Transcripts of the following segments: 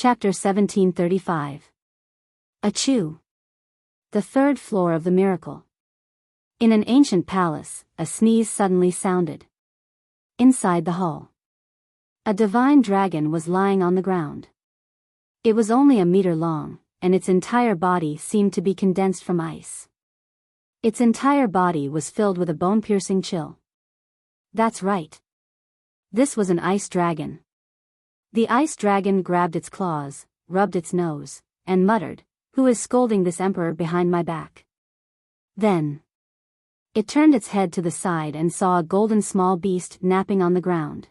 Chapter 1735. Achoo! The third floor of the miracle. In an ancient palace, a sneeze suddenly sounded. Inside the hall, a divine dragon was lying on the ground. It was only a meter long, and its entire body seemed to be condensed from ice. Its entire body was filled with a bone-piercing chill. That's right. This was an ice dragon. The ice dragon grabbed its claws, rubbed its nose, and muttered, "Who is scolding this emperor behind my back?" Then it turned its head to the side and saw a golden small beast napping on the ground.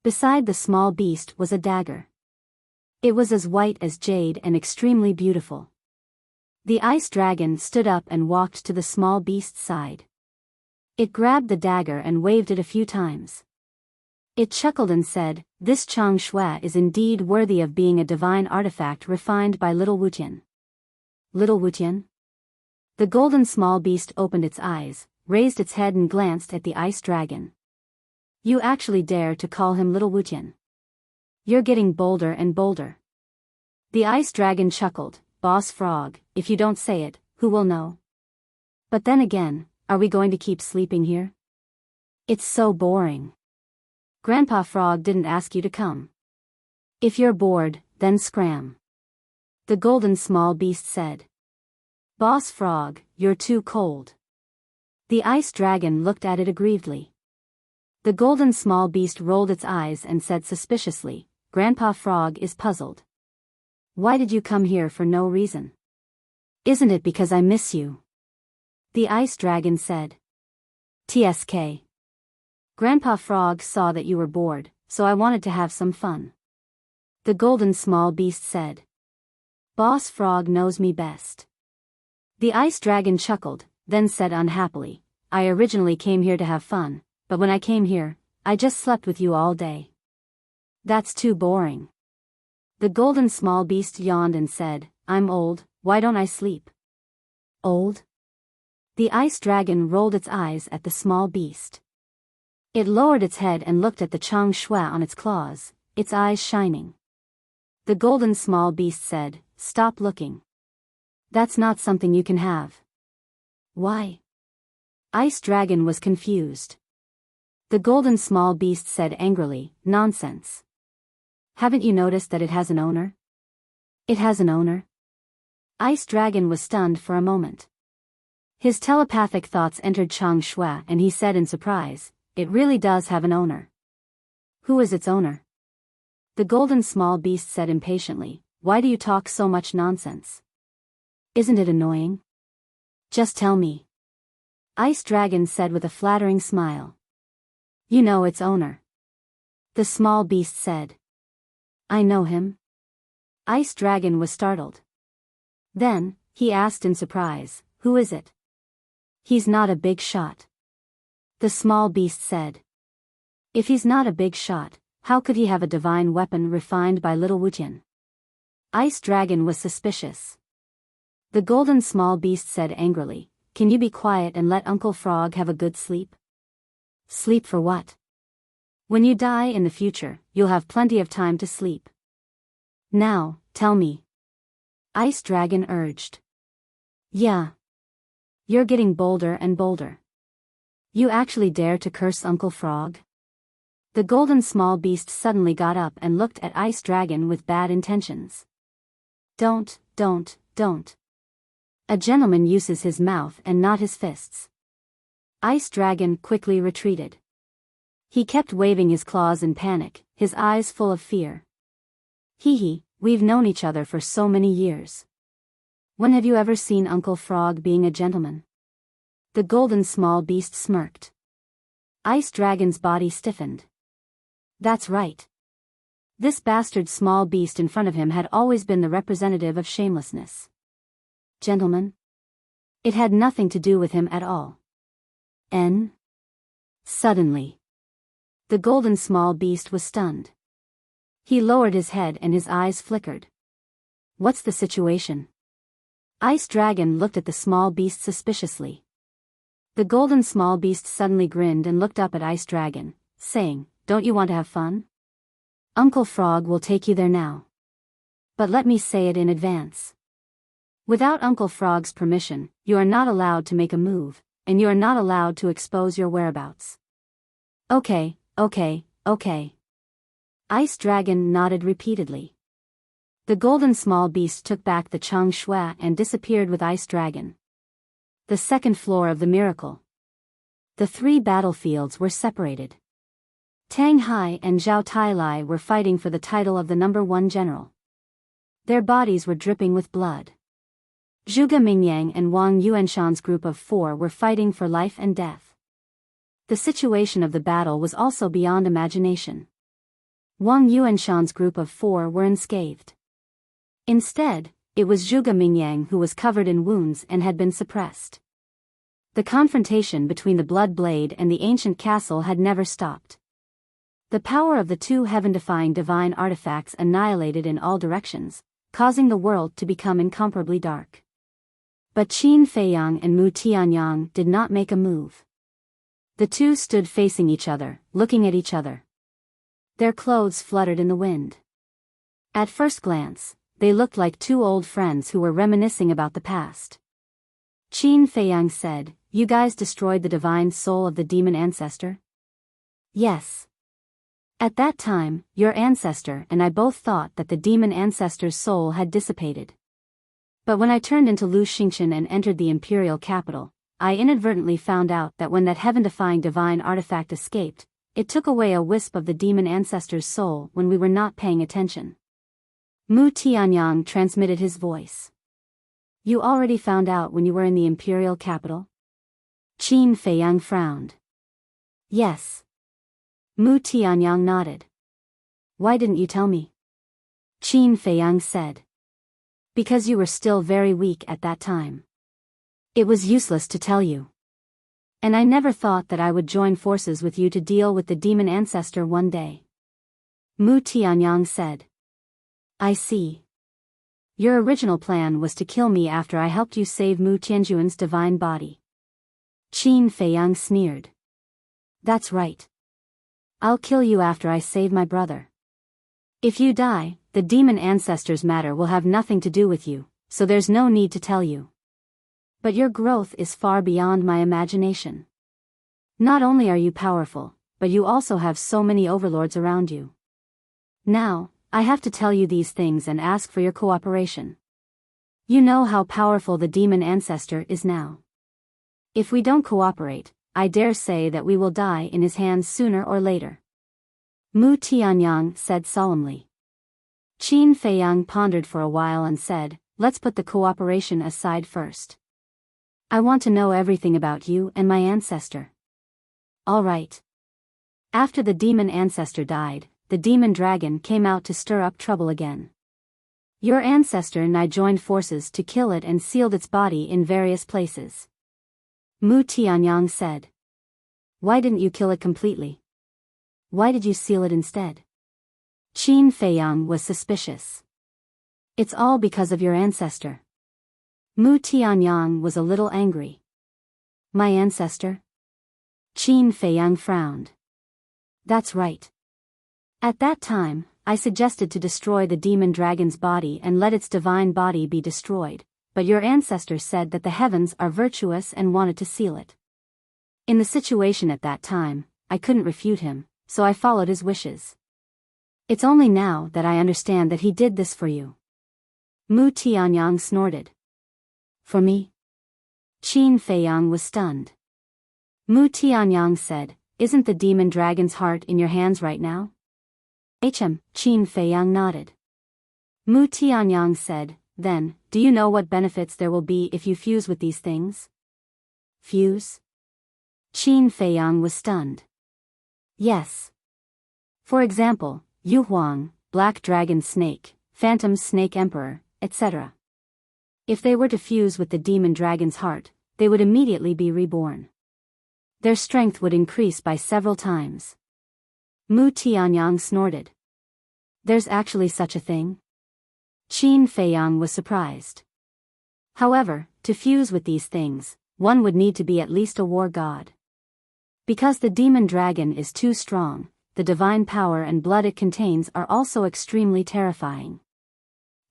Beside the small beast was a dagger. It was as white as jade and extremely beautiful. The ice dragon stood up and walked to the small beast's side. It grabbed the dagger and waved it a few times. It chuckled and said, "This Chang Shui is indeed worthy of being a divine artifact refined by little Wuxian." Little Wuxian? The golden small beast opened its eyes, raised its head and glanced at the ice dragon. "You actually dare to call him little Wuxian? You're getting bolder and bolder." The ice dragon chuckled, "Boss Frog, if you don't say it, who will know? But then again, are we going to keep sleeping here? It's so boring. Grandpa Frog didn't ask you to come. If you're bored, then scram." The golden small beast said. "Boss Frog, you're too cold." The ice dragon looked at it aggrievedly. The golden small beast rolled its eyes and said suspiciously, "Grandpa Frog is puzzled. Why did you come here for no reason?" "Isn't it because I miss you?" The ice dragon said. "TSK. Grandpa Frog saw that you were bored, so I wanted to have some fun." The golden small beast said. "Boss Frog knows me best." The ice dragon chuckled, then said unhappily, "I originally came here to have fun, but when I came here, I just slept with you all day. That's too boring." The golden small beast yawned and said, "I'm old, why don't I sleep?" "Old?" The ice dragon rolled its eyes at the small beast. It lowered its head and looked at the Chang Shui on its claws, its eyes shining. The golden small beast said, "Stop looking. That's not something you can have." "Why?" Ice dragon was confused. The golden small beast said angrily, "Nonsense. Haven't you noticed that it has an owner?" "It has an owner?" Ice dragon was stunned for a moment. His telepathic thoughts entered Chang Shui and he said in surprise, "It really does have an owner." "Who is its owner?" The golden small beast said impatiently, "Why do you talk so much nonsense? Isn't it annoying? Just tell me." Ice dragon said with a flattering smile. "You know its owner." The small beast said. "I know him." Ice dragon was startled. Then he asked in surprise, "Who is it?" "He's not a big shot." The small beast said. "If he's not a big shot, how could he have a divine weapon refined by little Wuxian?" Ice dragon was suspicious. The golden small beast said angrily, "Can you be quiet and let Uncle Frog have a good sleep?" "Sleep for what? When you die in the future, you'll have plenty of time to sleep. Now, tell me." Ice dragon urged. "Yeah. You're getting bolder and bolder. You actually dare to curse Uncle Frog?" The golden small beast suddenly got up and looked at Ice Dragon with bad intentions. Don't. A gentleman uses his mouth and not his fists." Ice Dragon quickly retreated. He kept waving his claws in panic, his eyes full of fear. "Hee, we've known each other for so many years. When have you ever seen Uncle Frog being a gentleman?" The golden small beast smirked. Ice Dragon's body stiffened. That's right. This bastard small beast in front of him had always been the representative of shamelessness. Gentleman? It had nothing to do with him at all. Suddenly, the golden small beast was stunned. He lowered his head and his eyes flickered. "What's the situation?" Ice Dragon looked at the small beast suspiciously. The golden small beast suddenly grinned and looked up at Ice Dragon, saying, "Don't you want to have fun? Uncle Frog will take you there now." But let me say it in advance. Without Uncle Frog's permission, you are not allowed to make a move, and you are not allowed to expose your whereabouts. Okay. Ice Dragon nodded repeatedly. The golden small beast took back the Chang Shui and disappeared with Ice Dragon. The second floor of the miracle. The three battlefields were separated. Tang Hai and Zhao Tailai were fighting for the title of the #1 general. Their bodies were dripping with blood. Zhuge Mingyang and Wang Yuanshan's group of 4 were fighting for life and death. The situation of the battle was also beyond imagination. Wang Yuanshan's group of 4 were unscathed. Instead, it was Zhuge Mingyang who was covered in wounds and had been suppressed. The confrontation between the Blood Blade and the ancient castle had never stopped. The power of the two heaven-defying divine artifacts annihilated in all directions, causing the world to become incomparably dark. But Qin Feiyang and Mu Tianyang did not make a move. The two stood facing each other, looking at each other. Their clothes fluttered in the wind. At first glance, they looked like two old friends who were reminiscing about the past. Qin Feiyang said, "You guys destroyed the divine soul of the demon ancestor?" "Yes. At that time, your ancestor and I both thought that the demon ancestor's soul had dissipated. But when I turned into Lu Xingchen and entered the imperial capital, I inadvertently found out that when that heaven-defying divine artifact escaped, it took away a wisp of the demon ancestor's soul when we were not paying attention." Mu Tianyang transmitted his voice. "You already found out when you were in the imperial capital?" Qin Feiyang frowned. "Yes." Mu Tianyang nodded. "Why didn't you tell me?" Qin Feiyang said. "Because you were still very weak at that time. It was useless to tell you. And I never thought that I would join forces with you to deal with the demon ancestor one day." Mu Tianyang said. "I see. Your original plan was to kill me after I helped you save Mu Tianjuan's divine body." Qin Feiyang sneered. "That's right. I'll kill you after I save my brother. If you die, the demon ancestor's matter will have nothing to do with you, so there's no need to tell you. But your growth is far beyond my imagination. Not only are you powerful, but you also have so many overlords around you. Now, I have to tell you these things and ask for your cooperation. You know how powerful the demon ancestor is now. If we don't cooperate, I dare say that we will die in his hands sooner or later." Mu Tianyang said solemnly. Qin Feiyang pondered for a while and said, "Let's put the cooperation aside first. I want to know everything about you and my ancestor." "All right." After the demon ancestor died, the demon dragon came out to stir up trouble again. Your ancestor and I joined forces to kill it and sealed its body in various places. Mu Tianyang said. "Why didn't you kill it completely? Why did you seal it instead?" Qin Feiyang was suspicious. "It's all because of your ancestor." Mu Tianyang was a little angry. "My ancestor?" Qin Feiyang frowned. "That's right. At that time, I suggested to destroy the demon dragon's body and let its divine body be destroyed, but your ancestor said that the heavens are virtuous and wanted to seal it. In the situation at that time, I couldn't refute him, so I followed his wishes. It's only now that I understand that he did this for you." Mu Tianyang snorted. "For me?" Qin Feiyang was stunned. Mu Tianyang said, "Isn't the demon dragon's heart in your hands right now?" Qin Feiyang nodded. Mu Tianyang said, "Then, do you know what benefits there will be if you fuse with these things?" "Fuse?" Qin Feiyang was stunned. "Yes. For example, Yu Huang, Black Dragon Snake, Phantom Snake Emperor, etc. If they were to fuse with the demon dragon's heart, they would immediately be reborn. Their strength would increase by several times." Mu Tianyang snorted. "There's actually such a thing?" Qin Feiyang was surprised. "However, to fuse with these things, one would need to be at least a war god. Because the demon dragon is too strong, the divine power and blood it contains are also extremely terrifying.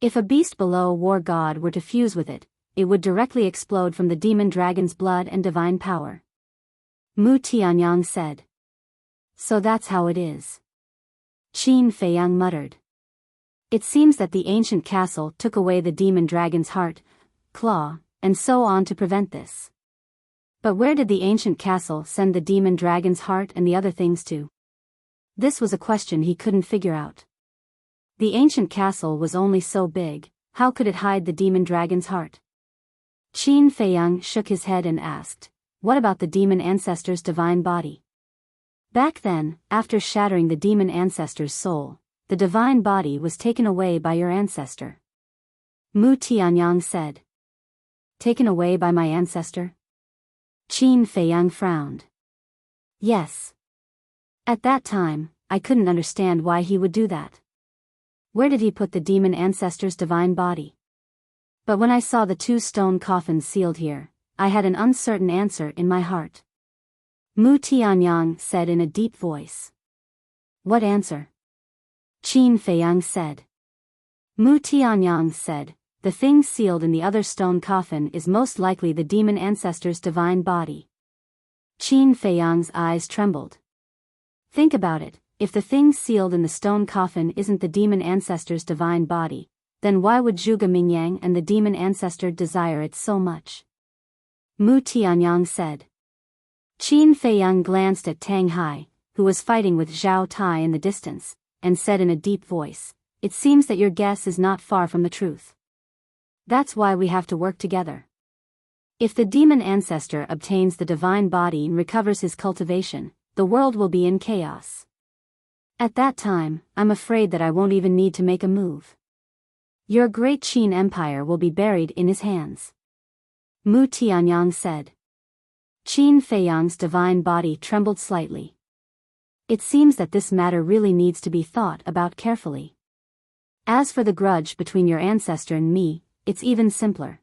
If a beast below war god were to fuse with it, it would directly explode from the demon dragon's blood and divine power. Mu Tianyang said. So that's how it is. Qin Feiyang muttered. It seems that the ancient castle took away the demon dragon's heart, claw, and so on to prevent this. But where did the ancient castle send the demon dragon's heart and the other things to? This was a question he couldn't figure out. The ancient castle was only so big, how could it hide the demon dragon's heart? Qin Feiyang shook his head and asked, what about the demon ancestor's divine body? Back then, after shattering the demon ancestor's soul, the divine body was taken away by your ancestor. Mu Tianyang said. Taken away by my ancestor? Qin Feiyang frowned. Yes. At that time, I couldn't understand why he would do that. Where did he put the demon ancestor's divine body? But when I saw the 2 stone coffins sealed here, I had an uncertain answer in my heart. Mu Tianyang said in a deep voice. What answer? Qin Feiyang said. Mu Tianyang said, the thing sealed in the other stone coffin is most likely the demon ancestor's divine body. Qin Feiyang's eyes trembled. Think about it, if the thing sealed in the stone coffin isn't the demon ancestor's divine body, then why would Zhuge Mingyang and the demon ancestor desire it so much? Mu Tianyang said. Qin Feiyang glanced at Tang Hai, who was fighting with Zhao Tai in the distance, and said in a deep voice, it seems that your guess is not far from the truth. That's why we have to work together. If the demon ancestor obtains the divine body and recovers his cultivation, the world will be in chaos. At that time, I'm afraid that I won't even need to make a move. Your great Qin Empire will be buried in his hands. Mu Tianyang said. Qin Feiyang's divine body trembled slightly. It seems that this matter really needs to be thought about carefully. As for the grudge between your ancestor and me, it's even simpler.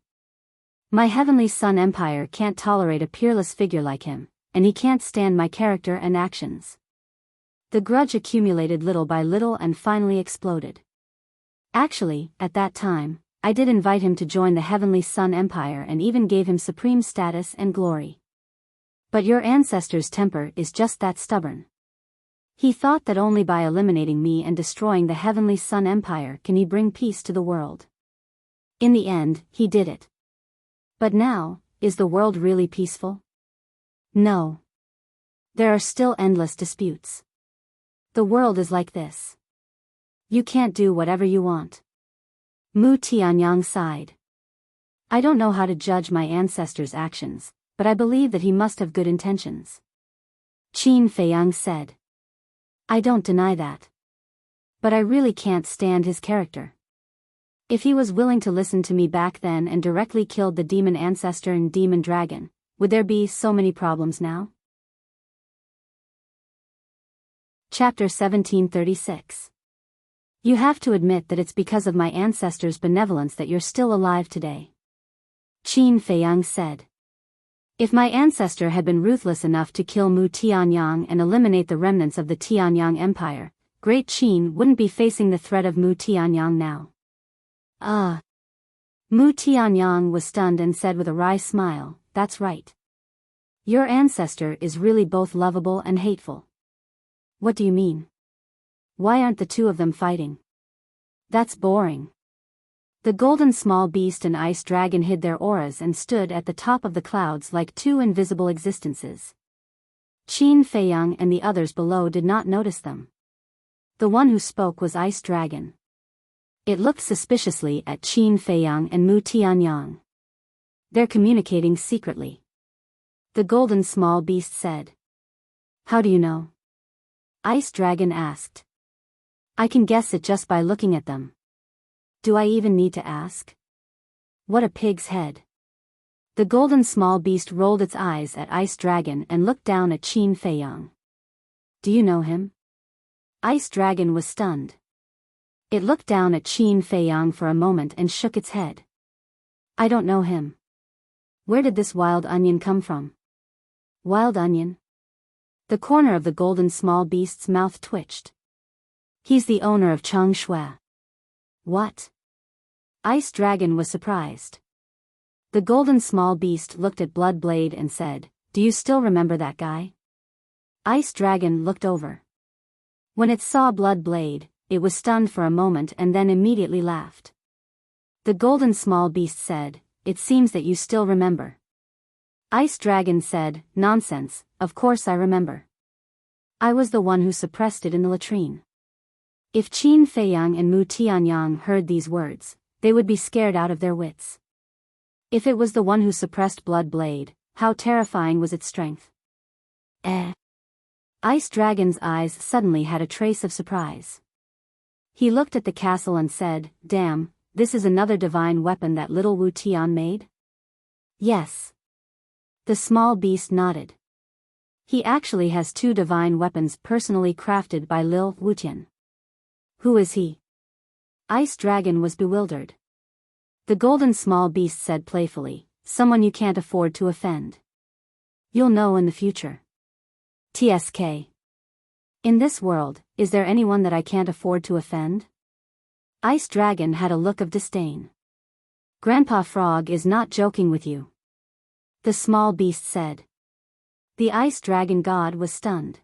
My Heavenly Sun Empire can't tolerate a peerless figure like him, and he can't stand my character and actions. The grudge accumulated little by little and finally exploded. Actually, at that time, I did invite him to join the Heavenly Sun Empire and even gave him supreme status and glory. But your ancestor's temper is just that stubborn. He thought that only by eliminating me and destroying the Heavenly Sun Empire can he bring peace to the world. In the end, he did it. But now, is the world really peaceful? No. There are still endless disputes. The world is like this. You can't do whatever you want. Mu Tianyang sighed. I don't know how to judge my ancestor's actions, but I believe that he must have good intentions. Qin Feiyang said. I don't deny that. But I really can't stand his character. If he was willing to listen to me back then and directly killed the demon ancestor and demon dragon, would there be so many problems now? Chapter 1736. You have to admit that it's because of my ancestor's benevolence that you're still alive today. Qin Feiyang said. If my ancestor had been ruthless enough to kill Mu Tianyang and eliminate the remnants of the Tianyang Empire, Great Qin wouldn't be facing the threat of Mu Tianyang now. Mu Tianyang was stunned and said with a wry smile, that's right. Your ancestor is really both lovable and hateful. What do you mean? Why aren't the 2 of them fighting? That's boring. The golden small beast and ice dragon hid their auras and stood at the top of the clouds like 2 invisible existences. Qin Feiyang and the others below did not notice them. The one who spoke was Ice Dragon. It looked suspiciously at Qin Feiyang and Mu Tianyang. They're communicating secretly. The golden small beast said. How do you know? Ice Dragon asked. I can guess it just by looking at them. Do I even need to ask? What a pig's head. The golden small beast rolled its eyes at Ice Dragon and looked down at Qin Feiyang. Do you know him? Ice Dragon was stunned. It looked down at Qin Feiyang for a moment and shook its head. I don't know him. Where did this wild onion come from? Wild onion? The corner of the golden small beast's mouth twitched. He's the owner of Cheng Shui. What? Ice Dragon was surprised. The golden small beast looked at Blood Blade and said, "Do you still remember that guy?" Ice Dragon looked over. When it saw Blood Blade, it was stunned for a moment and then immediately laughed. The golden small beast said, "It seems that you still remember." Ice Dragon said, "Nonsense, of course I remember. I was the one who suppressed it in the latrine." If Qin Feiyang and Mu Tianyang heard these words, they would be scared out of their wits. If it was the one who suppressed Blood Blade, how terrifying was its strength? Ice Dragon's eyes suddenly had a trace of surprise. He looked at the castle and said, "Damn, this is another divine weapon that little Wu Tian made?" "Yes." The small beast nodded. "He actually has 2 divine weapons personally crafted by Lil Wutian." "Who is he?" Ice Dragon was bewildered. The golden small beast said playfully, "Someone you can't afford to offend. You'll know in the future." TSK. In this world, is there anyone that I can't afford to offend? Ice Dragon had a look of disdain. "Grandpa Frog is not joking with you," the small beast said. The Ice Dragon god was stunned.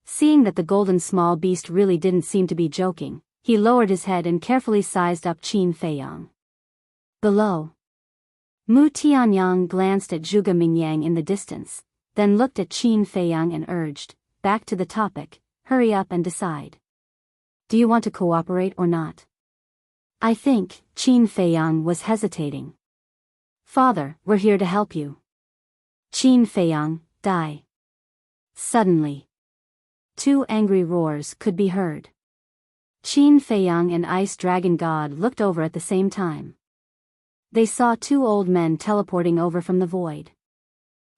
Seeing that the golden small beast really didn't seem to be joking, he lowered his head and carefully sized up Qin Feiyang. Below, Mu Tianyang glanced at Zhuge Mingyang in the distance, then looked at Qin Feiyang and urged, "Back to the topic, hurry up and decide. Do you want to cooperate or not?" I think, Qin Feiyang was hesitating. "Father, we're here to help you." Qin Feiyang, die. Suddenly, 2 angry roars could be heard. Qin Feiyang and Ice Dragon God looked over at the same time. They saw 2 old men teleporting over from the void.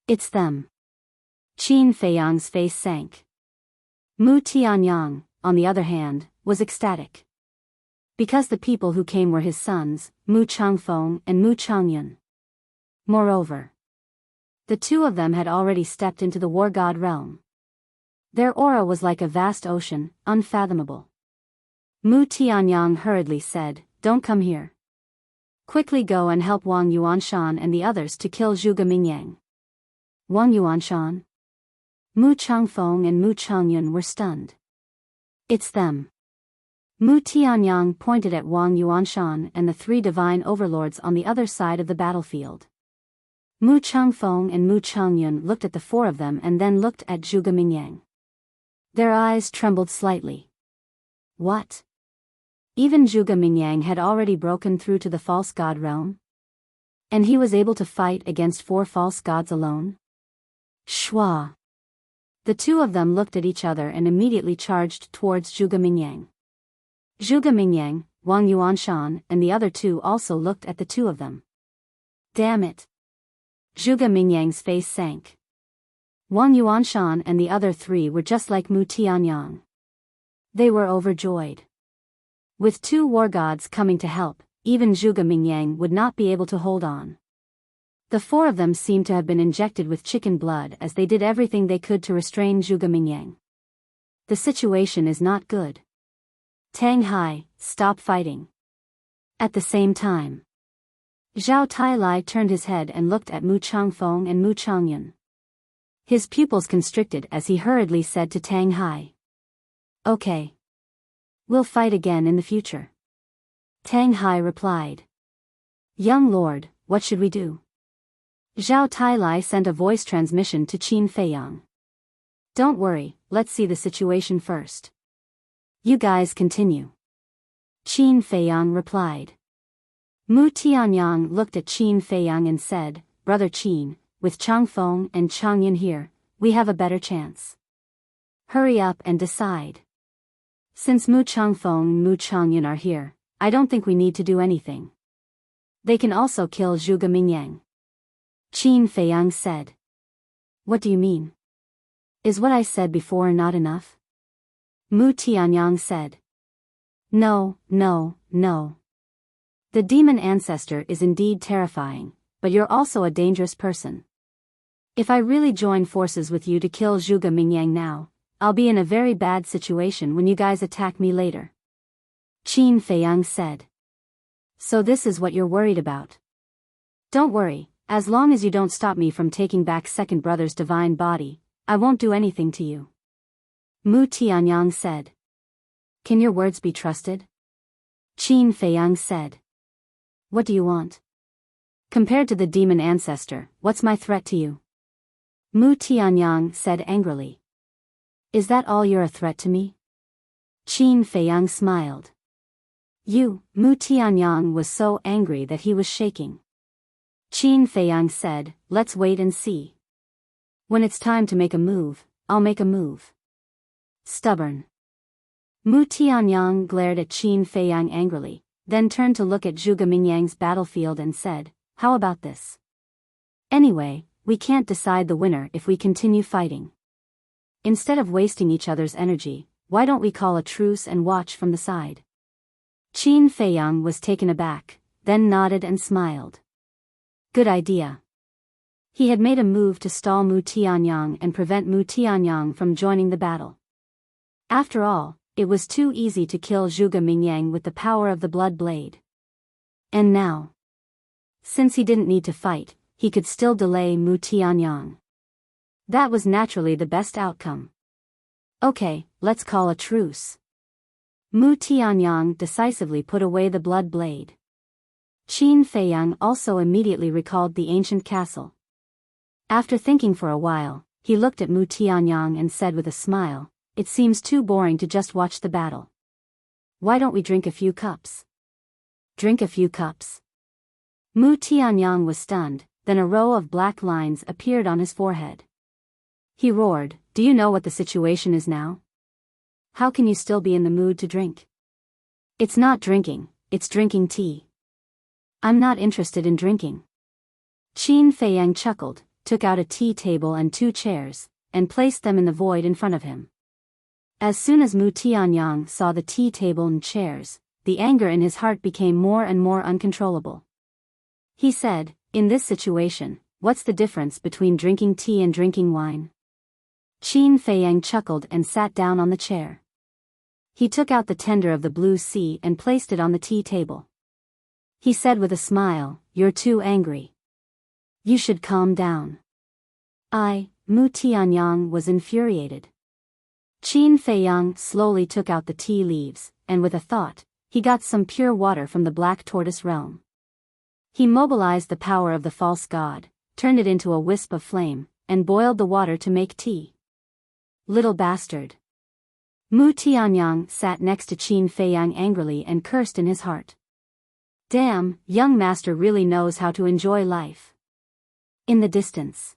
"It's them." Qin Feiyang's face sank. Mu Tianyang, on the other hand, was ecstatic. Because the people who came were his sons, Mu Changfeng and Mu Changyun. Moreover, the 2 of them had already stepped into the war god realm. Their aura was like a vast ocean, unfathomable. Mu Tianyang hurriedly said, "Don't come here. Quickly go and help Wang Yuanshan and the others to kill Zhuge Mingyang." Wang Yuanshan? Mu Changfeng and Mu Changyun were stunned. "It's them." Mu Tianyang pointed at Wang Yuanshan and the 3 divine overlords on the other side of the battlefield. Mu Changfeng and Mu Changyun looked at the 4 of them and then looked at Zhuge Mingyang. Their eyes trembled slightly. What? Even Zhuge Mingyang had already broken through to the false god realm? And he was able to fight against 4 false gods alone? Shwa! The 2 of them looked at each other and immediately charged towards Zhuge Mingyang. Zhuge Mingyang, Wang Yuanshan, and the other 2 also looked at the 2 of them. Damn it! Zhuge Mingyang's face sank. Wang Yuanshan and the other 3 were just like Mu Tianyang. They were overjoyed. With 2 war gods coming to help, even Zhuge Mingyang would not be able to hold on. The 4 of them seemed to have been injected with chicken blood as they did everything they could to restrain Zhuge Mingyang. The situation is not good. Tang Hai, stop fighting. At the same time, Zhao Tailai turned his head and looked at Mu Changfeng and Mu Changyun. His pupils constricted as he hurriedly said to Tang Hai, "Okay. We'll fight again in the future." Tang Hai replied, "Young lord, what should we do?" Zhao Tailai sent a voice transmission to Qin Feiyang. "Don't worry, let's see the situation first. You guys continue." Qin Feiyang replied. Mu Tianyang looked at Qin Feiyang and said, "Brother Qin, with Changfeng and Changyun here, we have a better chance. Hurry up and decide. Since Mu Changfeng and Mu Changyun are here, I don't think we need to do anything. They can also kill Zhuge Mingyang." Qin Feiyang said. "What do you mean? Is what I said before not enough?" Mu Tianyang said. No. The demon ancestor is indeed terrifying, but you're also a dangerous person. If I really join forces with you to kill Zhuge Mingyang now, I'll be in a very bad situation when you guys attack me later. Qin Feiyang said. So this is what you're worried about. Don't worry, as long as you don't stop me from taking back second brother's divine body, I won't do anything to you. Mu Tianyang said. Can your words be trusted? Qin Feiyang said. What do you want? Compared to the demon ancestor, what's my threat to you? Mu Tianyang said angrily. Is that all you're a threat to me? Qin Feiyang smiled. Mu Tianyang was so angry that he was shaking. Qin Feiyang said, let's wait and see. When it's time to make a move, I'll make a move. Stubborn. Mu Tianyang glared at Qin Feiyang angrily, then turned to look at Zhuge Mingyang's battlefield and said, how about this? Anyway, we can't decide the winner if we continue fighting. Instead of wasting each other's energy, why don't we call a truce and watch from the side? Qin Feiyang was taken aback, then nodded and smiled. Good idea. He had made a move to stall Mu Tianyang and prevent Mu Tianyang from joining the battle. After all, it was too easy to kill Zhuge Mingyang with the power of the blood blade. And now, since he didn't need to fight, he could still delay Mu Tianyang. That was naturally the best outcome. Okay, let's call a truce. Mu Tianyang decisively put away the blood blade. Qin Feiyang also immediately recalled the ancient castle. After thinking for a while, he looked at Mu Tianyang and said with a smile, it seems too boring to just watch the battle. Why don't we drink a few cups? Drink a few cups? Mu Tianyang was stunned, then a row of black lines appeared on his forehead. He roared, do you know what the situation is now? How can you still be in the mood to drink? It's not drinking, it's drinking tea. I'm not interested in drinking. Qin Feiyang chuckled, took out a tea table and 2 chairs, and placed them in the void in front of him. As soon as Mu Tianyang saw the tea table and chairs, the anger in his heart became more and more uncontrollable. He said, in this situation, what's the difference between drinking tea and drinking wine? Qin Feiyang chuckled and sat down on the chair. He took out the tender of the blue sea and placed it on the tea table. He said with a smile, you're too angry. You should calm down. Mu Tianyang was infuriated. Qin Feiyang slowly took out the tea leaves, and with a thought, he got some pure water from the Black Tortoise realm. He mobilized the power of the false god, turned it into a wisp of flame, and boiled the water to make tea. Little bastard. Mu Tianyang sat next to Qin Feiyang angrily and cursed in his heart. Damn, young master really knows how to enjoy life. In the distance,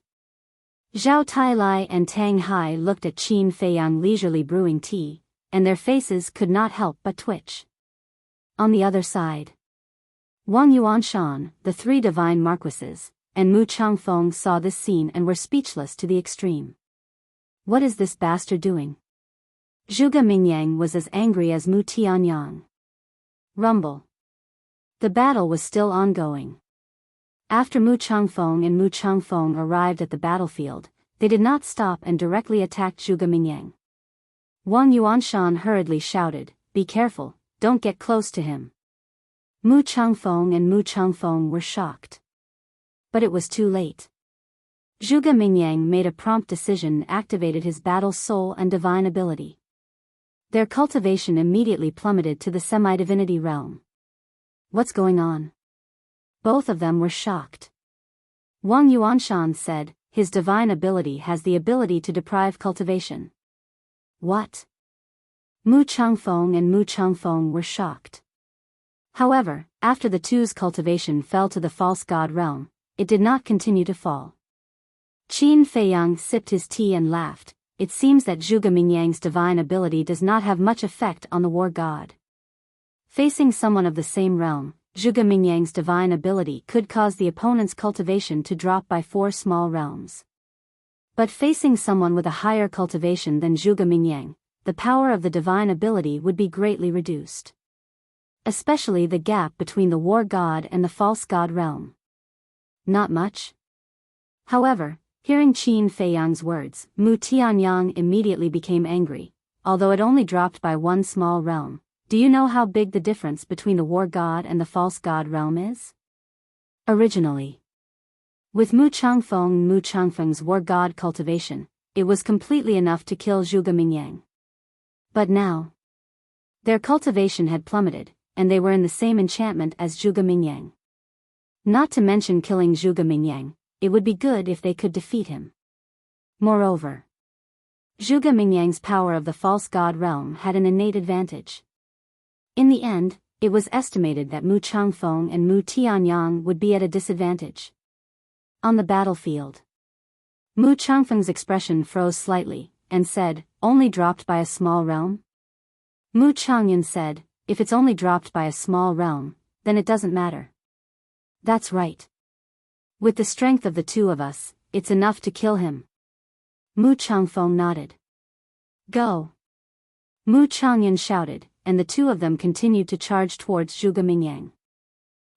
Zhao Tailai and Tang Hai looked at Qin Feiyang leisurely brewing tea, and their faces could not help but twitch. On the other side, Wang Yuanshan, the 3 divine marquises, and Mu Changfeng saw this scene and were speechless to the extreme. What is this bastard doing? Zhuge Mingyang was as angry as Mu Tianyang. Rumble. The battle was still ongoing. After Mu Changfeng and Mu Changfeng arrived at the battlefield, they did not stop and directly attacked Zhuge Mingyang. Wang Yuanshan hurriedly shouted, be careful, don't get close to him. Mu Changfeng and Mu Changfeng were shocked. But it was too late. Zhuge Mingyang made a prompt decision and activated his battle soul and divine ability. Their cultivation immediately plummeted to the semi-divinity realm. What's going on? Both of them were shocked. Wang Yuanshan said, his divine ability has the ability to deprive cultivation. What? Mu Changfeng and Mu Changfeng were shocked. However, after the two's cultivation fell to the false god realm, it did not continue to fall. Qin Feiyang sipped his tea and laughed. It seems that Zhuge Mingyang's divine ability does not have much effect on the war god. Facing someone of the same realm, Zhuge Mingyang's divine ability could cause the opponent's cultivation to drop by 4 small realms. But facing someone with a higher cultivation than Zhuge Mingyang, the power of the divine ability would be greatly reduced. Especially the gap between the war god and the false god realm. Not much. However, hearing Qin Feiyang's words, Mu Tianyang immediately became angry. Although it only dropped by 1 small realm, do you know how big the difference between the war god and the false god realm is? Originally, with Mu Changfeng and Mu Changfeng's war god cultivation, it was completely enough to kill Zhuge Mingyang. But now, their cultivation had plummeted, and they were in the same enchantment as Zhuge Mingyang. Not to mention killing Zhuge Mingyang, it would be good if they could defeat him. Moreover, Zhuge Mingyang's power of the false god realm had an innate advantage. In the end, it was estimated that Mu Changfeng and Mu Tianyang would be at a disadvantage. On the battlefield, Mu Changfeng's expression froze slightly, and said, "Only dropped by a small realm?" Mu Changyan said, "If it's only dropped by a small realm, then it doesn't matter." "That's right. With the strength of the two of us, it's enough to kill him." Mu Changfeng nodded. "Go!" Mu Changyan shouted, and the two of them continued to charge towards Zhuge Mingyang.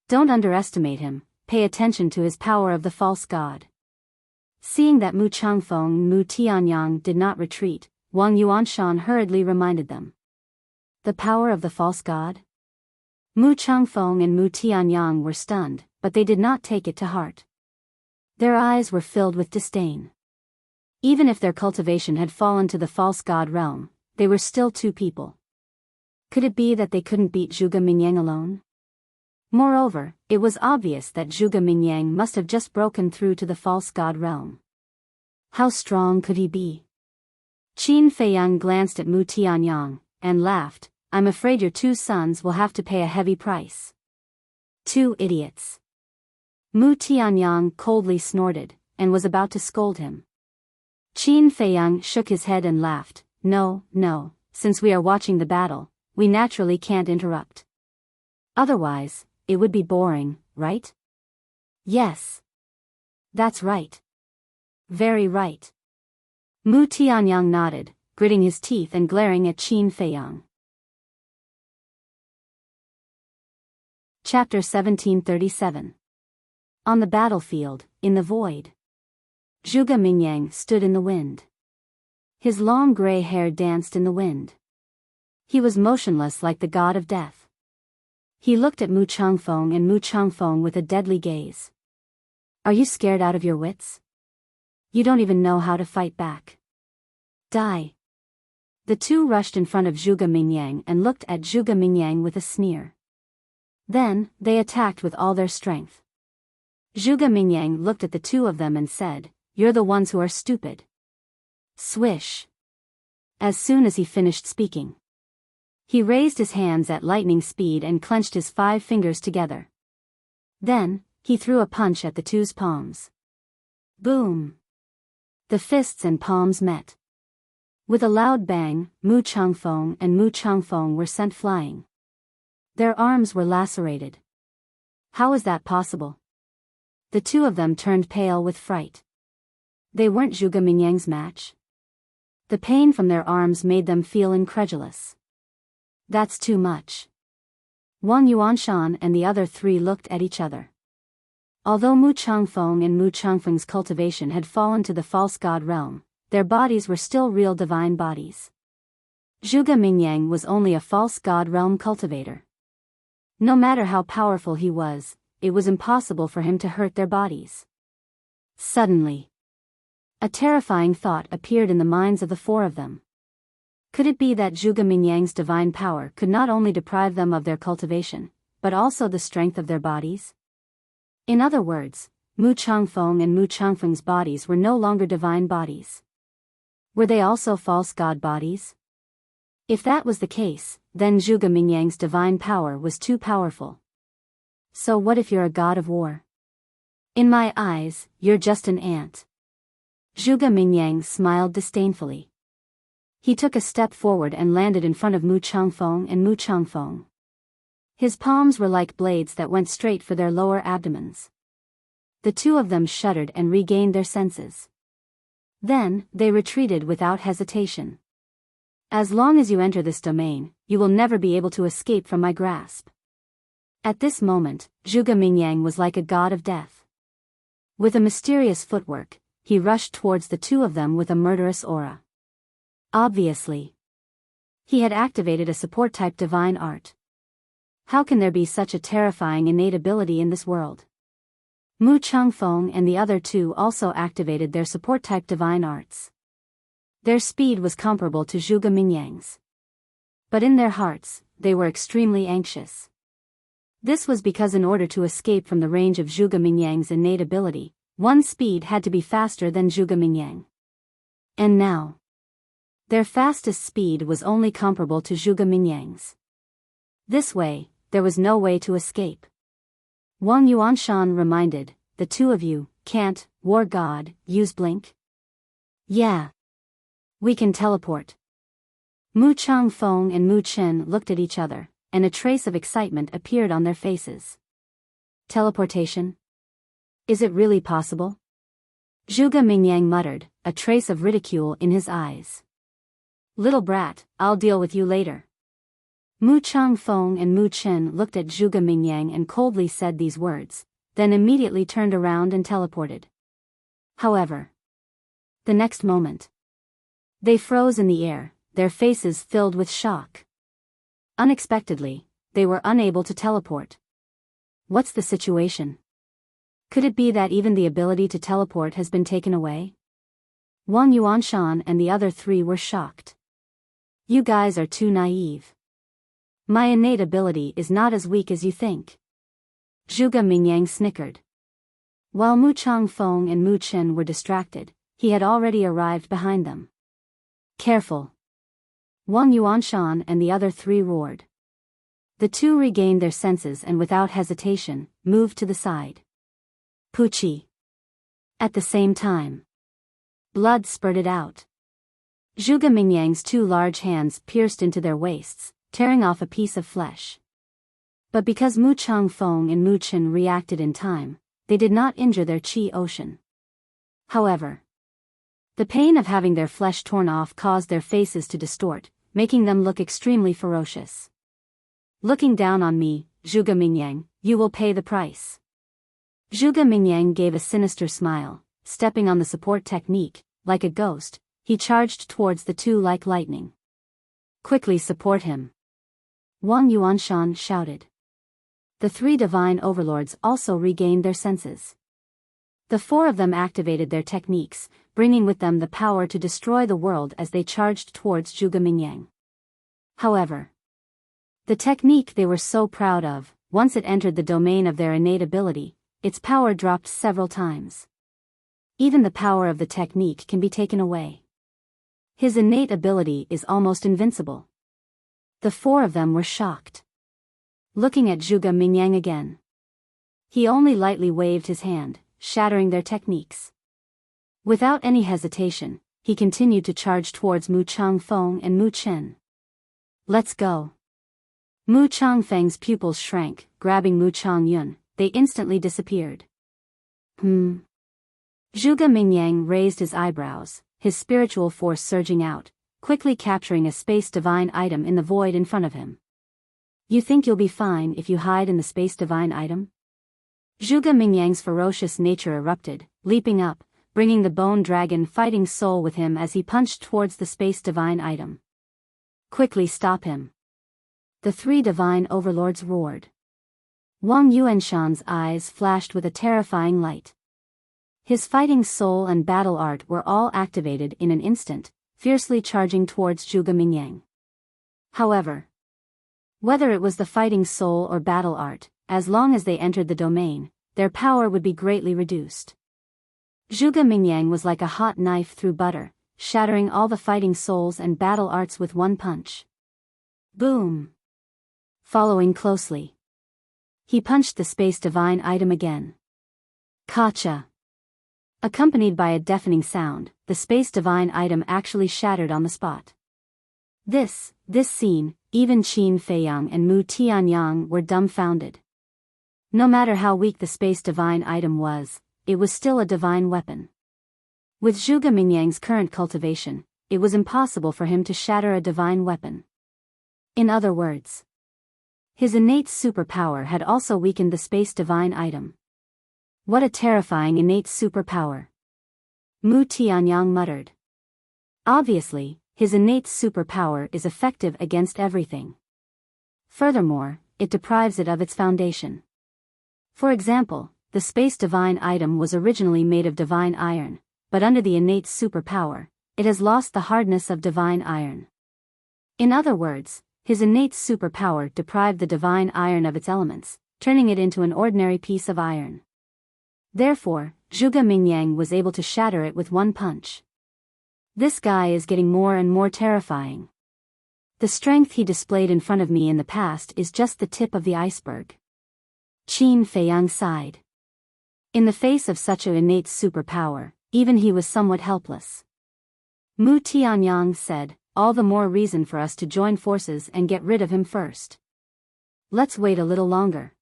"Don't underestimate him, pay attention to his power of the false god." Seeing that Mu Changfeng and Mu Tianyang did not retreat, Wang Yuanshan hurriedly reminded them. The power of the false god? Mu Changfeng and Mu Tianyang were stunned, but they did not take it to heart. Their eyes were filled with disdain. Even if their cultivation had fallen to the false god realm, they were still two people. Could it be that they couldn't beat Zhuge Mingyang alone? Moreover, it was obvious that Zhuge Mingyang must have just broken through to the false god realm. How strong could he be? Qin Feiyang glanced at Mu Tianyang, and laughed. "I'm afraid your two sons will have to pay a heavy price." Two idiots. Mu Tianyang coldly snorted, and was about to scold him. Qin Feiyang shook his head and laughed. No, since we are watching the battle, we naturally can't interrupt. Otherwise, it would be boring, right? Yes. That's right. Very right. Mu Tianyang nodded, gritting his teeth and glaring at Qin Feiyang. Chapter 1737. On the battlefield, in the void. Zhuge Mingyang stood in the wind. His long gray hair danced in the wind. He was motionless like the god of death. He looked at Mu Changfeng and Mu Changfeng with a deadly gaze. "Are you scared out of your wits? You don't even know how to fight back. Die." The two rushed in front of Zhuge Mingyang and looked at Zhuge Mingyang with a sneer. Then, they attacked with all their strength. Zhuge Mingyang looked at the two of them and said, "You're the ones who are stupid." Swish. As soon as he finished speaking, he raised his hands at lightning speed and clenched his 5 fingers together. Then, he threw a punch at the two's palms. Boom! The fists and palms met. With a loud bang, Mu Changfeng and Mu Changfeng were sent flying. Their arms were lacerated. How was that possible? The two of them turned pale with fright. They weren't Zhuge Mingyang's match. The pain from their arms made them feel incredulous. That's too much. Wang Yuanshan and the other 3 looked at each other. Although Mu Changfeng and Mu Changfeng's cultivation had fallen to the false god realm, their bodies were still real divine bodies. Zhuge Mingyang was only a false god realm cultivator. No matter how powerful he was, it was impossible for him to hurt their bodies. Suddenly, a terrifying thought appeared in the minds of the 4 of them. Could it be that Zhuge Mingyang's divine power could not only deprive them of their cultivation, but also the strength of their bodies? In other words, Mu Changfeng and Mu Changfeng's bodies were no longer divine bodies. Were they also false god bodies? If that was the case, then Zhuge Mingyang's divine power was too powerful. So what if you're a god of war? In my eyes, you're just an ant. Zhuge Mingyang smiled disdainfully. He took a step forward and landed in front of Mu Changfeng and Mu Changfeng. His palms were like blades that went straight for their lower abdomens. The two of them shuddered and regained their senses. Then, they retreated without hesitation. As long as you enter this domain, you will never be able to escape from my grasp. At this moment, Zhuge Mingyang was like a god of death. With a mysterious footwork, he rushed towards the two of them with a murderous aura. Obviously, He had activated a support-type divine art. How can there be such a terrifying innate ability in this world? Mu Changfeng and the other two also activated their support-type divine arts. Their speed was comparable to Zhuge Mingyang's. But in their hearts, they were extremely anxious. This was because in order to escape from the range of Zhuge Mingyang's innate ability, one's speed had to be faster than Zhuge Mingyang. And now, their fastest speed was only comparable to Zhuge Mingyang's. This way, there was no way to escape. Wang Yuanshan reminded, the two of you, can't, war god, use blink? Yeah. We can teleport. Mu Changfeng and Mu Chen looked at each other, and a trace of excitement appeared on their faces. Teleportation? Is it really possible? Zhuge Mingyang muttered, a trace of ridicule in his eyes. Little brat, I'll deal with you later. Mu Changfeng and Mu Chen looked at Zhuge Mingyang and coldly said these words, then immediately turned around and teleported. However, the next moment, they froze in the air, their faces filled with shock. Unexpectedly, they were unable to teleport. What's the situation? Could it be that even the ability to teleport has been taken away? Wang Yuanshan and the other three were shocked. You guys are too naive. My innate ability is not as weak as you think. Zhuge Mingyang snickered. While Mu Changfeng and Mu Chen were distracted, he had already arrived behind them. Careful! Wang Yuanshan and the other three roared. The two regained their senses and without hesitation, moved to the side. Puchi! At the same time, blood spurted out. Zhuge Mingyang's two large hands pierced into their waists, tearing off a piece of flesh. But because Mu Changfeng and Mu Chen reacted in time, they did not injure their qi ocean. However, the pain of having their flesh torn off caused their faces to distort, making them look extremely ferocious. Looking down on me, Zhuge Mingyang, you will pay the price. Zhuge Mingyang gave a sinister smile, stepping on the support technique, like a ghost, he charged towards the two like lightning. Quickly support him! Wang Yuanshan shouted. The three divine overlords also regained their senses. The four of them activated their techniques, bringing with them the power to destroy the world as they charged towards Zhuge Mingyang. However, the technique they were so proud of, once it entered the domain of their innate ability, its power dropped several times. Even the power of the technique can be taken away. His innate ability is almost invincible. The four of them were shocked. Looking at Zhuge Mingyang again, he only lightly waved his hand, shattering their techniques. Without any hesitation, he continued to charge towards Mu Changfeng and Mu Chen. Let's go. Mu Changfeng's pupils shrank, grabbing Mu Changyun, they instantly disappeared. Zhuge Mingyang raised his eyebrows, his spiritual force surging out, quickly capturing a space divine item in the void in front of him. You think you'll be fine if you hide in the space divine item? Zhuge Mingyang's ferocious nature erupted, leaping up, bringing the bone dragon fighting soul with him as he punched towards the space divine item. Quickly stop him! The three divine overlords roared. Wang Yuanshan's eyes flashed with a terrifying light. His fighting soul and battle art were all activated in an instant, fiercely charging towards Zhuge Mingyang. However, whether it was the fighting soul or battle art, as long as they entered the domain, their power would be greatly reduced. Zhuge Mingyang was like a hot knife through butter, shattering all the fighting souls and battle arts with one punch. Boom! Following closely, he punched the space divine item again. Kacha! Accompanied by a deafening sound, the space divine item actually shattered on the spot. This scene, even Qin Feiyang and Mu Tianyang were dumbfounded. No matter how weak the space divine item was, it was still a divine weapon. With Zhuge Mingyang's current cultivation, it was impossible for him to shatter a divine weapon. In other words, his innate superpower had also weakened the space divine item. What a terrifying innate superpower! Mu Tianyang muttered. Obviously, his innate superpower is effective against everything. Furthermore, it deprives it of its foundation. For example, the space divine item was originally made of divine iron, but under the innate superpower, it has lost the hardness of divine iron. In other words, his innate superpower deprived the divine iron of its elements, turning it into an ordinary piece of iron. Therefore, Zhuge Mingyang was able to shatter it with one punch. This guy is getting more and more terrifying. The strength he displayed in front of me in the past is just the tip of the iceberg. Qin Feiyang sighed. In the face of such an innate superpower, even he was somewhat helpless. Mu Tianyang said, all the more reason for us to join forces and get rid of him first. Let's wait a little longer.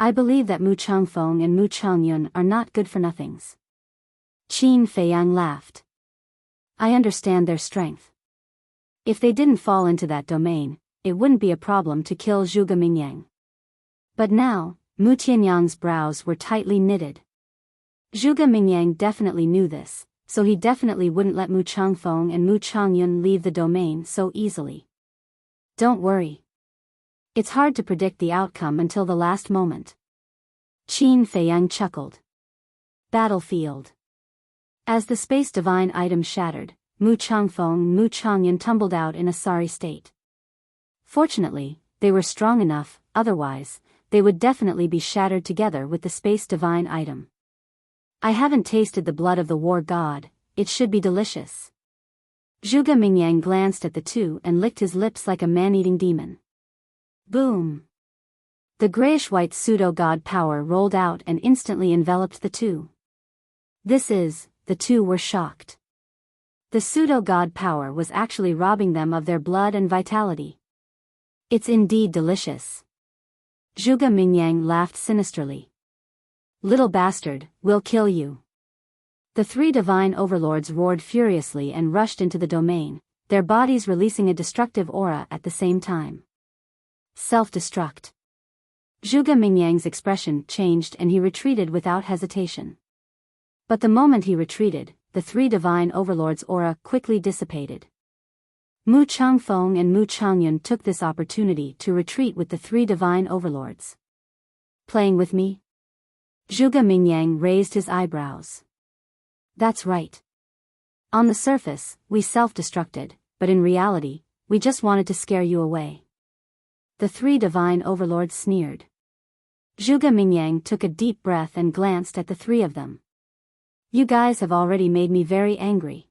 I believe that Mu Changfeng and Mu Changyun are not good for nothings. Qin Feiyang laughed. I understand their strength. If they didn't fall into that domain, it wouldn't be a problem to kill Zhuge Mingyang. But now, Mu Tianyang's brows were tightly knitted. Zhuge Mingyang definitely knew this, so he definitely wouldn't let Mu Changfeng and Mu Changyun leave the domain so easily. Don't worry. It's hard to predict the outcome until the last moment. Qin Feiyang chuckled. Battlefield. As the space divine item shattered, Mu Changfeng and Mu Changyun tumbled out in a sorry state. Fortunately, they were strong enough, otherwise, they would definitely be shattered together with the space divine item. I haven't tasted the blood of the war god, it should be delicious. Zhuge Mingyang glanced at the two and licked his lips like a man-eating demon. Boom! The grayish-white pseudo-god power rolled out and instantly enveloped the two. The two were shocked. The pseudo-god power was actually robbing them of their blood and vitality. It's indeed delicious. Zhuge Mingyang laughed sinisterly. Little bastard, we'll kill you. The three divine overlords roared furiously and rushed into the domain, their bodies releasing a destructive aura at the same time. Self-destruct. Zhuge Mingyang's expression changed and he retreated without hesitation. But the moment he retreated, the three divine overlords' aura quickly dissipated. Mu Changfeng and Mu Changyun took this opportunity to retreat with the three divine overlords. Playing with me? Zhuge Mingyang raised his eyebrows. That's right. On the surface, we self-destructed, but in reality, we just wanted to scare you away. The three divine overlords sneered. Zhuge Mingyang took a deep breath and glanced at the three of them. You guys have already made me very angry.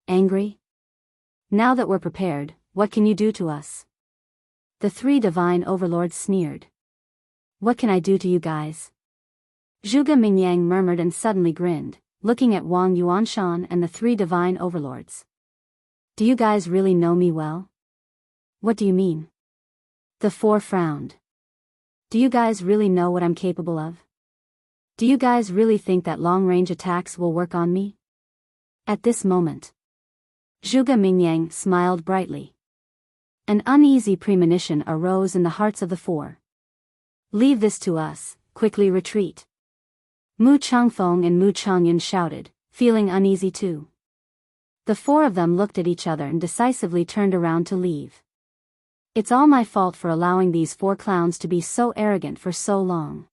Angry? Now that we're prepared, what can you do to us? The three divine overlords sneered. What can I do to you guys? Zhuge Mingyang murmured and suddenly grinned, looking at Wang Yuanshan and the three divine overlords. Do you guys really know me well? What do you mean? The four frowned. Do you guys really know what I'm capable of? Do you guys really think that long-range attacks will work on me? At this moment, Zhuge Mingyang smiled brightly. An uneasy premonition arose in the hearts of the four. Leave this to us, quickly retreat. Mu Changfeng and Mu Changyun shouted, feeling uneasy too. The four of them looked at each other and decisively turned around to leave. It's all my fault for allowing these four clowns to be so arrogant for so long.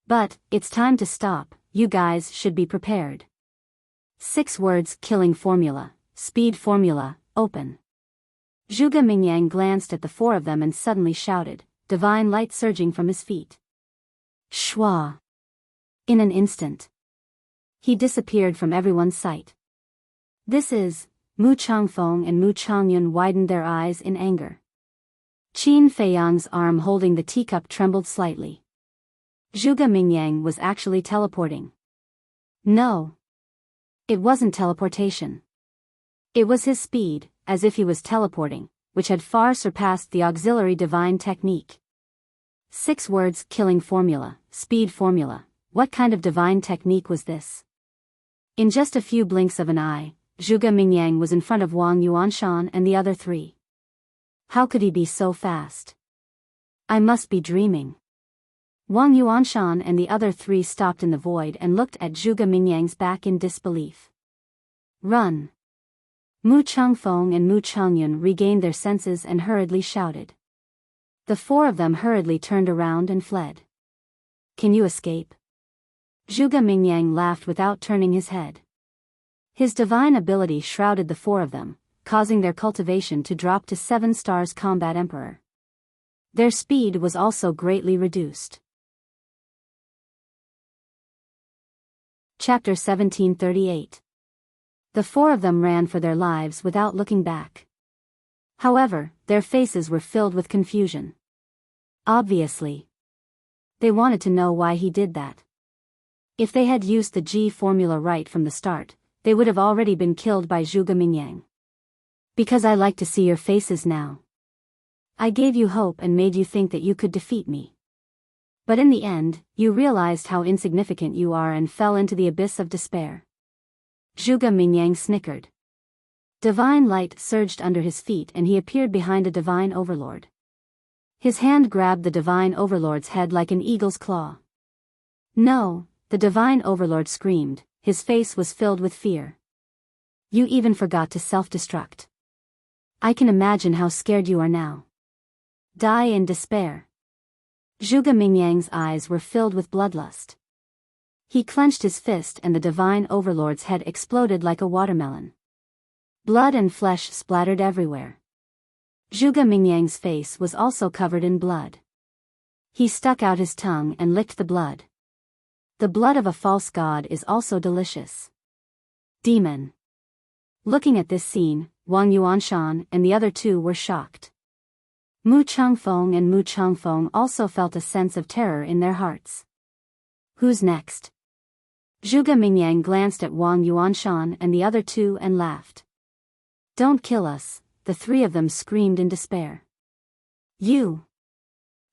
But, it's time to stop, you guys should be prepared. 6 words killing formula, speed formula, open. Zhuge Mingyang glanced at the four of them and suddenly shouted, divine light surging from his feet. Shwa! In an instant, he disappeared from everyone's sight. Mu Changfeng and Mu Changyun widened their eyes in anger. Qin Feiyang's arm holding the teacup trembled slightly. Zhuge Mingyang was actually teleporting. No. It wasn't teleportation. It was his speed, as if he was teleporting, which had far surpassed the auxiliary divine technique. 6 words killing formula, speed formula, what kind of divine technique was this? In just a few blinks of an eye, Zhuge Mingyang was in front of Wang Yuanshan and the other three. How could he be so fast? I must be dreaming. Wang Yuanshan and the other three stopped in the void and looked at Zhuge Mingyang's back in disbelief. Run! Mu Changfeng and Mu Changyun regained their senses and hurriedly shouted. The four of them hurriedly turned around and fled. Can you escape? Zhuge Mingyang laughed without turning his head. His divine ability shrouded the four of them, causing their cultivation to drop to 7 stars combat emperor. Their speed was also greatly reduced. Chapter 1738. The four of them ran for their lives without looking back. However, their faces were filled with confusion. Obviously, they wanted to know why he did that. If they had used the G formula right from the start, they would have already been killed by Zhuge Mingyang. Because I like to see your faces now. I gave you hope and made you think that you could defeat me. But in the end, you realized how insignificant you are and fell into the abyss of despair. Zhuge Mingyang snickered. Divine light surged under his feet and he appeared behind a divine overlord. His hand grabbed the divine overlord's head like an eagle's claw. No, the divine overlord screamed, his face was filled with fear. You even forgot to self-destruct. I can imagine how scared you are now. Die in despair. Zhuge Mingyang's eyes were filled with bloodlust. He clenched his fist and the divine overlord's head exploded like a watermelon. Blood and flesh splattered everywhere. Zhuge Mingyang's face was also covered in blood. He stuck out his tongue and licked the blood. The blood of a false god is also delicious. Demon. Looking at this scene, Wang Yuanshan and the other two were shocked. Mu Changfeng and Mu Changfeng also felt a sense of terror in their hearts. Who's next? Zhuge Mingyang glanced at Wang Yuanshan and the other two and laughed. Don't kill us, the three of them screamed in despair. You!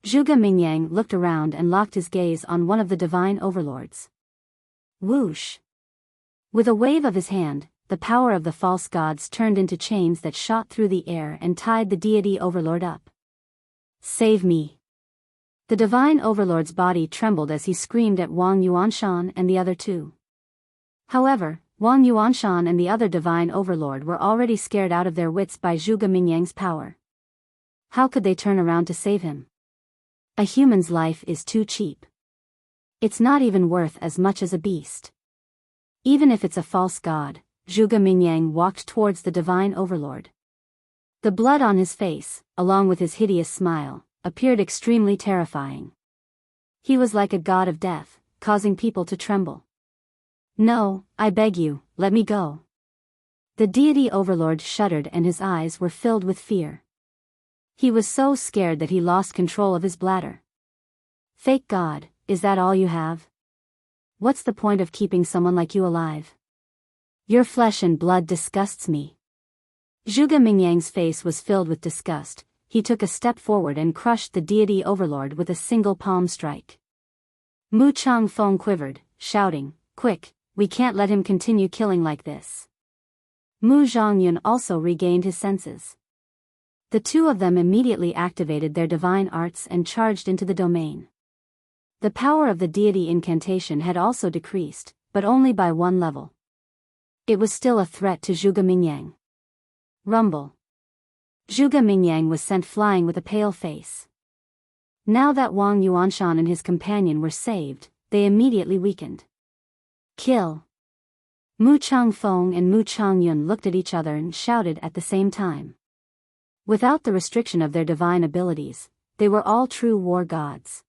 Zhuge Mingyang looked around and locked his gaze on one of the divine overlords. Whoosh! With a wave of his hand, the power of the false gods turned into chains that shot through the air and tied the deity overlord up. Save me! The divine overlord's body trembled as he screamed at Wang Yuanshan and the other two. However, Wang Yuanshan and the other divine overlord were already scared out of their wits by Zhuge Mingyang's power. How could they turn around to save him? A human's life is too cheap. It's not even worth as much as a beast. Even if it's a false god, Zhuge Mingyang walked towards the divine overlord. The blood on his face, along with his hideous smile, appeared extremely terrifying. He was like a god of death, causing people to tremble. No, I beg you, let me go. The deity overlord shuddered and his eyes were filled with fear. He was so scared that he lost control of his bladder. Fake god, is that all you have? What's the point of keeping someone like you alive? Your flesh and blood disgusts me. Zhuge Mingyang's face was filled with disgust. He took a step forward and crushed the deity overlord with a single palm strike. Mu Changfeng quivered, shouting, Quick, we can't let him continue killing like this. Mu Zhongyun also regained his senses. The two of them immediately activated their divine arts and charged into the domain. The power of the deity incantation had also decreased, but only by 1 level. It was still a threat to Zhuge Mingyang. Rumble. Zhuge Mingyang was sent flying with a pale face. Now that Wang Yuanshan and his companion were saved, they immediately weakened. Kill! Mu Changfeng and Mu Changyun looked at each other and shouted at the same time. Without the restriction of their divine abilities, they were all true war gods.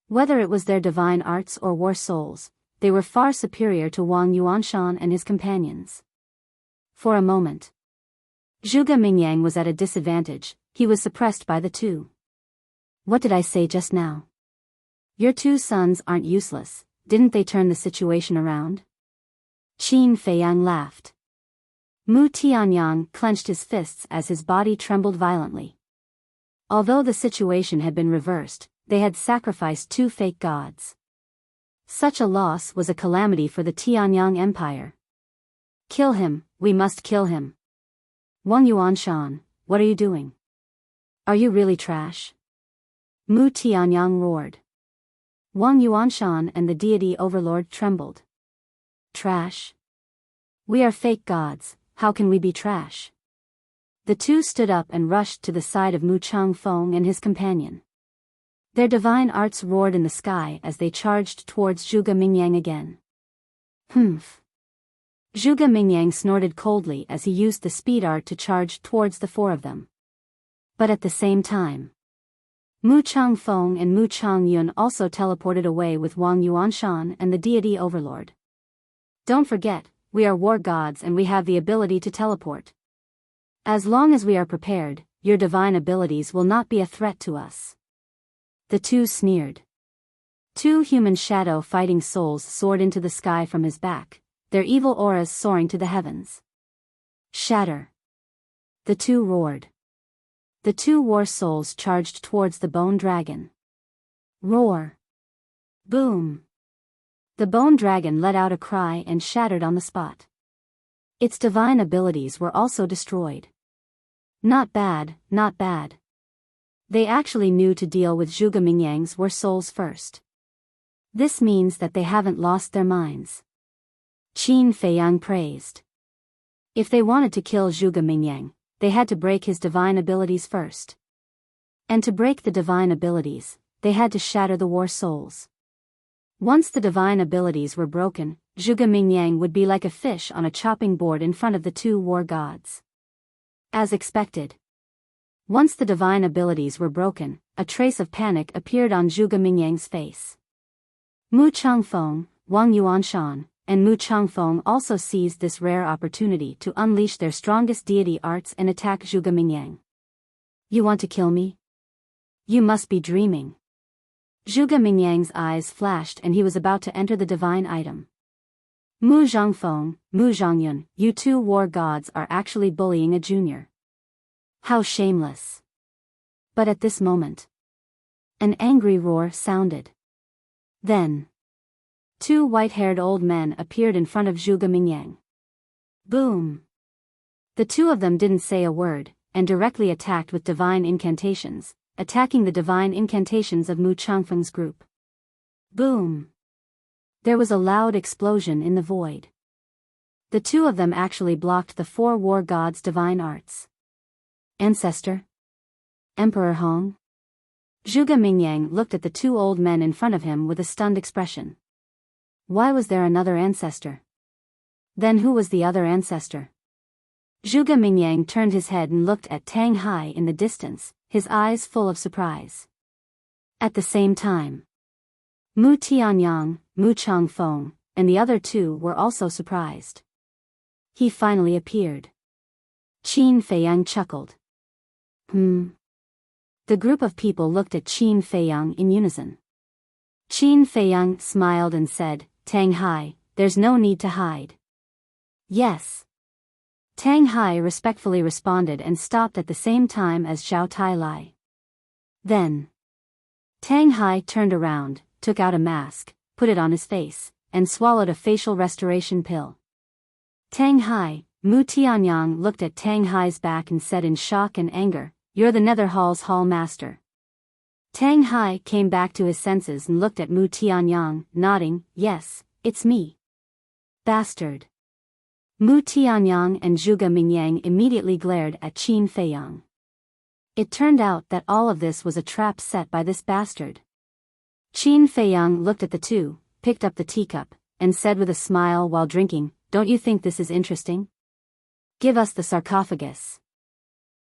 Whether it was their divine arts or war souls, they were far superior to Wang Yuanshan and his companions. For a moment, Zhuge Mingyang was at a disadvantage. He was suppressed by the two. What did I say just now? Your 2 sons aren't useless, didn't they turn the situation around? Qin Feiyang laughed. Mu Tianyang clenched his fists as his body trembled violently. Although the situation had been reversed, they had sacrificed 2 fake gods. Such a loss was a calamity for the Tianyang Empire. Kill him, we must kill him. Wang Yuanshan, what are you doing? Are you really trash? Mu Tianyang roared. Wang Yuanshan and the deity overlord trembled. Trash? We are fake gods, how can we be trash? The two stood up and rushed to the side of Mu Changfeng and his companion. Their divine arts roared in the sky as they charged towards Zhuge Mingyang again. Humph. Zhuge Mingyang snorted coldly as he used the speed art to charge towards the four of them. But at the same time, Mu Changfeng and Mu Changyun also teleported away with Wang Yuanshan and the deity overlord. Don't forget, we are war gods and we have the ability to teleport. As long as we are prepared, your divine abilities will not be a threat to us. The two sneered. Two human shadow fighting souls soared into the sky from his back, their evil auras soaring to the heavens. Shatter! The two roared. The two war souls charged towards the bone dragon. Roar! Boom! The bone dragon let out a cry and shattered on the spot. Its divine abilities were also destroyed. Not bad, not bad. They actually knew to deal with Zhuge Mingyang's war souls first. This means that they haven't lost their minds. Qin Feiyang praised. If they wanted to kill Zhuge Mingyang, they had to break his divine abilities first. And to break the divine abilities, they had to shatter the war souls. Once the divine abilities were broken, Zhuge Mingyang would be like a fish on a chopping board in front of the two war gods. As expected. Once the divine abilities were broken, a trace of panic appeared on Zhuge Mingyang's face. Mu Changfeng, Wang Yuanshan, and Mu Changfeng also seized this rare opportunity to unleash their strongest deity arts and attack Zhuge Mingyang. You want to kill me? You must be dreaming. Zhuge Mingyang's eyes flashed and he was about to enter the divine item. Mu Zhangfeng, Mu Zhangyun, you two war gods are actually bullying a junior. How shameless. But at this moment, an angry roar sounded. Then, two white-haired old men appeared in front of Zhuge Mingyang. Boom! The two of them didn't say a word, and directly attacked with divine incantations, attacking the divine incantations of Mu Changfeng's group. Boom! There was a loud explosion in the void. The two of them actually blocked the four war gods' divine arts. Ancestor? Emperor Hong? Zhuge Mingyang looked at the two old men in front of him with a stunned expression. Why was there another ancestor? Then who was the other ancestor? Zhuge Mingyang turned his head and looked at Tang Hai in the distance, his eyes full of surprise. At the same time, Mu Tianyang, Mu Changfeng, and the other two were also surprised. He finally appeared. Qin Feiyang chuckled. The group of people looked at Qin Feiyang in unison. Qin Feiyang smiled and said, Tang Hai, there's no need to hide. Yes. Tang Hai respectfully responded and stopped at the same time as Zhao Tai Lai. Then, Tang Hai turned around, took out a mask, put it on his face, and swallowed a facial restoration pill. Tang Hai, Mu Tianyang looked at Tang Hai's back and said in shock and anger, You're the Nether Hall's Hall Master. Tang Hai came back to his senses and looked at Mu Tianyang, nodding, Yes, it's me. Bastard. Mu Tianyang and Zhuge Mingyang immediately glared at Qin Feiyang. It turned out that all of this was a trap set by this bastard. Qin Feiyang looked at the two, picked up the teacup, and said with a smile while drinking, Don't you think this is interesting? Give us the sarcophagus.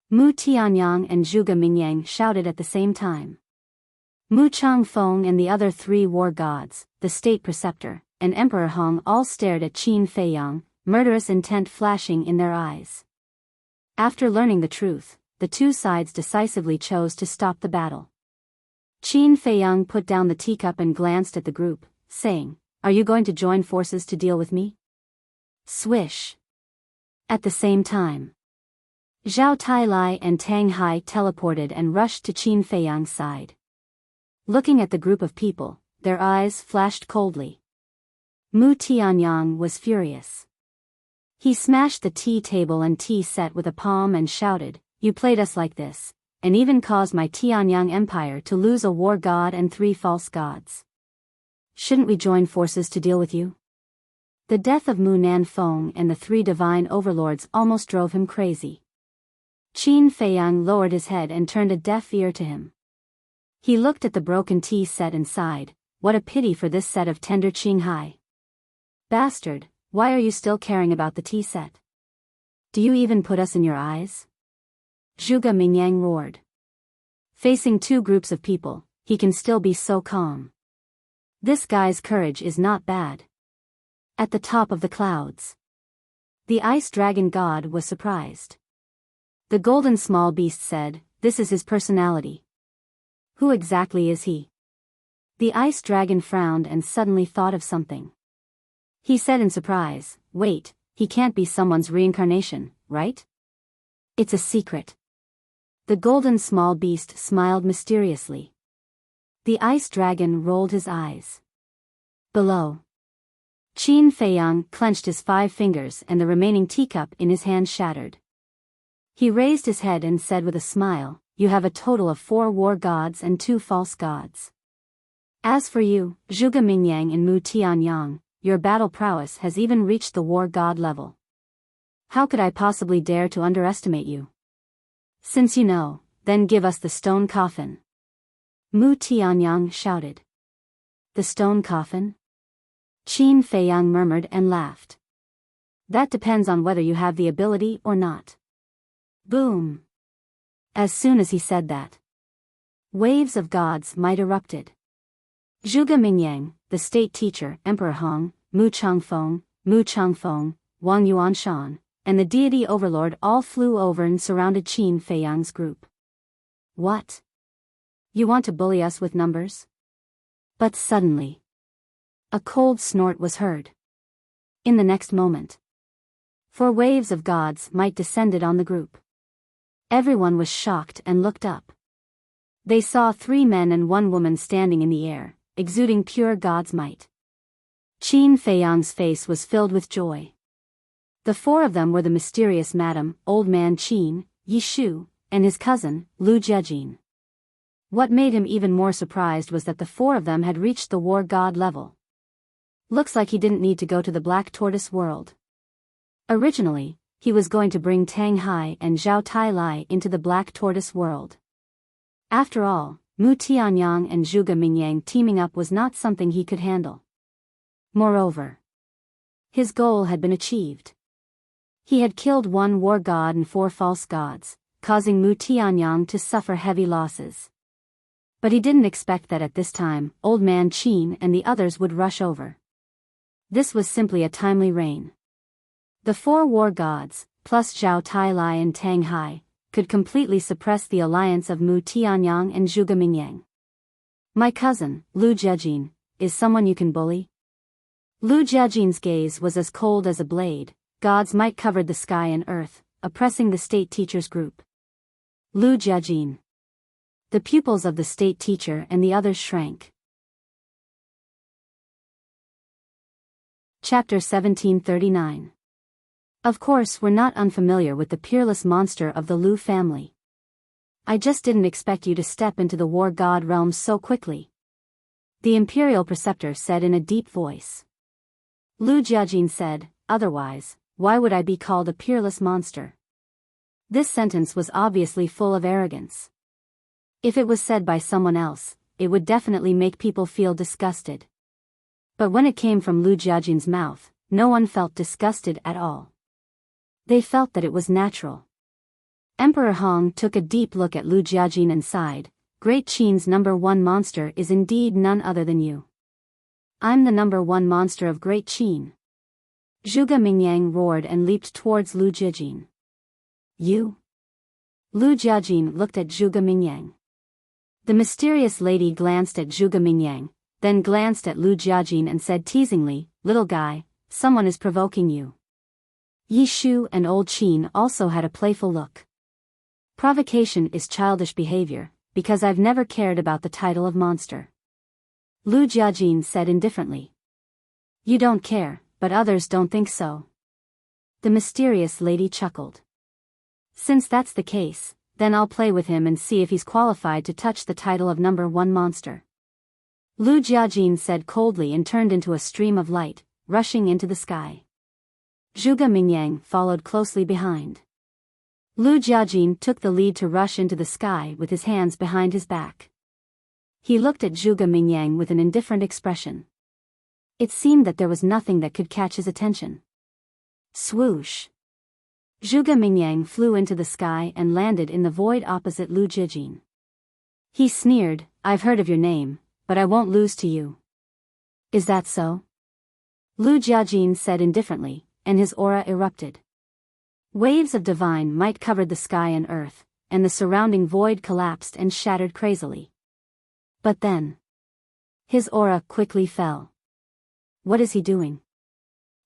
Mu Tianyang and Zhuge Mingyang shouted at the same time. Mu Changfeng and the other three war gods, the state preceptor, and Emperor Hong all stared at Qin Feiyang, murderous intent flashing in their eyes. After learning the truth, the two sides decisively chose to stop the battle. Qin Feiyang put down the teacup and glanced at the group, saying, Are you going to join forces to deal with me? Swish. At the same time, Zhao Tai Lai and Tang Hai teleported and rushed to Qin Feiyang's side. Looking at the group of people, their eyes flashed coldly. Mu Tianyang was furious. He smashed the tea table and tea set with a palm and shouted, You played us like this, and even caused my Tianyang Empire to lose a war god and 3 false gods. Shouldn't we join forces to deal with you? The death of Mu Nanfeng and the three divine overlords almost drove him crazy. Qin Feiyang lowered his head and turned a deaf ear to him. He looked at the broken tea set and sighed, what a pity for this set of tender Qinghai. Bastard, why are you still caring about the tea set? Do you even put us in your eyes? Zhuge Mingyang roared. Facing two groups of people, he can still be so calm. This guy's courage is not bad. At the top of the clouds, the ice dragon god was surprised. The golden small beast said, this is his personality. Who exactly is he? The ice dragon frowned and suddenly thought of something. He said in surprise, wait, he can't be someone's reincarnation, right? It's a secret. The golden small beast smiled mysteriously. The ice dragon rolled his eyes. Below, Qin Feiyang clenched his 5 fingers and the remaining teacup in his hand shattered. He raised his head and said with a smile, you have a total of 4 war gods and 2 false gods. As for you, Zhuge Mingyang and Mu Tianyang, your battle prowess has even reached the war god level. How could I possibly dare to underestimate you? Since you know, then give us the stone coffin. Mu Tianyang shouted. The stone coffin? Qin Feiyang murmured and laughed. That depends on whether you have the ability or not. Boom! As soon as he said that, waves of gods might erupted. Zhuge Mingyang, the state teacher, Emperor Hong, Mu Changfeng, Wang Yuanshan, and the deity overlord all flew over and surrounded Qin Feiyang's group. What? You want to bully us with numbers? But suddenly, a cold snort was heard. In the next moment, 4 waves of gods might descended on the group. Everyone was shocked and looked up. They saw 3 men and 1 woman standing in the air, exuding pure god's might. Qin Feiyang's face was filled with joy. The 4 of them were the mysterious Madam, Old Man Qin, Yi Shu, and his cousin, Lu Jiejin. What made him even more surprised was that the 4 of them had reached the war god level. Looks like he didn't need to go to the Black Tortoise world. Originally, he was going to bring Tang Hai and Zhao Tai Lai into the Black Tortoise world. After all, Mu Tianyang and Zhuge Mingyang teaming up was not something he could handle. Moreover, his goal had been achieved. He had killed 1 war god and 4 false gods, causing Mu Tianyang to suffer heavy losses. But he didn't expect that at this time, Old Man Qin and the others would rush over. This was simply a timely reign. The 4 war gods, plus Zhao Tai Lai and Tang Hai, could completely suppress the alliance of Mu Tianyang and Zhuge Mingyang. My cousin, Lu Jiejin, is someone you can bully? Lu Jiejin's gaze was as cold as a blade. God's might covered the sky and earth, oppressing the state teacher's group. Lu Jiejin. The pupils of the state teacher and the others shrank. Chapter 1739. Of course, we're not unfamiliar with the peerless monster of the Lu family. I just didn't expect you to step into the war god realm so quickly, the imperial preceptor said in a deep voice. Lu Jiejin said, otherwise, why would I be called a peerless monster? This sentence was obviously full of arrogance. If it was said by someone else, it would definitely make people feel disgusted. But when it came from Lu Jiejin's mouth, no one felt disgusted at all. They felt that it was natural. Emperor Hong took a deep look at Lu Jiejin and sighed, Great Qin's number 1 monster is indeed none other than you. I'm the number 1 monster of Great Qin. Zhuge Mingyang roared and leaped towards Lu Jiejin. You? Lu Jiejin looked at Zhuge Mingyang. The mysterious lady glanced at Zhuge Mingyang, then glanced at Lu Jiejin and said teasingly, little guy, someone is provoking you. Yi Shu and Old Qin also had a playful look. Provocation is childish behavior, because I've never cared about the title of monster. Lu Jiejin said indifferently. You don't care, but others don't think so. The mysterious lady chuckled. Since that's the case, then I'll play with him and see if he's qualified to touch the title of number 1 monster. Lu Jiejin said coldly and turned into a stream of light, rushing into the sky. Zhuge Mingyang followed closely behind. Lu Jiajin took the lead to rush into the sky with his hands behind his back. He looked at Zhuge Mingyang with an indifferent expression. It seemed that there was nothing that could catch his attention. Swoosh! Zhuge Mingyang flew into the sky and landed in the void opposite Lu Jiajin. He sneered, "I've heard of your name, but I won't lose to you." "Is that so?" Lu Jiajin said indifferently, and his aura erupted. Waves of divine might covered the sky and earth, and the surrounding void collapsed and shattered crazily. But then, his aura quickly fell. What is he doing?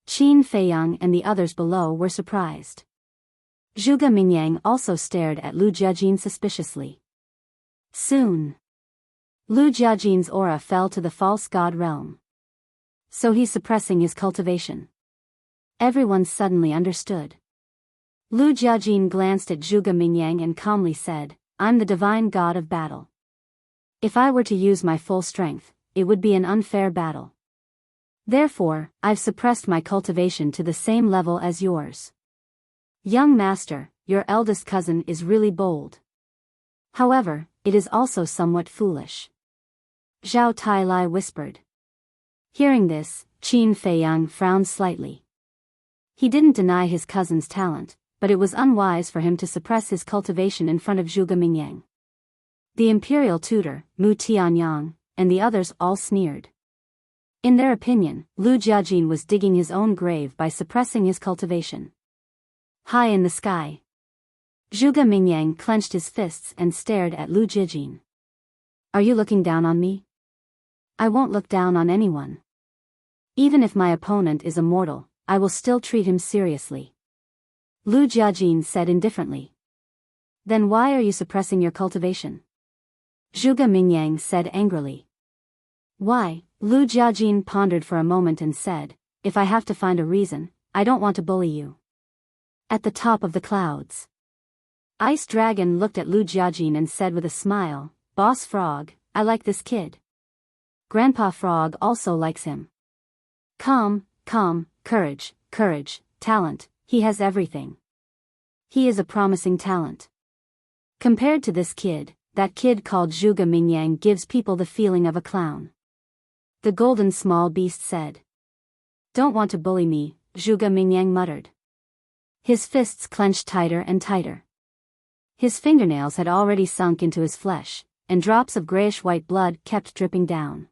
Qin Feiyang and the others below were surprised. Zhuge Mingyang also stared at Lu Jiajin suspiciously. Soon, Lu Jiajin's aura fell to the false god realm. So he's suppressing his cultivation. Everyone suddenly understood. Lu Jiajin glanced at Zhuge Mingyang and calmly said, "I'm the divine god of battle. If I were to use my full strength, it would be an unfair battle. Therefore, I've suppressed my cultivation to the same level as yours. Young master, your eldest cousin is really bold. However, it is also somewhat foolish." Zhao Tailai whispered. Hearing this, Qin Feiyang frowned slightly. He didn't deny his cousin's talent, but it was unwise for him to suppress his cultivation in front of Zhuge Mingyang. The imperial tutor, Mu Tianyang, and the others all sneered. In their opinion, Lu Jiajin was digging his own grave by suppressing his cultivation. High in the sky, Zhuge Mingyang clenched his fists and stared at Lu Jiajin. "Are you looking down on me?" "I won't look down on anyone. Even if my opponent is a mortal, I will still treat him seriously," Lu Jiajin said indifferently. "Then why are you suppressing your cultivation?" Zhuge Mingyang said angrily. "Why?" Lu Jiajin pondered for a moment and said, "If I have to find a reason, I don't want to bully you." At the top of the clouds, Ice Dragon looked at Lu Jiajin and said with a smile, "Boss Frog, I like this kid. Grandpa Frog also likes him. Calm, courage, talent, he has everything. He is a promising talent. Compared to this kid, that kid called Zhuge Mingyang gives people the feeling of a clown." The golden small beast said. "Don't want to bully me," Zhuge Mingyang muttered. His fists clenched tighter and tighter. His fingernails had already sunk into his flesh, and drops of grayish-white blood kept dripping down.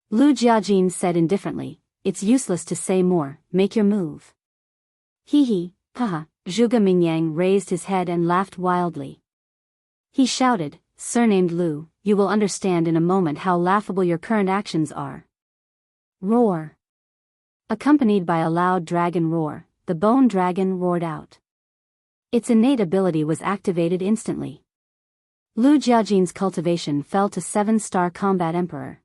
Lu Jiajin said indifferently, "It's useless to say more, make your move." Hee, haha, Zhuge Mingyang raised his head and laughed wildly. He shouted, "Surnamed Lu, you will understand in a moment how laughable your current actions are." Roar. Accompanied by a loud dragon roar, the bone dragon roared out. Its innate ability was activated instantly. Lu Jiajin's cultivation fell to 7-star combat emperor.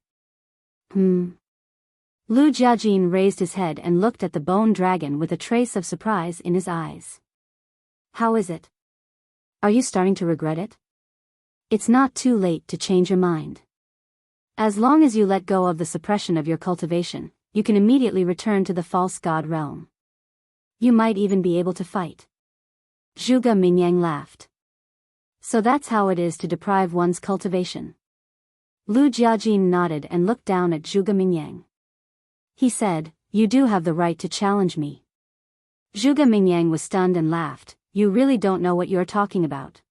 Lu Jiajin raised his head and looked at the bone dragon with a trace of surprise in his eyes. "How is it? Are you starting to regret it? It's not too late to change your mind. As long as you let go of the suppression of your cultivation, you can immediately return to the false god realm. You might even be able to fight." Zhuge Mingyang laughed. "So that's how it is to deprive one's cultivation." Lu Jiajin nodded and looked down at Zhuge Mingyang. He said, "You do have the right to challenge me." Zhuge Mingyang was stunned and laughed, "You really don't know what you're talking about.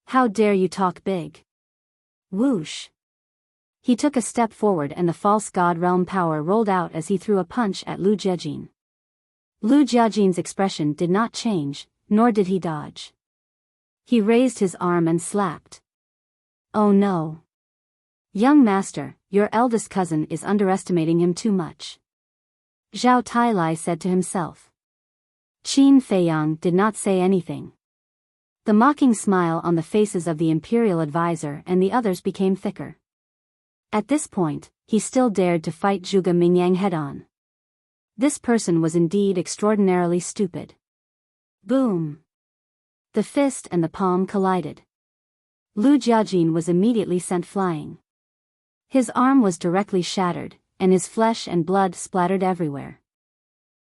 How dare you talk big?" Whoosh. He took a step forward and the false god realm power rolled out as he threw a punch at Lu Jiajin. Lu Jiajin's expression did not change, nor did he dodge. He raised his arm and slapped. "Oh no. Young master, your eldest cousin is underestimating him too much," Zhao Tailai said to himself. Qin Feiyang did not say anything. The mocking smile on the faces of the imperial advisor and the others became thicker. At this point, he still dared to fight Zhuge Mingyang head-on. This person was indeed extraordinarily stupid. Boom! The fist and the palm collided. Lu Jiajin was immediately sent flying. His arm was directly shattered, and his flesh and blood splattered everywhere.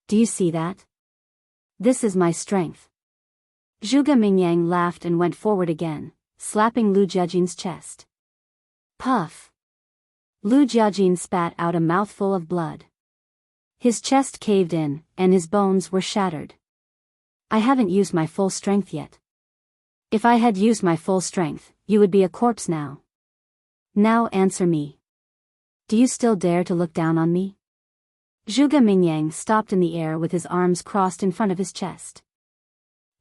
Do you see that? This is my strength. Zhuge Mingyang laughed and went forward again, slapping Lu Jiajin's chest. Puff! Lu Jiajin spat out a mouthful of blood. His chest caved in, and his bones were shattered. I haven't used my full strength yet. If I had used my full strength, you would be a corpse now. Now answer me. Do you still dare to look down on me? Zhuge Mingyang stopped in the air with his arms crossed in front of his chest.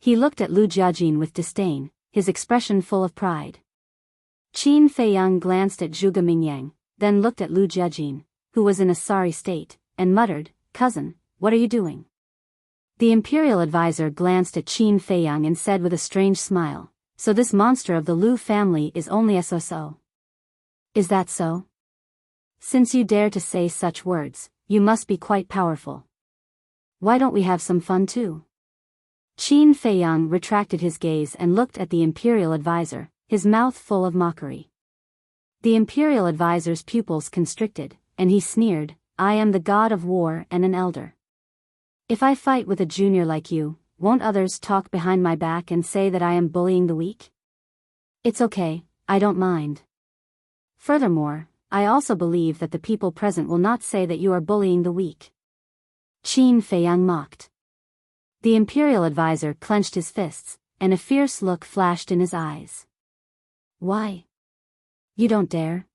He looked at Lu Jiajin with disdain, his expression full of pride. Qin Feiyang glanced at Zhuge Mingyang, then looked at Lu Jiajin, who was in a sorry state, and muttered, "Cousin, what are you doing?" The imperial advisor glanced at Qin Feiyang and said with a strange smile, "So this monster of the Lu family is only SOSO. Is that so? Since you dare to say such words, you must be quite powerful. Why don't we have some fun too?" Qin Feiyang retracted his gaze and looked at the imperial advisor, his mouth full of mockery. The imperial advisor's pupils constricted, and he sneered, "I am the god of war and an elder. If I fight with a junior like you, won't others talk behind my back and say that I am bullying the weak? It's okay, I don't mind. Furthermore, I also believe that the people present will not say that you are bullying the weak." Qin Feiyang mocked. The imperial advisor clenched his fists, and a fierce look flashed in his eyes. "Why? You don't dare?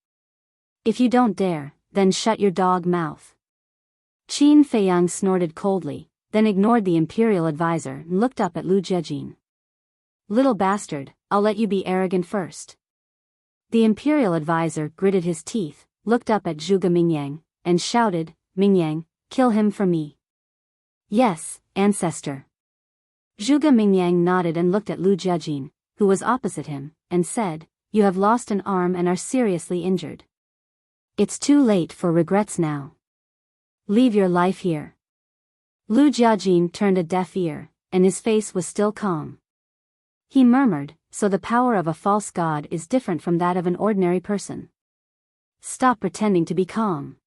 If you don't dare, then shut your dog mouth." Qin Feiyang snorted coldly, then ignored the imperial advisor and looked up at Lu Jiajin. "Little bastard, I'll let you be arrogant first." The imperial advisor gritted his teeth, looked up at Zhuge Mingyang, and shouted, "Mingyang, kill him for me." "Yes, ancestor." Zhuge Mingyang nodded and looked at Lu Jiajin, who was opposite him, and said, "You have lost an arm and are seriously injured. It's too late for regrets now. Leave your life here." Lu Jiajin turned a deaf ear, and his face was still calm. He murmured, "So the power of a false god is different from that of an ordinary person. Stop pretending to be calm."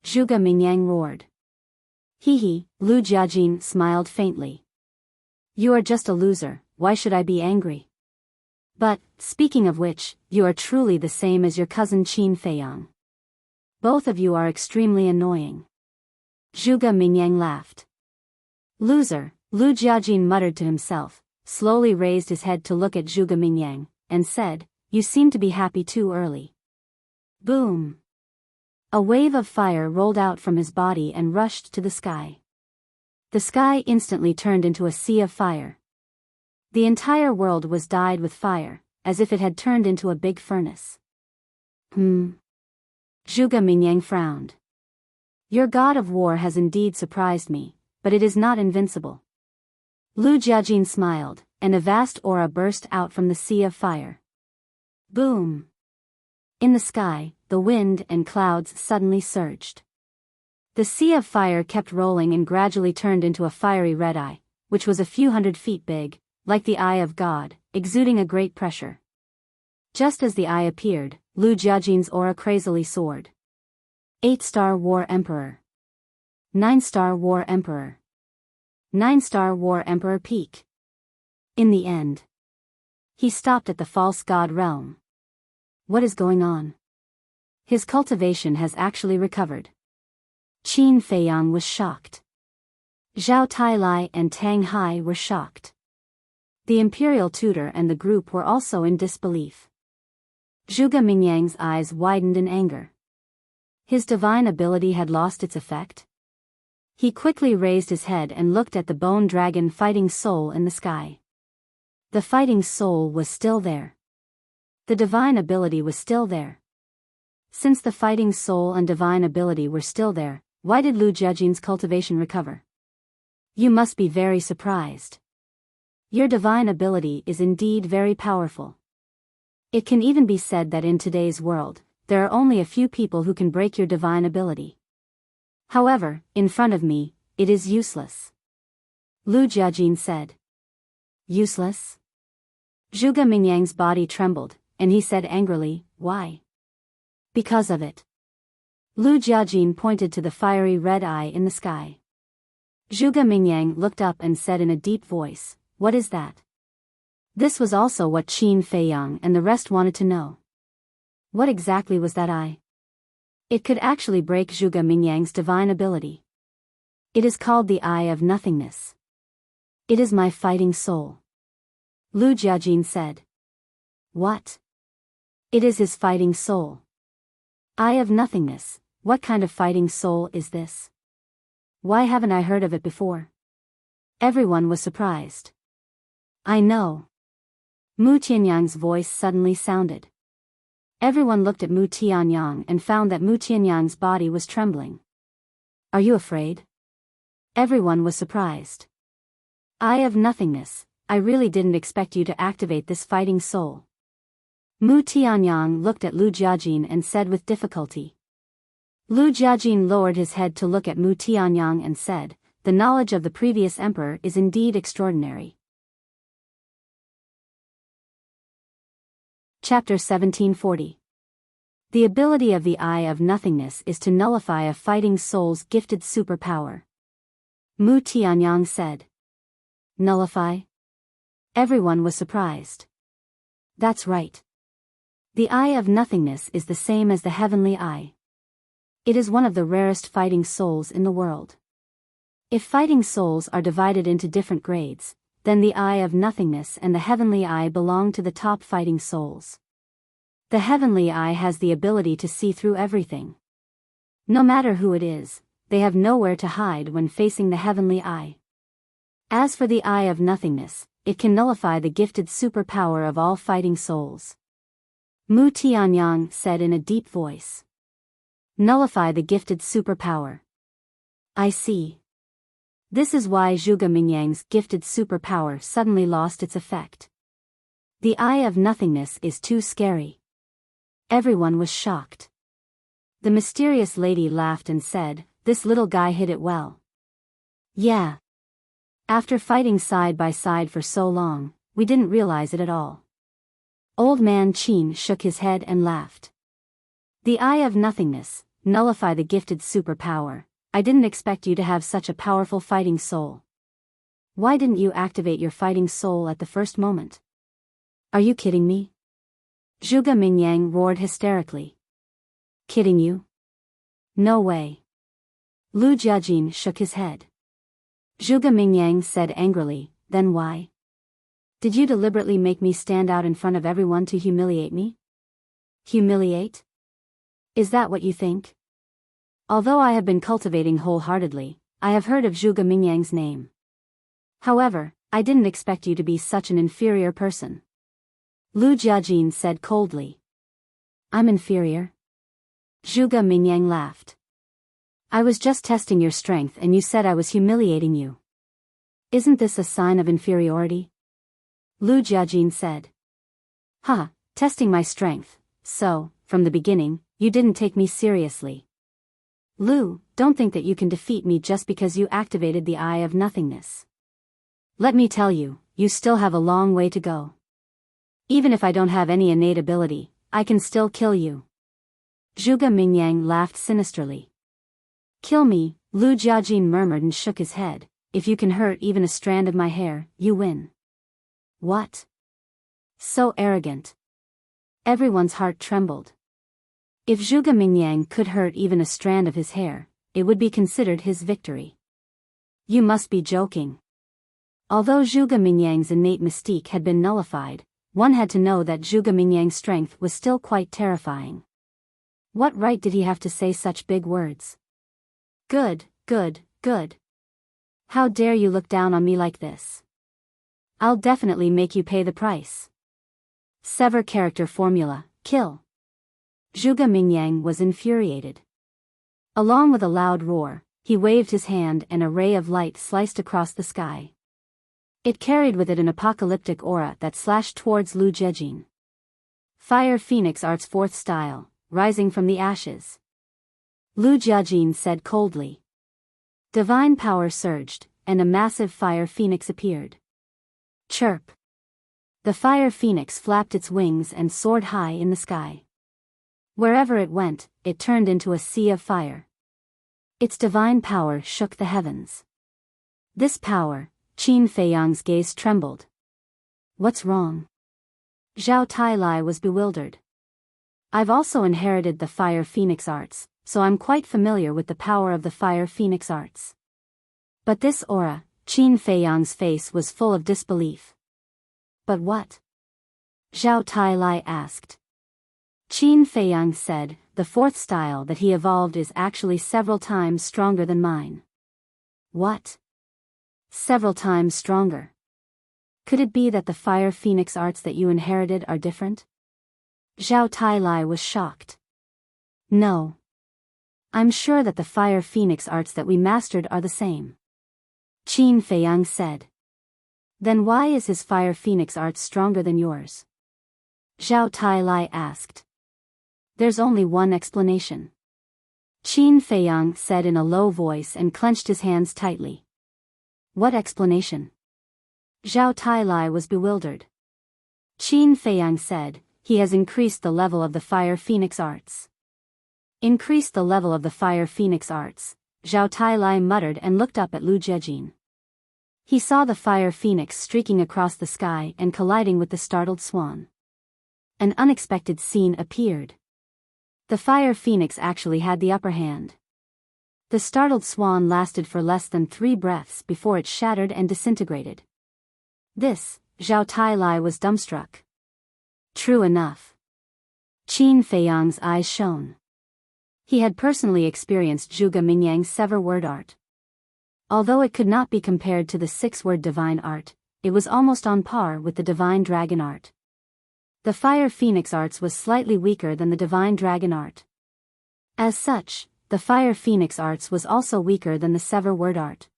Zhuge Mingyang roared. "Hee," Lu Jiajin smiled faintly. "You are just a loser, why should I be angry? But, speaking of which, you are truly the same as your cousin Qin Feiyang. Both of you are extremely annoying." Zhuge Mingyang laughed. "Loser," Lu Jiajin muttered to himself, slowly raised his head to look at Zhuge Mingyang, and said, "You seem to be happy too early." Boom! A wave of fire rolled out from his body and rushed to the sky. The sky instantly turned into a sea of fire. The entire world was dyed with fire, as if it had turned into a big furnace. Zhuge Mingyang frowned. "Your god of war has indeed surprised me, but it is not invincible." Lu Jiajin smiled, and a vast aura burst out from the sea of fire. Boom! In the sky, the wind and clouds suddenly surged. The sea of fire kept rolling and gradually turned into a fiery red eye, which was a few hundred feet big, like the eye of God, exuding a great pressure. Just as the eye appeared, Lu Jiajin's aura crazily soared. 8-star War Emperor. 9-star War Emperor. 9-star War Emperor peak. In the end, he stopped at the false god realm. What is going on? His cultivation has actually recovered. Qin Feiyang was shocked. Zhao Tailai and Tang Hai were shocked. The imperial tutor and the group were also in disbelief. Zhuge Mingyang's eyes widened in anger. His divine ability had lost its effect? He quickly raised his head and looked at the bone dragon fighting soul in the sky. The fighting soul was still there. The divine ability was still there. Since the fighting soul and divine ability were still there, why did Lu Jiajin's cultivation recover? You must be very surprised. Your divine ability is indeed very powerful. It can even be said that in today's world, there are only a few people who can break your divine ability. However, in front of me, it is useless. Lu Jiajin said. Useless? Zhuge Mingyang's body trembled, and he said angrily, "Why?" "Because of it." Lu Jiajin pointed to the fiery red eye in the sky. Zhuge Mingyang looked up and said in a deep voice, "What is that?" This was also what Qin Feiyang and the rest wanted to know. What exactly was that eye? It could actually break Zhuge Mingyang's divine ability. It is called the Eye of Nothingness. It is my fighting soul. Lu Jiajin said. What? It is his fighting soul. Eye of Nothingness, what kind of fighting soul is this? Why haven't I heard of it before? Everyone was surprised. I know. Mu Tianyang's voice suddenly sounded. Everyone looked at Mu Tianyang and found that Mu Tianyang's body was trembling. Are you afraid? Everyone was surprised. Eye of Nothingness, I really didn't expect you to activate this fighting soul. Mu Tianyang looked at Lu Jiajin and said with difficulty. Lu Jiajin lowered his head to look at Mu Tianyang and said, "The knowledge of the previous emperor is indeed extraordinary." Chapter 1740. The ability of the Eye of Nothingness is to nullify a fighting soul's gifted superpower. Mu Tianyang said. Nullify? Everyone was surprised. That's right. The Eye of Nothingness is the same as the Heavenly Eye. It is one of the rarest fighting souls in the world. If fighting souls are divided into different grades, then the Eye of Nothingness and the Heavenly Eye belong to the top fighting souls. The Heavenly Eye has the ability to see through everything. No matter who it is, they have nowhere to hide when facing the Heavenly Eye. As for the Eye of Nothingness, it can nullify the gifted superpower of all fighting souls. Mu Tianyang said in a deep voice. Nullify the gifted superpower. I see. This is why Zhuge Mingyang's gifted superpower suddenly lost its effect. The Eye of Nothingness is too scary. Everyone was shocked. The mysterious lady laughed and said, "This little guy hid it well." Yeah. After fighting side by side for so long, we didn't realize it at all. Old man Qin shook his head and laughed. The Eye of Nothingness, nullify the gifted superpower. I didn't expect you to have such a powerful fighting soul. Why didn't you activate your fighting soul at the first moment? Are you kidding me? Zhuge Mingyang roared hysterically. Kidding you? No way. Lu Jiajin shook his head. Zhuge Mingyang said angrily, then why? Did you deliberately make me stand out in front of everyone to humiliate me? Humiliate? Is that what you think? Although I have been cultivating wholeheartedly, I have heard of Zhuge Mingyang's name. However, I didn't expect you to be such an inferior person. Lu Jiajin said coldly. I'm inferior? Zhuge Mingyang laughed. I was just testing your strength and you said I was humiliating you. Isn't this a sign of inferiority? Lu Jiajin said. Testing my strength, so, from the beginning, you didn't take me seriously. Lu, don't think that you can defeat me just because you activated the Eye of Nothingness. Let me tell you, you still have a long way to go. Even if I don't have any innate ability, I can still kill you. Zhuge Mingyang laughed sinisterly. Kill me, Lu Jiajin murmured and shook his head. If you can hurt even a strand of my hair, you win. What? So arrogant. Everyone's heart trembled. If Zhuge Mingyang could hurt even a strand of his hair, it would be considered his victory. You must be joking. Although Zhuge Mingyang's innate mystique had been nullified, one had to know that Zhuge Mingyang's strength was still quite terrifying. What right did he have to say such big words? Good. How dare you look down on me like this? I'll definitely make you pay the price. Sever character formula, kill. Zhuge Mingyang was infuriated. Along with a loud roar, he waved his hand and a ray of light sliced across the sky. It carried with it an apocalyptic aura that slashed towards Lu Jiajin. Fire Phoenix Art's fourth style, rising from the ashes. Lu Jiajin said coldly. Divine power surged, and a massive fire phoenix appeared. Chirp. The fire phoenix flapped its wings and soared high in the sky. Wherever it went, it turned into a sea of fire. Its divine power shook the heavens. This power, Qin Feiyang's gaze trembled. What's wrong? Zhao Tailai was bewildered. I've also inherited the Fire Phoenix arts, so I'm quite familiar with the power of the Fire Phoenix arts. But this aura, Qin Feiyang's face was full of disbelief. But what? Zhao Tailai asked. Qin Feiyang said, the fourth style that he evolved is actually several times stronger than mine. What? Several times stronger. Could it be that the Fire Phoenix arts that you inherited are different? Zhao Tailai was shocked. No. I'm sure that the Fire Phoenix arts that we mastered are the same. Qin Feiyang said. Then why is his Fire Phoenix arts stronger than yours? Zhao Tailai asked. There's only one explanation. Qin Feiyang said in a low voice and clenched his hands tightly. What explanation? Zhao Tailai was bewildered. Qin Feiyang said, he has increased the level of the Fire Phoenix arts. Increased the level of the Fire Phoenix arts, Zhao Tailai muttered and looked up at Lu Jiejin. He saw the Fire Phoenix streaking across the sky and colliding with the startled swan. An unexpected scene appeared. The Fire Phoenix actually had the upper hand. The startled swan lasted for less than 3 breaths before it shattered and disintegrated. This, Zhao Tailai was dumbstruck. True enough. Qin Feiyang's eyes shone. He had personally experienced Zhuge Mingyang's sever-word art. Although it could not be compared to the 6-word divine art, it was almost on par with the divine dragon art. The Fire Phoenix arts was slightly weaker than the divine dragon art. As such, the Fire Phoenix arts was also weaker than the sever-word art.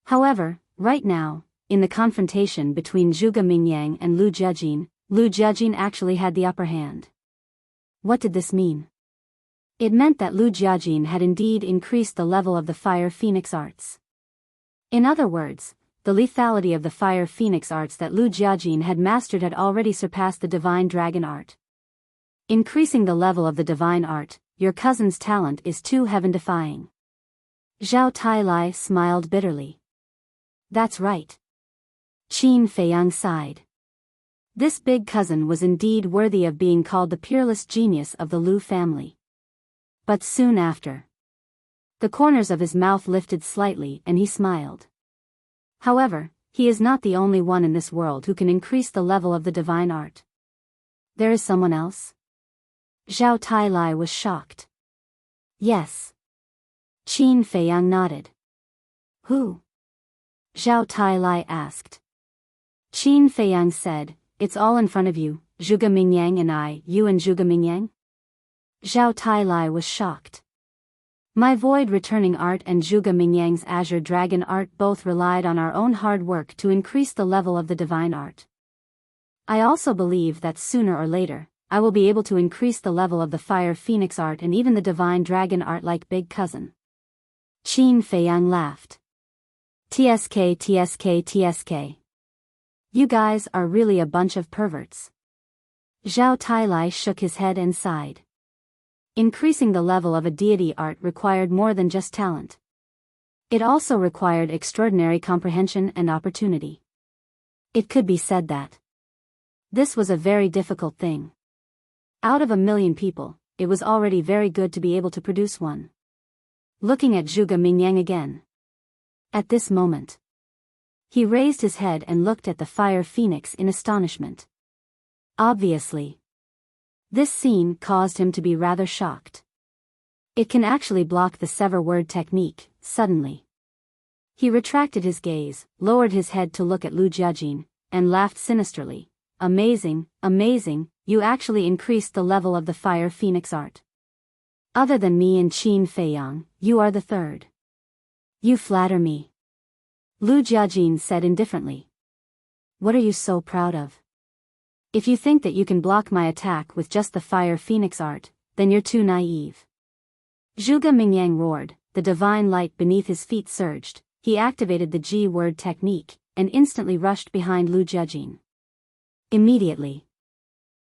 However, right now, in the confrontation between Zhuge Mingyang and Lu Jiejin actually had the upper hand. What did this mean? It meant that Lu Jiejin had indeed increased the level of the Fire Phoenix arts. In other words, the lethality of the Fire Phoenix arts that Lu Jiejin had mastered had already surpassed the divine dragon art. Increasing the level of the divine art, your cousin's talent is too heaven-defying. Zhao Tailai smiled bitterly. That's right. Qin Feiyang sighed. This big cousin was indeed worthy of being called the peerless genius of the Lu family. But soon after, the corners of his mouth lifted slightly and he smiled. However, he is not the only one in this world who can increase the level of the divine art. There is someone else? Zhao Tailai was shocked. Yes. Qin Feiyang nodded. Who? Zhao Tailai asked. Qin Feiyang said, it's all in front of you, Zhuge Mingyang and I. You and Zhuge Mingyang? Zhao Tailai was shocked. My void returning art and Zhuge Mingyang's azure dragon art both relied on our own hard work to increase the level of the divine art. I also believe that sooner or later, I will be able to increase the level of the Fire Phoenix art and even the divine dragon art like big cousin. Qin Feiyang laughed. TSK. You guys are really a bunch of perverts. Zhao Tailai shook his head and sighed. Increasing the level of a deity art required more than just talent. It also required extraordinary comprehension and opportunity. It could be said that this was a very difficult thing. Out of 1,000,000 people, it was already very good to be able to produce one. Looking at Zhuge Mingyang again. At this moment, he raised his head and looked at the Fire Phoenix in astonishment. Obviously, this scene caused him to be rather shocked. It can actually block the sever-word technique. Suddenly, he retracted his gaze, lowered his head to look at Lu Jiejin, and laughed sinisterly. Amazing, you actually increased the level of the Fire Phoenix art. Other than me and Qin Feiyang, you are the third. You flatter me. Lu Jiejin said indifferently. What are you so proud of? If you think that you can block my attack with just the Fire Phoenix art, then you're too naive. Zhuge Mingyang roared, the divine light beneath his feet surged, he activated the G-word technique, and instantly rushed behind Lu Jiejin. Immediately,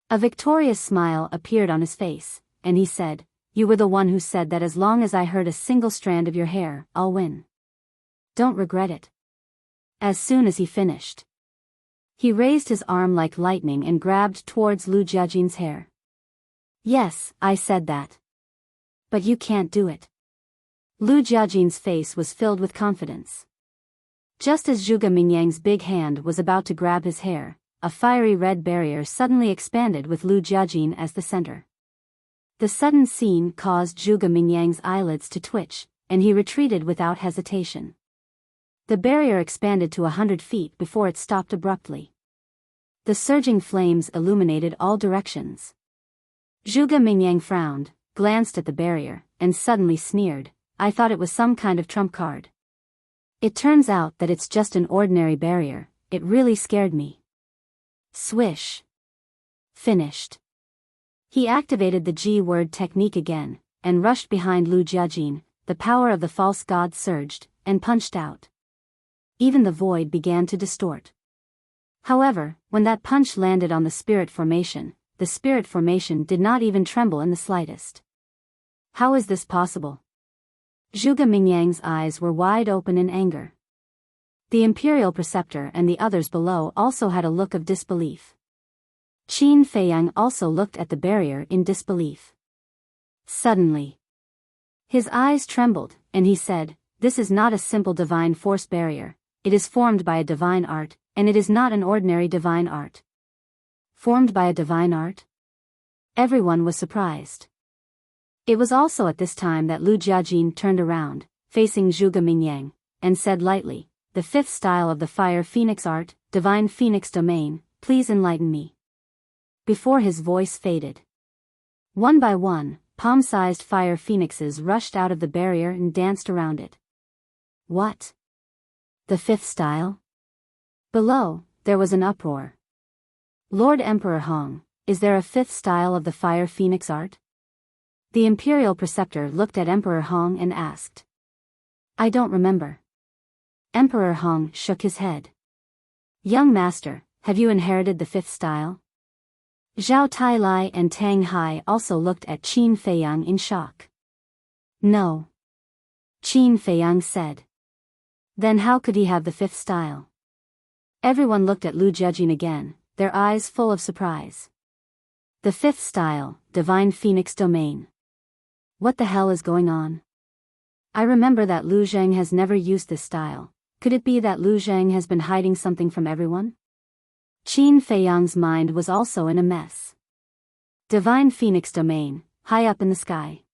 a victorious smile appeared on his face, and he said, "You were the one who said that as long as I hurt a single strand of your hair, I'll win. Don't regret it." As soon as he finished, he raised his arm like lightning and grabbed towards Lu Jiajin's hair. "Yes, I said that. But you can't do it." Lu Jiajin's face was filled with confidence. Just as Zhuge Mingyang's big hand was about to grab his hair, a fiery red barrier suddenly expanded with Lu Jiajin as the center. The sudden scene caused Zhuge Mingyang's eyelids to twitch, and he retreated without hesitation. The barrier expanded to 100 feet before it stopped abruptly. The surging flames illuminated all directions. Zhuge Mingyang frowned, glanced at the barrier, and suddenly sneered, "I thought it was some kind of trump card. It turns out that it's just an ordinary barrier. It really scared me." Swish. Finished. He activated the G-word technique again, and rushed behind Lu Jiajin. The power of the false god surged, and punched out. Even the void began to distort. However, when that punch landed on the spirit formation did not even tremble in the slightest. How is this possible? Zhuge Mingyang's eyes were wide open in anger. The Imperial Preceptor and the others below also had a look of disbelief. Qin Feiyang also looked at the barrier in disbelief. Suddenly, his eyes trembled, and he said, "This is not a simple divine force barrier. It is formed by a divine art, and it is not an ordinary divine art." Formed by a divine art? Everyone was surprised. It was also at this time that Lu Jiajin turned around, facing Zhuge Mingyang, and said lightly, "The fifth style of the Fire Phoenix art, Divine Phoenix Domain, please enlighten me." Before his voice faded, one by one, palm-sized fire phoenixes rushed out of the barrier and danced around it. What? The fifth style? Below, there was an uproar. "Lord Emperor Hong, is there a fifth style of the Fire Phoenix art?" The Imperial Preceptor looked at Emperor Hong and asked. "I don't remember." Emperor Hong shook his head. "Young master, have you inherited the fifth style?" Zhao Tailai and Tang Hai also looked at Qin Feiyang in shock. "No." Qin Feiyang said. "Then how could he have the fifth style?" Everyone looked at Lu Jiajin again, their eyes full of surprise. "The fifth style, Divine Phoenix Domain. What the hell is going on? I remember that Lu Zheng has never used this style. Could it be that Lu Zheng has been hiding something from everyone?" Qin Feiyang's mind was also in a mess. Divine Phoenix Domain, high up in the sky.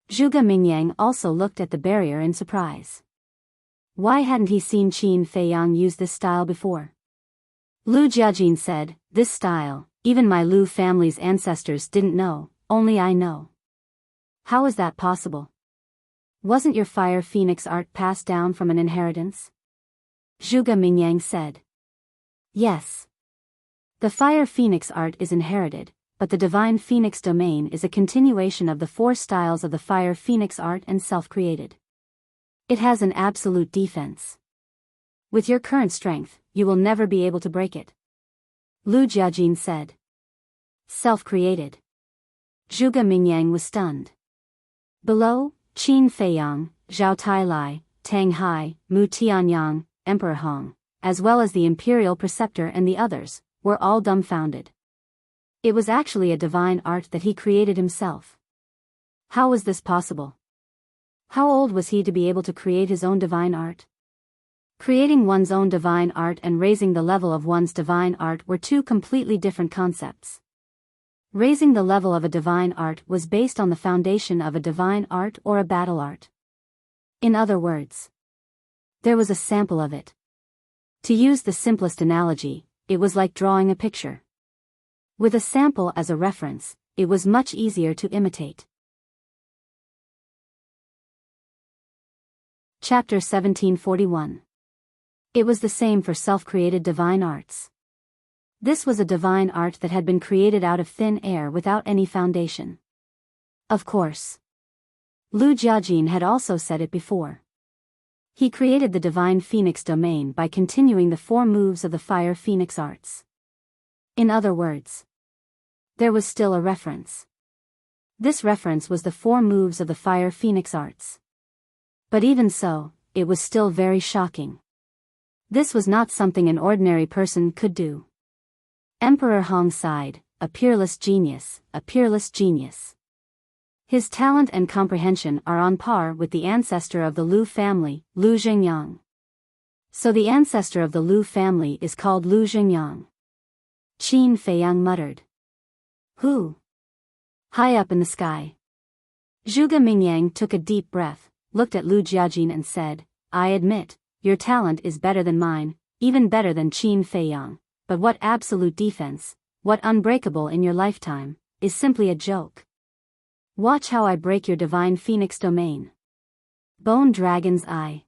Zhuge Mingyang also looked at the barrier in surprise. Why hadn't he seen Qin Feiyang use this style before? Lu Jiajin said, "This style, even my Lu family's ancestors didn't know, only I know." "How is that possible? Wasn't your Fire Phoenix art passed down from an inheritance?" Zhuge Mingyang said. "Yes. The Fire Phoenix art is inherited, but the Divine Phoenix Domain is a continuation of the four styles of the Fire Phoenix art and self-created. It has an absolute defense. With your current strength, you will never be able to break it." Lu Jiajin said. "Self-created." Zhuge Mingyang was stunned. Below, Qin Feiyang, Zhao Tailai, Tang Hai, Mu Tianyang, Emperor Hong, as well as the Imperial Preceptor and the others, were all dumbfounded. It was actually a divine art that he created himself. How was this possible? How old was he to be able to create his own divine art? Creating one's own divine art and raising the level of one's divine art were two completely different concepts. Raising the level of a divine art was based on the foundation of a divine art or a battle art. In other words, there was a sample of it. To use the simplest analogy, it was like drawing a picture. With a sample as a reference, it was much easier to imitate. Chapter 1741. It was the same for self-created divine arts. This was a divine art that had been created out of thin air without any foundation. Of course. Lu Jiajin had also said it before. He created the Divine Phoenix Domain by continuing the four moves of the Fire Phoenix arts. In other words, there was still a reference. This reference was the 4 moves of the Fire Phoenix arts. But even so, it was still very shocking. This was not something an ordinary person could do. Emperor Hong sighed, a peerless genius, a peerless genius. His talent and comprehension are on par with the ancestor of the Lu family, Lu Zhengyang. So the ancestor of the Lu family is called Lu Zhengyang. Qin Feiyang muttered. Who? High up in the sky. Zhuge Mingyang took a deep breath, looked at Lu Jiajin and said, I admit, your talent is better than mine, even better than Qin Feiyang, but what absolute defense, what unbreakable in your lifetime, is simply a joke. Watch how I break your divine phoenix domain. Bone Dragon's Eye.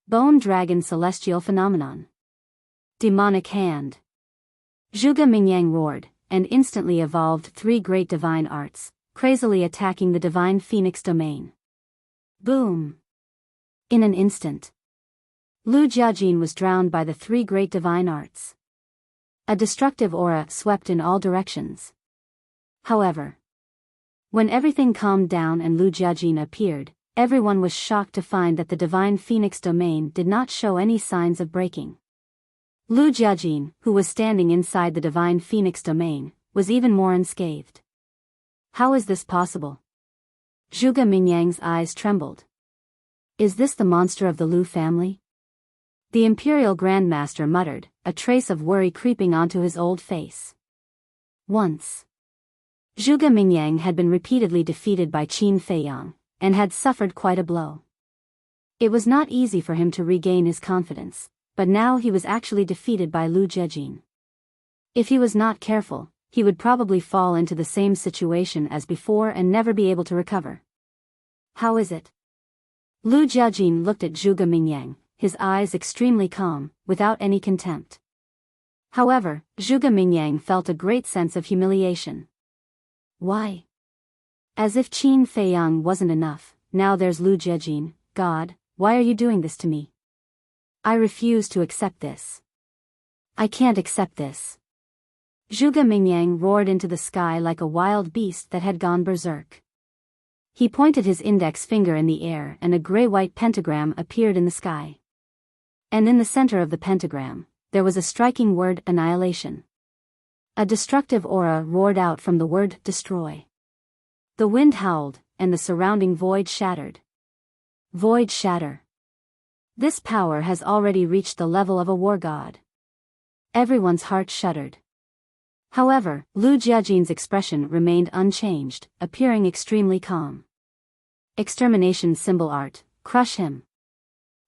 Bone Dragon Celestial Phenomenon. Demonic Hand. Zhuge Mingyang roared, and instantly evolved 3 great divine arts, crazily attacking the divine phoenix domain. Boom! In an instant, Lu Jiajin was drowned by the 3 great divine arts. A destructive aura swept in all directions. However, when everything calmed down and Lu Jiajin appeared, everyone was shocked to find that the divine phoenix domain did not show any signs of breaking. Lu Jiajin, who was standing inside the divine phoenix domain, was even more unscathed. How is this possible? Zhuge Mingyang's eyes trembled. Is this the monster of the Lu family? The Imperial Grandmaster muttered, a trace of worry creeping onto his old face. Once, Zhuge Mingyang had been repeatedly defeated by Qin Feiyang, and had suffered quite a blow. It was not easy for him to regain his confidence, but now he was actually defeated by Lu Jiajin. If he was not careful, he would probably fall into the same situation as before and never be able to recover. How is it? Lu Jiajin looked at Zhuge Mingyang, his eyes extremely calm, without any contempt. However, Zhuge Mingyang felt a great sense of humiliation. Why? As if Qin Feiyang wasn't enough, now there's Lu Jiajin. God, why are you doing this to me? I refuse to accept this. I can't accept this. Zhuge Mingyang roared into the sky like a wild beast that had gone berserk. He pointed his index finger in the air and a gray-white pentagram appeared in the sky. And in the center of the pentagram, there was a striking word: annihilation. A destructive aura roared out from the word destroy. The wind howled, and the surrounding void shattered. Void shatter. This power has already reached the level of a war god. Everyone's heart shuddered. However, Lu Jiajin's expression remained unchanged, appearing extremely calm. Extermination symbol art, crush him.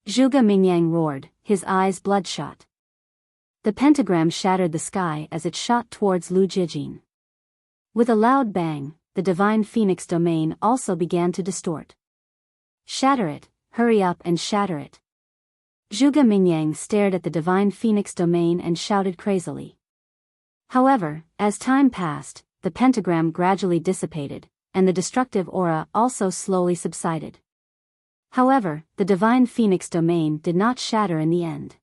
Zhuge Mingyang roared, his eyes bloodshot. The pentagram shattered the sky as it shot towards Lu Jiajin. With a loud bang, the divine phoenix domain also began to distort. Shatter it, hurry up and shatter it. Zhuge Mingyang stared at the divine phoenix domain and shouted crazily. However, as time passed, the pentagram gradually dissipated, and the destructive aura also slowly subsided. However, the divine phoenix domain did not shatter in the end.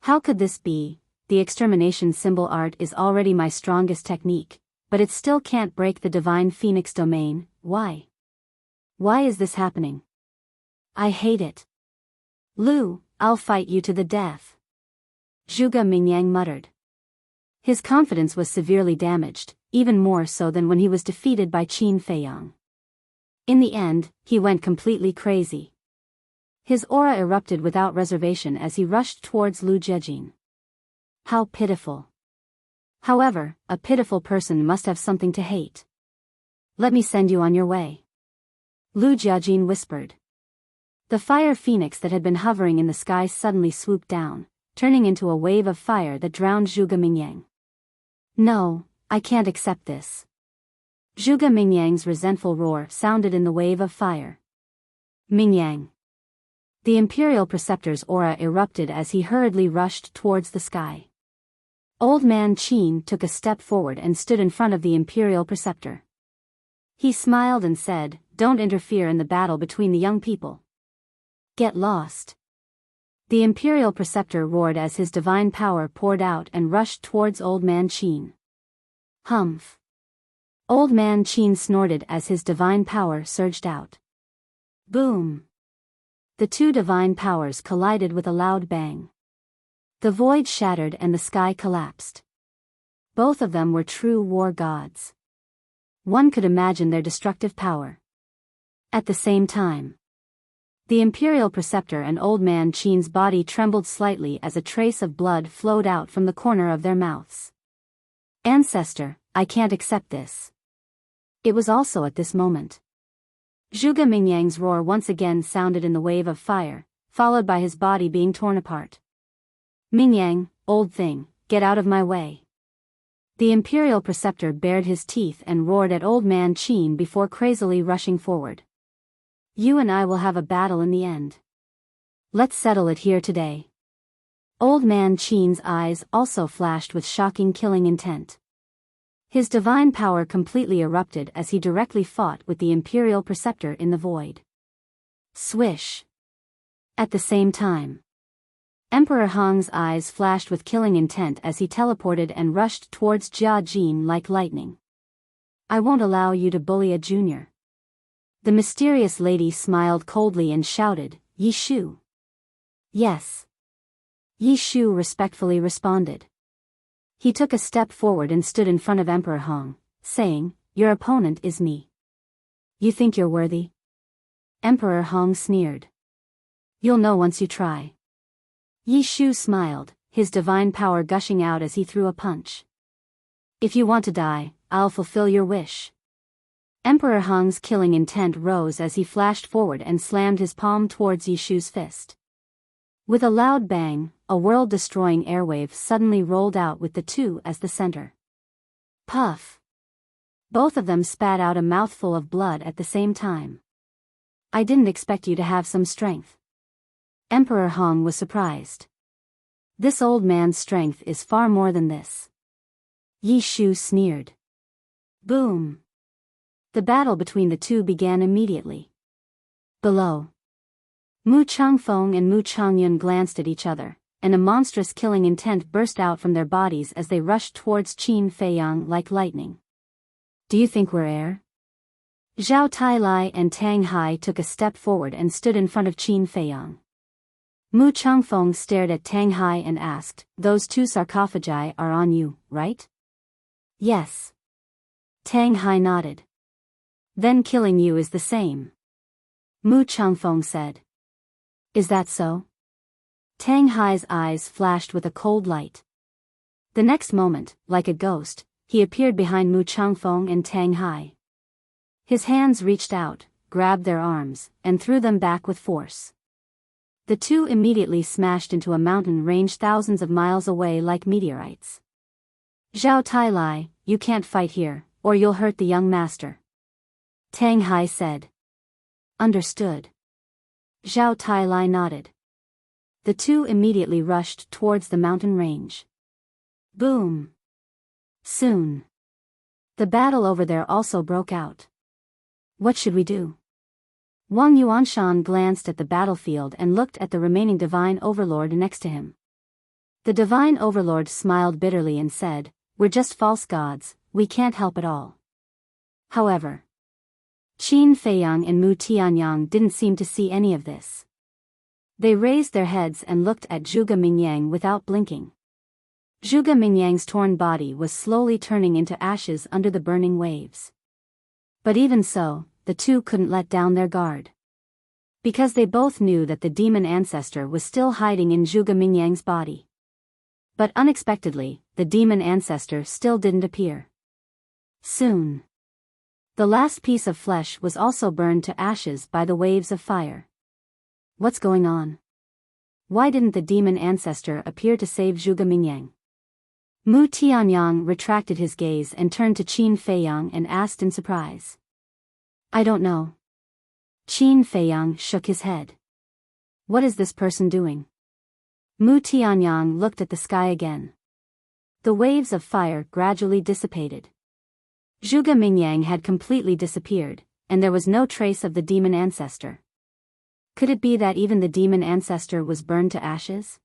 How could this be? The extermination symbol art is already my strongest technique, but it still can't break the divine phoenix domain. Why? Why is this happening? I hate it. Lu, I'll fight you to the death. Zhuge Mingyang muttered. His confidence was severely damaged, even more so than when he was defeated by Qin Feiyang. In the end, he went completely crazy. His aura erupted without reservation as he rushed towards Lu Jiajin. How pitiful. However, a pitiful person must have something to hate. Let me send you on your way. Lu Jiajin whispered. The fire phoenix that had been hovering in the sky suddenly swooped down, turning into a wave of fire that drowned Zhuge Mingyang. No, I can't accept this. Zhuge Mingyang's resentful roar sounded in the wave of fire. Mingyang. The Imperial Preceptor's aura erupted as he hurriedly rushed towards the sky. Old Man Qin took a step forward and stood in front of the Imperial Preceptor. He smiled and said, "Don't interfere in the battle between the young people. Get lost." The Imperial Preceptor roared as his divine power poured out and rushed towards Old Man Qin. Humph. Old Man Qin snorted as his divine power surged out. Boom! The two divine powers collided with a loud bang. The void shattered and the sky collapsed. Both of them were true war gods. One could imagine their destructive power. At the same time, the Imperial Preceptor and Old Man Qin's body trembled slightly as a trace of blood flowed out from the corner of their mouths. Ancestor, I can't accept this. It was also at this moment. Zhuge Mingyang's roar once again sounded in the wave of fire, followed by his body being torn apart. Mingyang, old thing, get out of my way. The Imperial Preceptor bared his teeth and roared at Old Man Qin before crazily rushing forward. You and I will have a battle in the end. Let's settle it here today. Old Man Qin's eyes also flashed with shocking killing intent. His divine power completely erupted as he directly fought with the Imperial Preceptor in the void. Swish! At the same time, Emperor Hong's eyes flashed with killing intent as he teleported and rushed towards Jia Jin like lightning. I won't allow you to bully a junior. The mysterious lady smiled coldly and shouted, Yi Shu. Yes. Yi Shu respectfully responded. He took a step forward and stood in front of Emperor Hong, saying, Your opponent is me. You think you're worthy? Emperor Hong sneered. You'll know once you try. Yi Shu smiled, his divine power gushing out as he threw a punch. If you want to die, I'll fulfill your wish. Emperor Hong's killing intent rose as he flashed forward and slammed his palm towards Yi Shu's fist. With a loud bang, a world-destroying airwave suddenly rolled out with the two as the center. Puff! Both of them spat out a mouthful of blood at the same time. I didn't expect you to have some strength. Emperor Hong was surprised. This old man's strength is far more than this. Yi Shu sneered. Boom! The battle between the two began immediately. Below, Mu Changfeng and Mu Changyun glanced at each other, and a monstrous killing intent burst out from their bodies as they rushed towards Qin Feiyang like lightning. Do you think we're air? Zhao Tailai and Tang Hai took a step forward and stood in front of Qin Feiyang. Mu Changfeng stared at Tang Hai and asked, Those two sarcophagi are on you, right? Yes. Tang Hai nodded. Then killing you is the same. Mu Changfeng said. Is that so? Tang Hai's eyes flashed with a cold light. The next moment, like a ghost, he appeared behind Mu Changfeng and Tang Hai. His hands reached out, grabbed their arms, and threw them back with force. The two immediately smashed into a mountain range thousands of miles away like meteorites. Zhao Tailai, you can't fight here, or you'll hurt the young master. Tang Hai said. Understood. Zhao Tailai nodded. The two immediately rushed towards the mountain range. Boom! Soon, the battle over there also broke out. What should we do? Wang Yuanshan glanced at the battlefield and looked at the remaining divine overlord next to him. The divine overlord smiled bitterly and said, We're just false gods, we can't help at all. However, Qin Feiyang and Mu Tianyang didn't seem to see any of this. They raised their heads and looked at Zhuge Mingyang without blinking. Zhuge Mingyang's torn body was slowly turning into ashes under the burning waves. But even so, the two couldn't let down their guard. Because they both knew that the demon ancestor was still hiding in Zhuge Mingyang's body. But unexpectedly, the demon ancestor still didn't appear. Soon, the last piece of flesh was also burned to ashes by the waves of fire. What's going on? Why didn't the demon ancestor appear to save Zhuge Mingyang? Mu Tianyang retracted his gaze and turned to Qin Feiyang and asked in surprise. I don't know. Qin Feiyang shook his head. What is this person doing? Mu Tianyang looked at the sky again. The waves of fire gradually dissipated. Zhuge Mingyang had completely disappeared, and there was no trace of the demon ancestor. Could it be that even the demon ancestor was burned to ashes?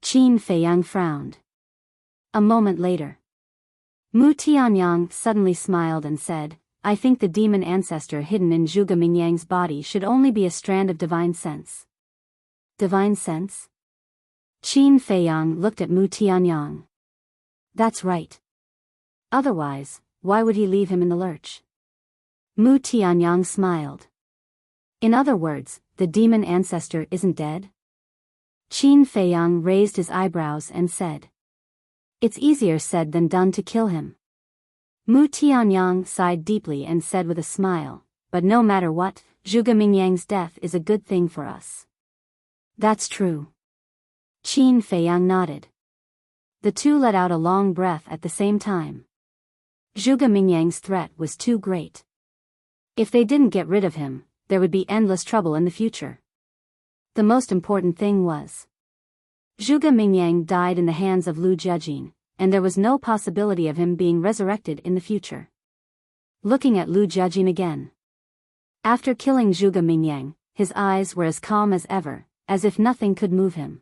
Qin Feiyang frowned. A moment later, Mu Tianyang suddenly smiled and said, I think the demon ancestor hidden in Zhuge Mingyang's body should only be a strand of divine sense. Divine sense? Qin Feiyang looked at Mu Tianyang. That's right. Otherwise, why would he leave him in the lurch? Mu Tianyang smiled. In other words, the demon ancestor isn't dead? Qin Feiyang raised his eyebrows and said. It's easier said than done to kill him. Mu Tianyang sighed deeply and said with a smile, but no matter what, Zhuge Mingyang's death is a good thing for us. That's true. Qin Feiyang nodded. The two let out a long breath at the same time. Zhuge Mingyang's threat was too great. If they didn't get rid of him, there would be endless trouble in the future. The most important thing was, Zhuge Mingyang died in the hands of Lu Jiajin, and there was no possibility of him being resurrected in the future. Looking at Lu Jiajin again. After killing Zhuge Mingyang, his eyes were as calm as ever, as if nothing could move him.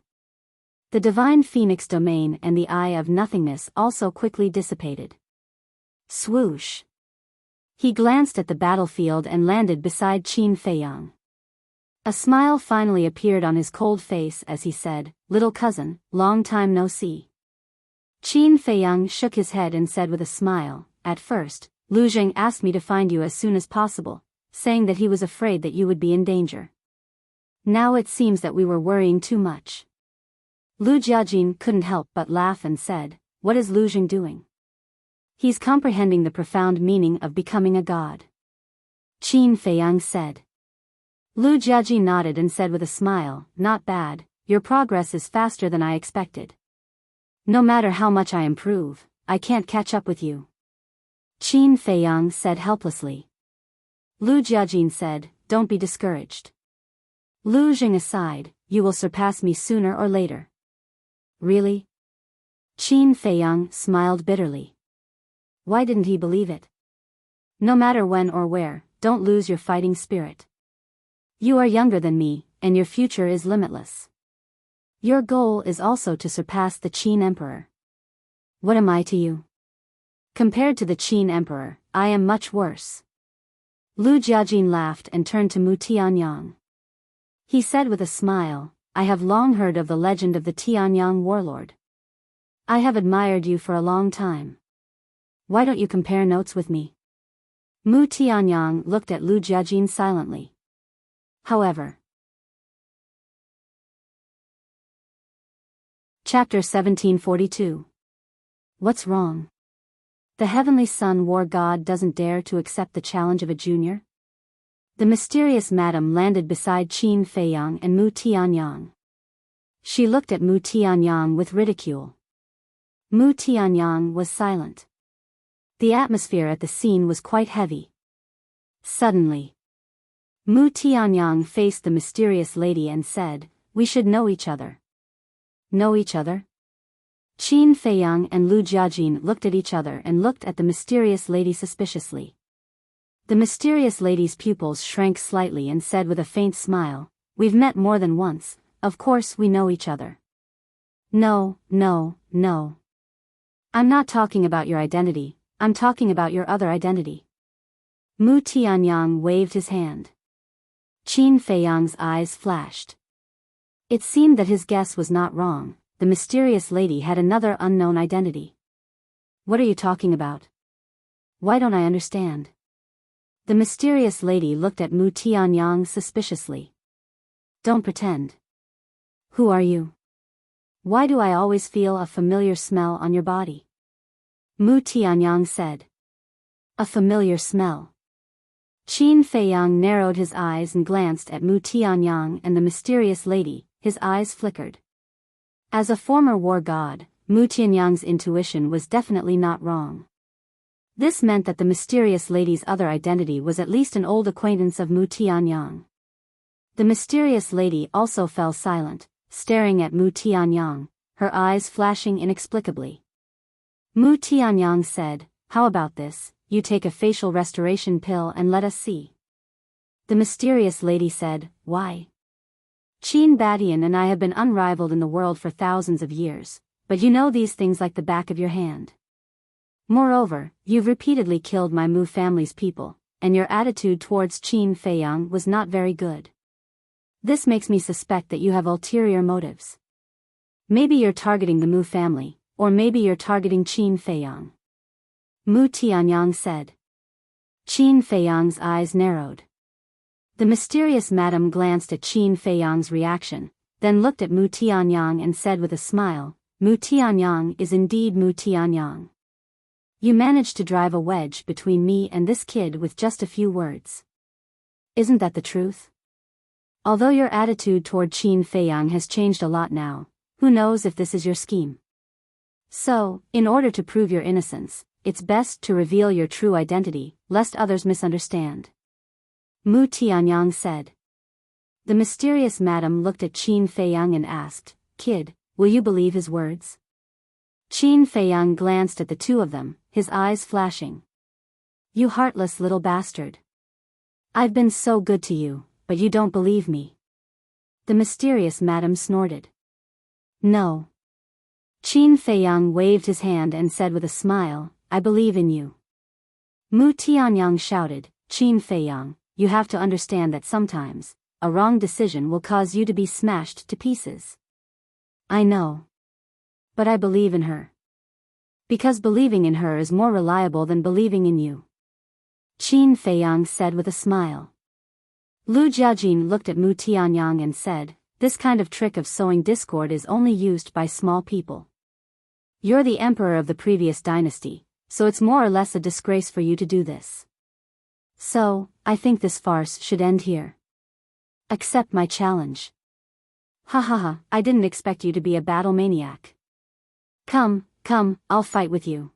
The divine phoenix domain and the eye of nothingness also quickly dissipated. Swoosh! He glanced at the battlefield and landed beside Qin Feiyang. A smile finally appeared on his cold face as he said, Little cousin, long time no see. Qin Feiyang shook his head and said with a smile, At first, Lu Zheng asked me to find you as soon as possible, saying that he was afraid that you would be in danger. Now it seems that we were worrying too much. Lu Jiajin couldn't help but laugh and said, What is Lu Zheng doing? He's comprehending the profound meaning of becoming a god. Qin Feiyang said. Lu Jiajin nodded and said with a smile, Not bad, your progress is faster than I expected. No matter how much I improve, I can't catch up with you. Qin Feiyang said helplessly. Lu Jiajin said, Don't be discouraged. Lu Zheng aside, you will surpass me sooner or later. Really? Qin Feiyang smiled bitterly. Why didn't he believe it? No matter when or where, don't lose your fighting spirit. You are younger than me, and your future is limitless. Your goal is also to surpass the Qin Emperor. What am I to you? Compared to the Qin Emperor, I am much worse. Lu Jiajin laughed and turned to Mu Tianyang. He said with a smile, I have long heard of the legend of the Tianyang warlord. I have admired you for a long time. Why don't you compare notes with me? Mu Tianyang looked at Lu Jiajin silently. However. Chapter 1742. What's wrong? The Heavenly Sun War God doesn't dare to accept the challenge of a junior? The mysterious madam landed beside Qin Feiyang and Mu Tianyang. She looked at Mu Tianyang with ridicule. Mu Tianyang was silent. The atmosphere at the scene was quite heavy. Suddenly, Mu Tianyang faced the mysterious lady and said, We should know each other. Know each other? Qin Feiyang and Lu Jiajin looked at each other and looked at the mysterious lady suspiciously. The mysterious lady's pupils shrank slightly and said with a faint smile, We've met more than once, of course we know each other. No. I'm not talking about your identity, I'm talking about your other identity. Mu Tianyang waved his hand. Qin Feiyang's eyes flashed. It seemed that his guess was not wrong, the mysterious lady had another unknown identity. What are you talking about? Why don't I understand? The mysterious lady looked at Mu Tianyang suspiciously. Don't pretend. Who are you? Why do I always feel a familiar smell on your body? Mu Tianyang said. A familiar smell. Qin Feiyang narrowed his eyes and glanced at Mu Tianyang and the mysterious lady, his eyes flickered. As a former war god, Mu Tianyang's intuition was definitely not wrong. This meant that the mysterious lady's other identity was at least an old acquaintance of Mu Tianyang. The mysterious lady also fell silent, staring at Mu Tianyang, her eyes flashing inexplicably. Mu Tianyang said, How about this, you take a facial restoration pill and let us see. The mysterious lady said, Why? Qin Badian and I have been unrivaled in the world for thousands of years, but you know these things like the back of your hand. Moreover, you've repeatedly killed my Mu family's people, and your attitude towards Qin Feiyang was not very good. This makes me suspect that you have ulterior motives. Maybe you're targeting the Mu family, or maybe you're targeting Qin Feiyang. Mu Tianyang said. Qin Feiyang's eyes narrowed. The mysterious madam glanced at Qin Feiyang's reaction, then looked at Mu Tianyang and said with a smile, Mu Tianyang is indeed Mu Tianyang. You managed to drive a wedge between me and this kid with just a few words. Isn't that the truth? Although your attitude toward Qin Feiyang has changed a lot now, who knows if this is your scheme? So, in order to prove your innocence, it's best to reveal your true identity, lest others misunderstand. Mu Tianyang said. The mysterious madam looked at Qin Feiyang and asked, Kid, will you believe his words? Qin Feiyang glanced at the two of them, his eyes flashing. You heartless little bastard. I've been so good to you, but you don't believe me. The mysterious madam snorted. No. Qin Feiyang waved his hand and said with a smile, I believe in you. Mu Tianyang shouted, Qin Feiyang, you have to understand that sometimes, a wrong decision will cause you to be smashed to pieces. I know. But I believe in her. Because believing in her is more reliable than believing in you. Qin Feiyang said with a smile. Lu Jiajin looked at Mu Tianyang and said, this kind of trick of sowing discord is only used by small people. You're the emperor of the previous dynasty, so it's more or less a disgrace for you to do this. So, I think this farce should end here. Accept my challenge. Ha ha ha, I didn't expect you to be a battle maniac. Come, I'll fight with you.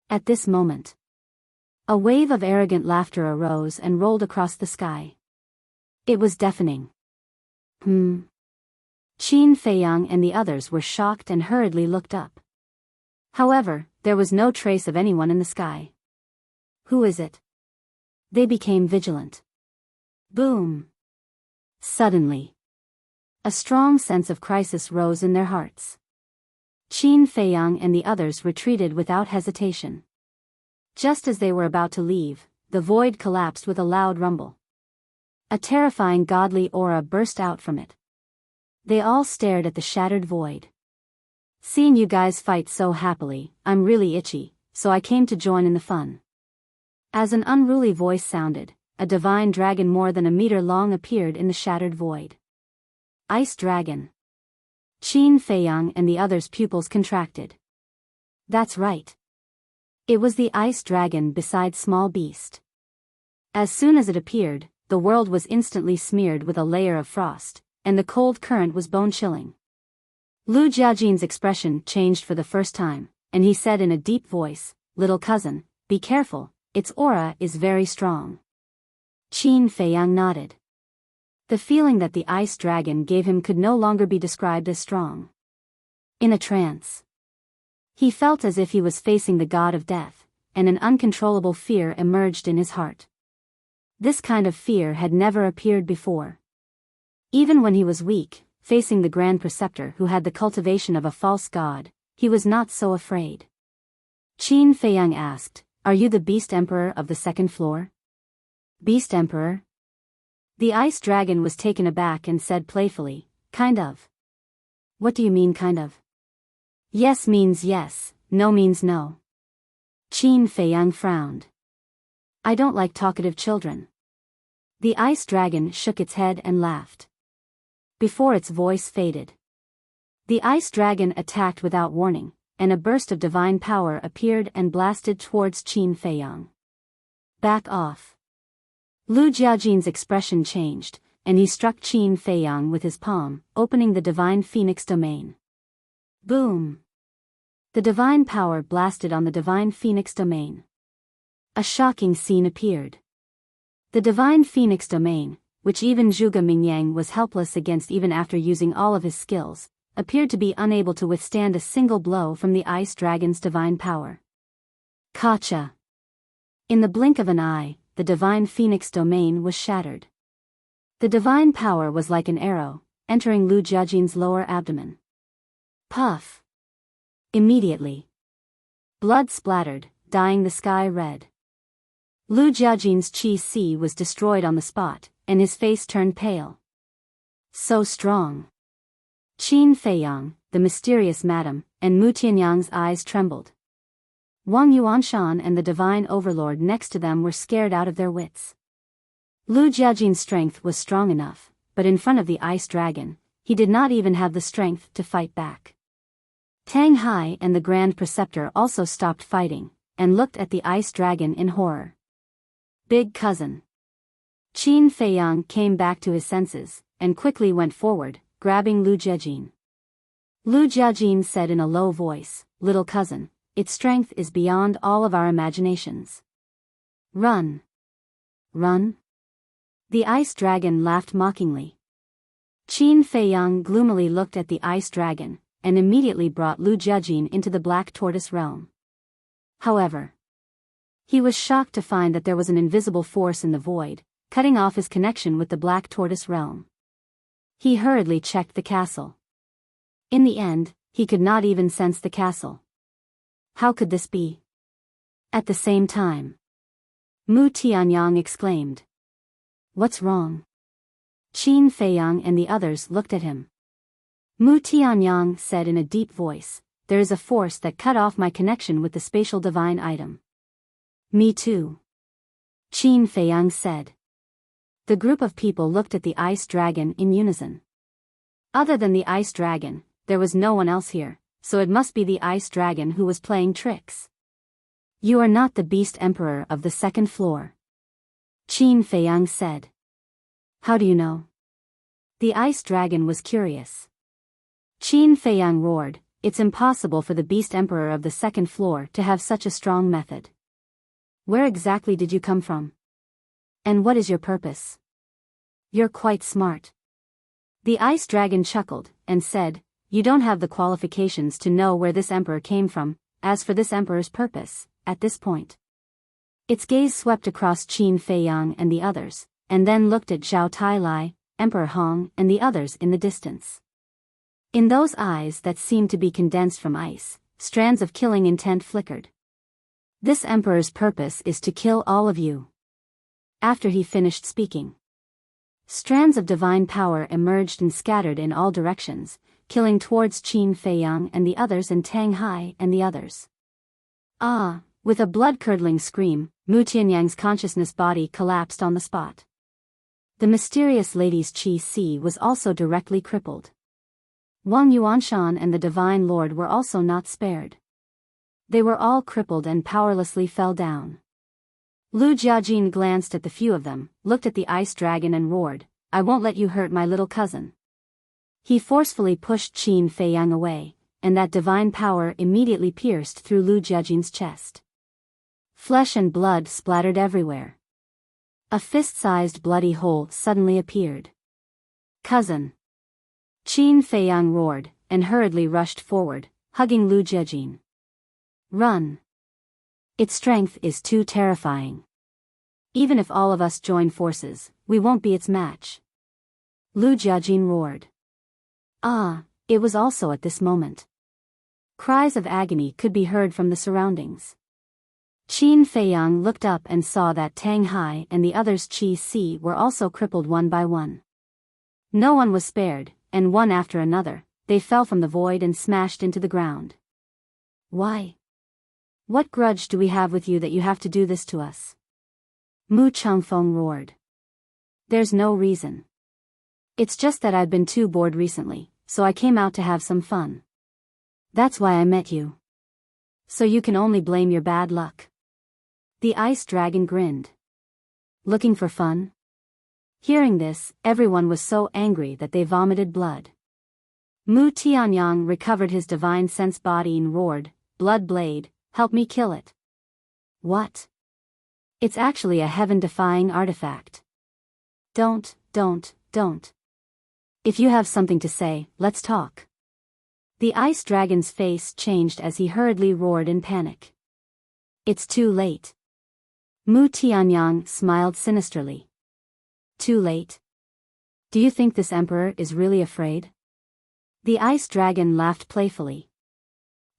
At this moment, a wave of arrogant laughter arose and rolled across the sky. It was deafening. Qin Feiyang and the others were shocked and hurriedly looked up. However, there was no trace of anyone in the sky. Who is it? They became vigilant. Boom! Suddenly, a strong sense of crisis rose in their hearts. Qin Feiyang and the others retreated without hesitation. Just as they were about to leave, the void collapsed with a loud rumble. A terrifying godly aura burst out from it. They all stared at the shattered void. Seeing you guys fight so happily, I'm really itchy, so I came to join in the fun. As an unruly voice sounded, a divine dragon more than a meter long appeared in the shattered void. Ice Dragon. Qin Feiyang and the others' pupils contracted. That's right. It was the Ice Dragon beside Small Beast. As soon as it appeared, the world was instantly smeared with a layer of frost, and the cold current was bone-chilling. Lu Jiajin's expression changed for the first time, and he said in a deep voice, Little cousin, be careful, its aura is very strong. Qin Feiyang nodded. The feeling that the ice dragon gave him could no longer be described as strong. In a trance, he felt as if he was facing the god of death, and an uncontrollable fear emerged in his heart. This kind of fear had never appeared before. Even when he was weak, facing the Grand Preceptor who had the cultivation of a false god, he was not so afraid. Qin Feiyang asked, Are you the Beast Emperor of the second floor? Beast Emperor? The ice dragon was taken aback and said playfully, Kind of. What do you mean kind of? Yes means yes, no means no. Qin Feiyang frowned. I don't like talkative children. The ice dragon shook its head and laughed. Before its voice faded, the ice dragon attacked without warning, and a burst of divine power appeared and blasted towards Qin Feiyang. Back off. Lu Jiajin's expression changed, and he struck Qin Feiyang with his palm, opening the divine phoenix domain. Boom! The divine power blasted on the divine phoenix domain. A shocking scene appeared. The divine phoenix domain, which even Zhuge Mingyang was helpless against even after using all of his skills, appeared to be unable to withstand a single blow from the ice dragon's divine power. Kacha! In the blink of an eye, the divine phoenix domain was shattered. The divine power was like an arrow, entering Lu Jiajin's lower abdomen. Puff! Immediately, Blood splattered, dyeing the sky red. Lu Jiajin's Qi was destroyed on the spot, and his face turned pale. So strong. Qin Feiyang, the mysterious madam, and Mu Tianyang's eyes trembled. Wang Yuanshan and the divine overlord next to them were scared out of their wits. Lu Jiajin's strength was strong enough, but in front of the ice dragon, he did not even have the strength to fight back. Tang Hai and the Grand Preceptor also stopped fighting, and looked at the ice dragon in horror. Big cousin. Qin Feiyang came back to his senses, and quickly went forward, grabbing Lu Jiajin. Lu Jiajin said in a low voice, "Little cousin, its strength is beyond all of our imaginations. Run. Run?" The ice dragon laughed mockingly. Qin Feiyang gloomily looked at the ice dragon, and immediately brought Lu Jiajin into the Black Tortoise realm. However, he was shocked to find that there was an invisible force in the void, cutting off his connection with the Black Tortoise realm. He hurriedly checked the castle. In the end, he could not even sense the castle. How could this be? At the same time, Mu Tianyang exclaimed, "What's wrong?" Qin Feiyang and the others looked at him. Mu Tianyang said in a deep voice, "There is a force that cut off my connection with the spatial divine item." "Me too," Qin Feiyang said. The group of people looked at the ice dragon in unison. Other than the ice dragon, there was no one else here, so it must be the ice dragon who was playing tricks. "You are not the beast emperor of the second floor," Qin Feiyang said. "How do you know?" The ice dragon was curious. Qin Feiyang roared, "It's impossible for the beast emperor of the second floor to have such a strong method. Where exactly did you come from? And what is your purpose? You're quite smart." The ice dragon chuckled, and said, "You don't have the qualifications to know where this emperor came from. As for this emperor's purpose, at this point." Its gaze swept across Qin Feiyang and the others, and then looked at Zhao Tailai, Emperor Hong and the others in the distance. In those eyes that seemed to be condensed from ice, strands of killing intent flickered. "This emperor's purpose is to kill all of you." After he finished speaking, strands of divine power emerged and scattered in all directions, killing towards Qin Feiyang and the others and Tang Hai and the others. "Ah!" With a blood-curdling scream, Mu Tianyang's consciousness body collapsed on the spot. The mysterious lady's Qi was also directly crippled. Wang Yuanshan and the Divine Lord were also not spared. They were all crippled and powerlessly fell down. Lu Jiajin glanced at the few of them, looked at the ice dragon and roared, "I won't let you hurt my little cousin." He forcefully pushed Qin Feiyang away, and that divine power immediately pierced through Lu Jiajin's chest. Flesh and blood splattered everywhere. A fist-sized bloody hole suddenly appeared. "Cousin!" Qin Feiyang roared, and hurriedly rushed forward, hugging Lu Jiajin. "Run! Its strength is too terrifying. Even if all of us join forces, we won't be its match." Lu Jiajin roared. Ah, it was also at this moment. Cries of agony could be heard from the surroundings. Qin Feiyang looked up and saw that Tang Hai and the others' Qi were also crippled one by one. No one was spared, and one after another, they fell from the void and smashed into the ground. "Why? What grudge do we have with you that you have to do this to us?" Mu Changfeng roared. "There's no reason. It's just that I've been too bored recently, so I came out to have some fun. That's why I met you. So you can only blame your bad luck." The ice dragon grinned. "Looking for fun?" Hearing this, everyone was so angry that they vomited blood. Mu Tianyang recovered his divine sense body and roared, "Blood blade, help me kill it." "What? It's actually a heaven-defying artifact. Don't. If you have something to say, let's talk." The ice dragon's face changed as he hurriedly roared in panic. "It's too late." Mu Tianyang smiled sinisterly. "Too late? Do you think this emperor is really afraid?" The ice dragon laughed playfully.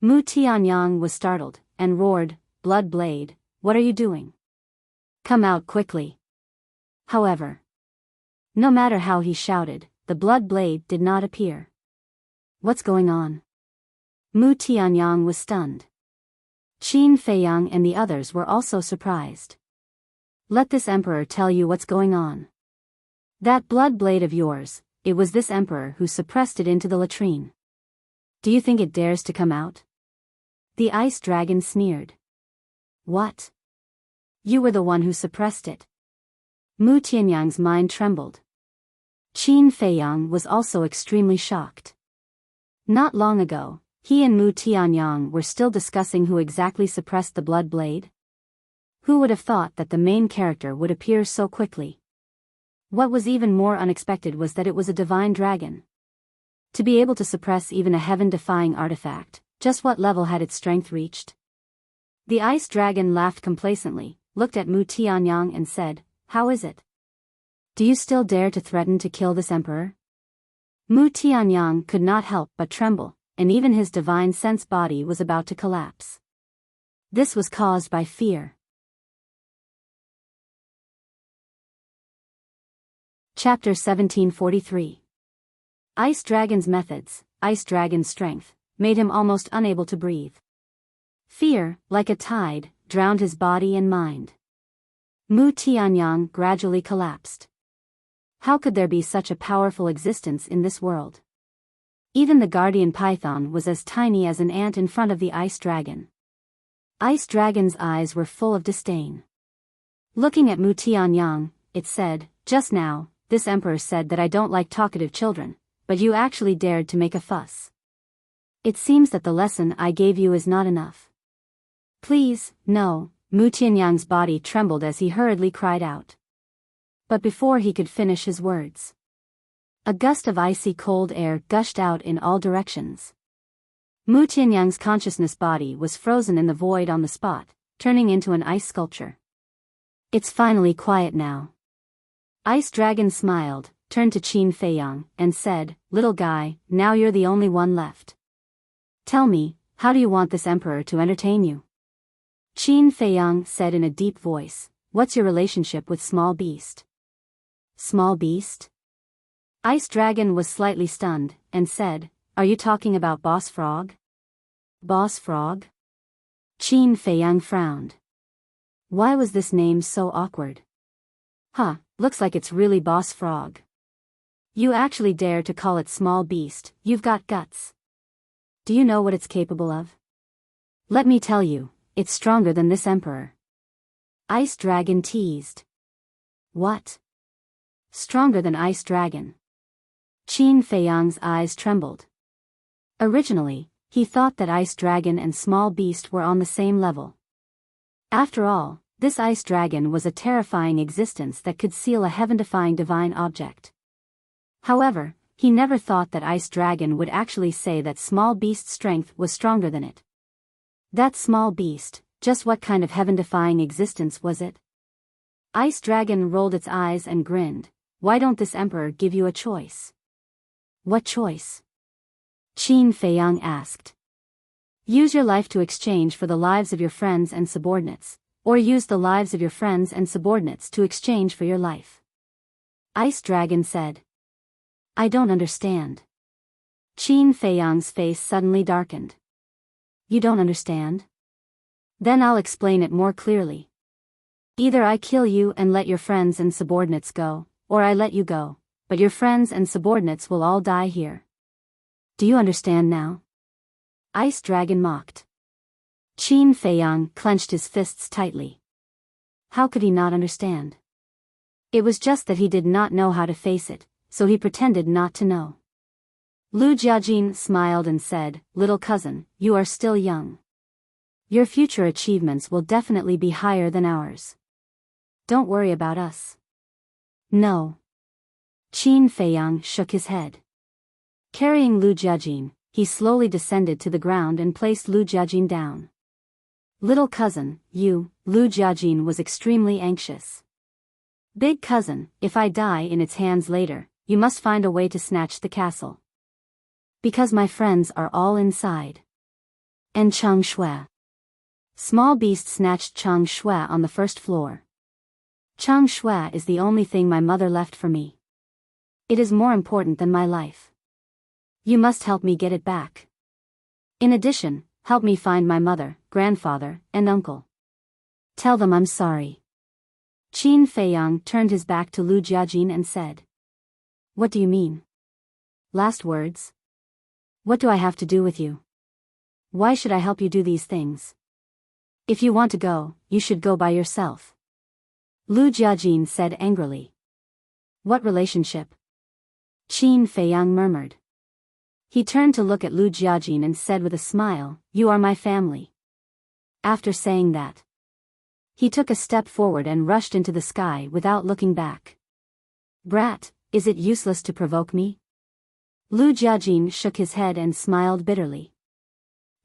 Mu Tianyang was startled, and roared, "Blood Blade, what are you doing? Come out quickly." However, no matter how he shouted, the blood blade did not appear. What's going on? Mu Tianyang was stunned. Qin Feiyang and the others were also surprised. Let this emperor tell you what's going on. That blood blade of yours, it was this emperor who suppressed it into the latrine. Do you think it dares to come out? The ice dragon sneered. What? You were the one who suppressed it. Mu Tianyang's mind trembled. Qin Feiyang was also extremely shocked. Not long ago, he and Mu Tianyang were still discussing who exactly suppressed the blood blade. Who would have thought that the main character would appear so quickly? What was even more unexpected was that it was a divine dragon. To be able to suppress even a heaven-defying artifact, just what level had its strength reached? The ice dragon laughed complacently, looked at Mu Tianyang and said, "How is it? Do you still dare to threaten to kill this emperor?" Mu Tianyang could not help but tremble, and even his divine sense body was about to collapse. This was caused by fear. Chapter 1743. Ice Dragon's methods, Ice Dragon's strength, made him almost unable to breathe. Fear, like a tide, drowned his body and mind. Mu Tianyang gradually collapsed. How could there be such a powerful existence in this world? Even the guardian python was as tiny as an ant in front of the ice dragon. Ice Dragon's eyes were full of disdain. Looking at Mu Tianyang, it said, "Just now, this emperor said that I don't like talkative children, but you actually dared to make a fuss. It seems that the lesson I gave you is not enough." "Please, no." Mu Tianyang's body trembled as he hurriedly cried out. But before he could finish his words, a gust of icy cold air gushed out in all directions. Mu Tianyang's consciousness body was frozen in the void on the spot, turning into an ice sculpture. "It's finally quiet now." Ice Dragon smiled, turned to Qin Feiyang, and said, "Little guy, now you're the only one left. Tell me, how do you want this emperor to entertain you?" Qin Feiyang said in a deep voice, "What's your relationship with Small Beast?" "Small Beast?" Ice Dragon was slightly stunned, and said, "Are you talking about Boss Frog?" "Boss Frog?" Qin Feiyang frowned. Why was this name so awkward? Huh, looks like it's really Boss Frog. You actually dare to call it Small Beast, you've got guts. Do you know what it's capable of? Let me tell you, it's stronger than this emperor. Ice Dragon teased. What? Stronger than Ice Dragon? Qin Feiyang's eyes trembled. Originally, he thought that Ice Dragon and Small Beast were on the same level. After all, this Ice Dragon was a terrifying existence that could seal a heaven-defying divine object. However, he never thought that Ice Dragon would actually say that Small Beast's strength was stronger than it. That Small Beast, just what kind of heaven-defying existence was it? Ice Dragon rolled its eyes and grinned. Why don't this emperor give you a choice? What choice? Qin Feiyang asked. Use your life to exchange for the lives of your friends and subordinates, or use the lives of your friends and subordinates to exchange for your life. Ice Dragon said. I don't understand. Qin Feiyang's face suddenly darkened. You don't understand? Then I'll explain it more clearly. Either I kill you and let your friends and subordinates go, or I let you go, but your friends and subordinates will all die here. Do you understand now? Ice Dragon mocked. Qin Feiyang clenched his fists tightly. How could he not understand? It was just that he did not know how to face it, so he pretended not to know. Lu Jiajin smiled and said, Little cousin, you are still young. Your future achievements will definitely be higher than ours. Don't worry about us. No. Qin Feiyang shook his head. Carrying Lu Jiajin, he slowly descended to the ground and placed Lu Jiajin down. Little cousin, Lu Jiajin was extremely anxious. Big cousin, if I die in its hands later, you must find a way to snatch the castle. Because my friends are all inside. And Cheng Shui. Small beast snatched Chang Shui on the first floor. Chang Shui is the only thing my mother left for me. It is more important than my life. You must help me get it back. In addition, help me find my mother, grandfather, and uncle. Tell them I'm sorry. Qin Feiyang turned his back to Lu Jiajin and said. What do you mean? Last words? What do I have to do with you? Why should I help you do these things? If you want to go, you should go by yourself. Lu Jiajin said angrily. What relationship? Qin Feiyang murmured. He turned to look at Lu Jiajin and said with a smile, You are my family. After saying that, he took a step forward and rushed into the sky without looking back. Brat, is it useless to provoke me? Lu Jiajin shook his head and smiled bitterly.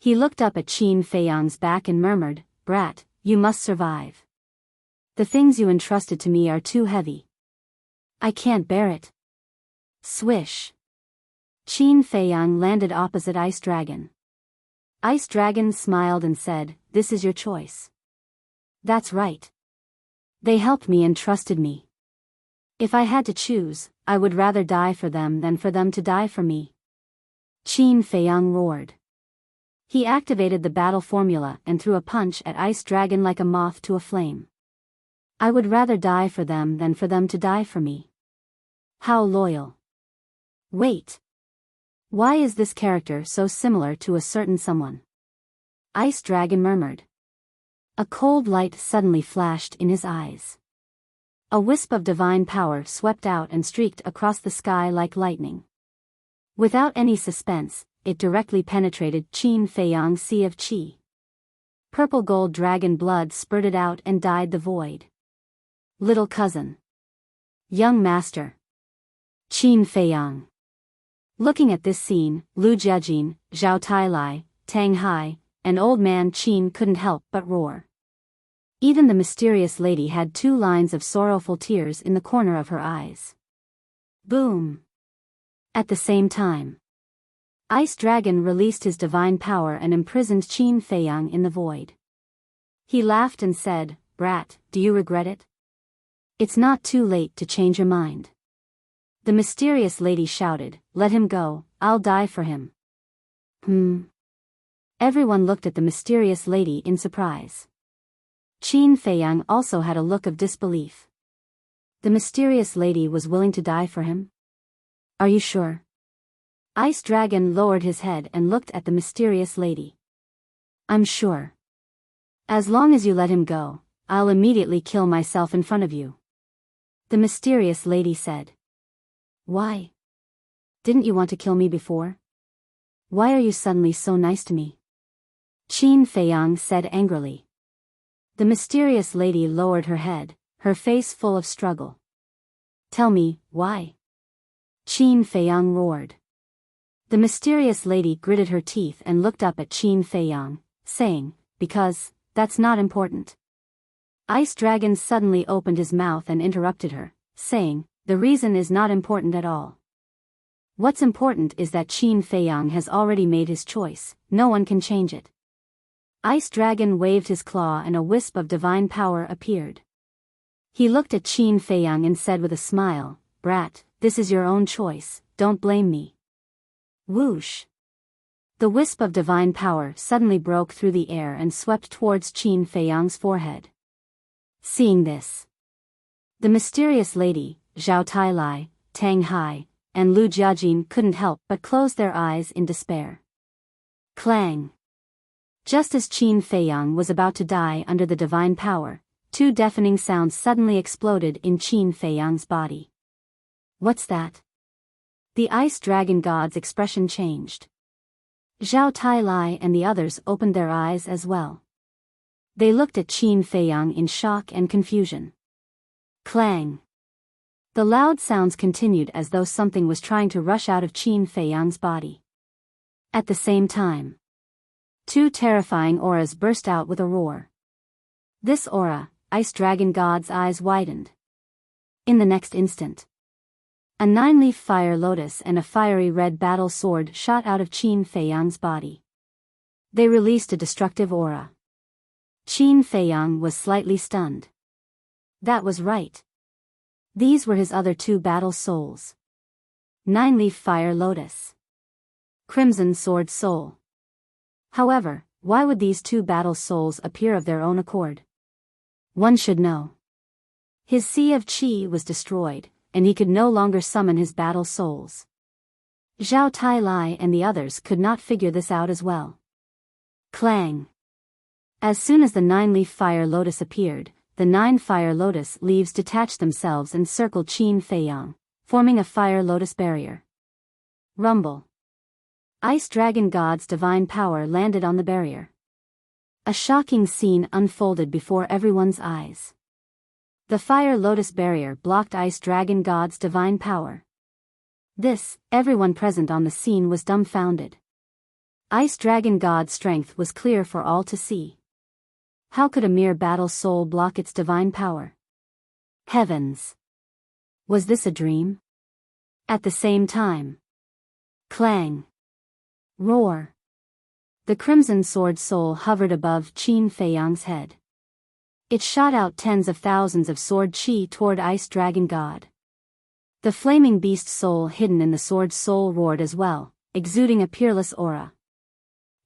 He looked up at Qin Feiyang's back and murmured, Brat, you must survive. The things you entrusted to me are too heavy. I can't bear it. Swish. Qin Feiyang landed opposite Ice Dragon. Ice Dragon smiled and said, This is your choice. That's right. They helped me and trusted me. If I had to choose, I would rather die for them than for them to die for me. Qin Feiyang roared. He activated the battle formula and threw a punch at Ice Dragon like a moth to a flame. I would rather die for them than for them to die for me. How loyal. Wait. Why is this character so similar to a certain someone? Ice Dragon murmured. A cold light suddenly flashed in his eyes. A wisp of divine power swept out and streaked across the sky like lightning. Without any suspense, it directly penetrated Qin Feiyang's sea of qi. Purple gold dragon blood spurted out and dyed the void. Little cousin. Young master. Qin Feiyang. Looking at this scene, Lu Jiajin, Zhao Tailai, Tang Hai, and old man Qin couldn't help but roar. Even the mysterious lady had 2 lines of sorrowful tears in the corner of her eyes. Boom! At the same time, Ice Dragon released his divine power and imprisoned Qin Feiyang in the void. He laughed and said, Brat, do you regret it? It's not too late to change your mind. The mysterious lady shouted, Let him go, I'll die for him. Everyone looked at the mysterious lady in surprise. Qin Feiyang also had a look of disbelief. The mysterious lady was willing to die for him? Are you sure? Ice Dragon lowered his head and looked at the mysterious lady. I'm sure. As long as you let him go, I'll immediately kill myself in front of you. The mysterious lady said. Why? Didn't you want to kill me before? Why are you suddenly so nice to me? Qin Feiyang said angrily. The mysterious lady lowered her head, her face full of struggle. Tell me, why? Qin Feiyang roared. The mysterious lady gritted her teeth and looked up at Qin Feiyang, saying, Because, that's not important. Ice Dragon suddenly opened his mouth and interrupted her, saying, The reason is not important at all. What's important is that Qin Feiyang has already made his choice, no one can change it. Ice Dragon waved his claw and a wisp of divine power appeared. He looked at Qin Feiyang and said with a smile, Brat, this is your own choice, don't blame me. Whoosh! The wisp of divine power suddenly broke through the air and swept towards Qin Feiyang's forehead. Seeing this, the mysterious lady, Zhao Tailai, Tang Hai, and Lu Jiajin couldn't help but close their eyes in despair. Clang! Just as Qin Feiyang was about to die under the divine power, 2 deafening sounds suddenly exploded in Qin Feiyang's body. What's that? The Ice Dragon God's expression changed. Zhao Tailai and the others opened their eyes as well. They looked at Qin Feiyang in shock and confusion. Clang! The loud sounds continued as though something was trying to rush out of Qin Feiyang's body. At the same time, 2 terrifying auras burst out with a roar. This aura, Ice Dragon God's eyes widened. In the next instant, a 9-leaf fire lotus and a fiery red battle sword shot out of Qin Feiyang's body. They released a destructive aura. Qin Feiyang was slightly stunned. That was right. These were his other two battle souls. Nine-leaf fire lotus. Crimson sword soul. However, why would these two battle souls appear of their own accord? One should know. His sea of qi was destroyed, and he could no longer summon his battle souls. Zhao Tai and the others could not figure this out as well. Clang. As soon as the nine-leaf fire lotus appeared, the 9 fire lotus leaves detached themselves and circled Qin Feiyang, forming a fire lotus barrier. Rumble. Ice Dragon God's divine power landed on the barrier. A shocking scene unfolded before everyone's eyes. The fire lotus barrier blocked Ice Dragon God's divine power. This, everyone present on the scene was dumbfounded. Ice Dragon God's strength was clear for all to see. How could a mere battle soul block its divine power? Heavens! Was this a dream? At the same time. Clang. Roar. The crimson sword soul hovered above Qin Feiyang's head. It shot out tens of thousands of sword qi toward Ice Dragon God. The flaming beast soul hidden in the sword soul roared as well, exuding a peerless aura.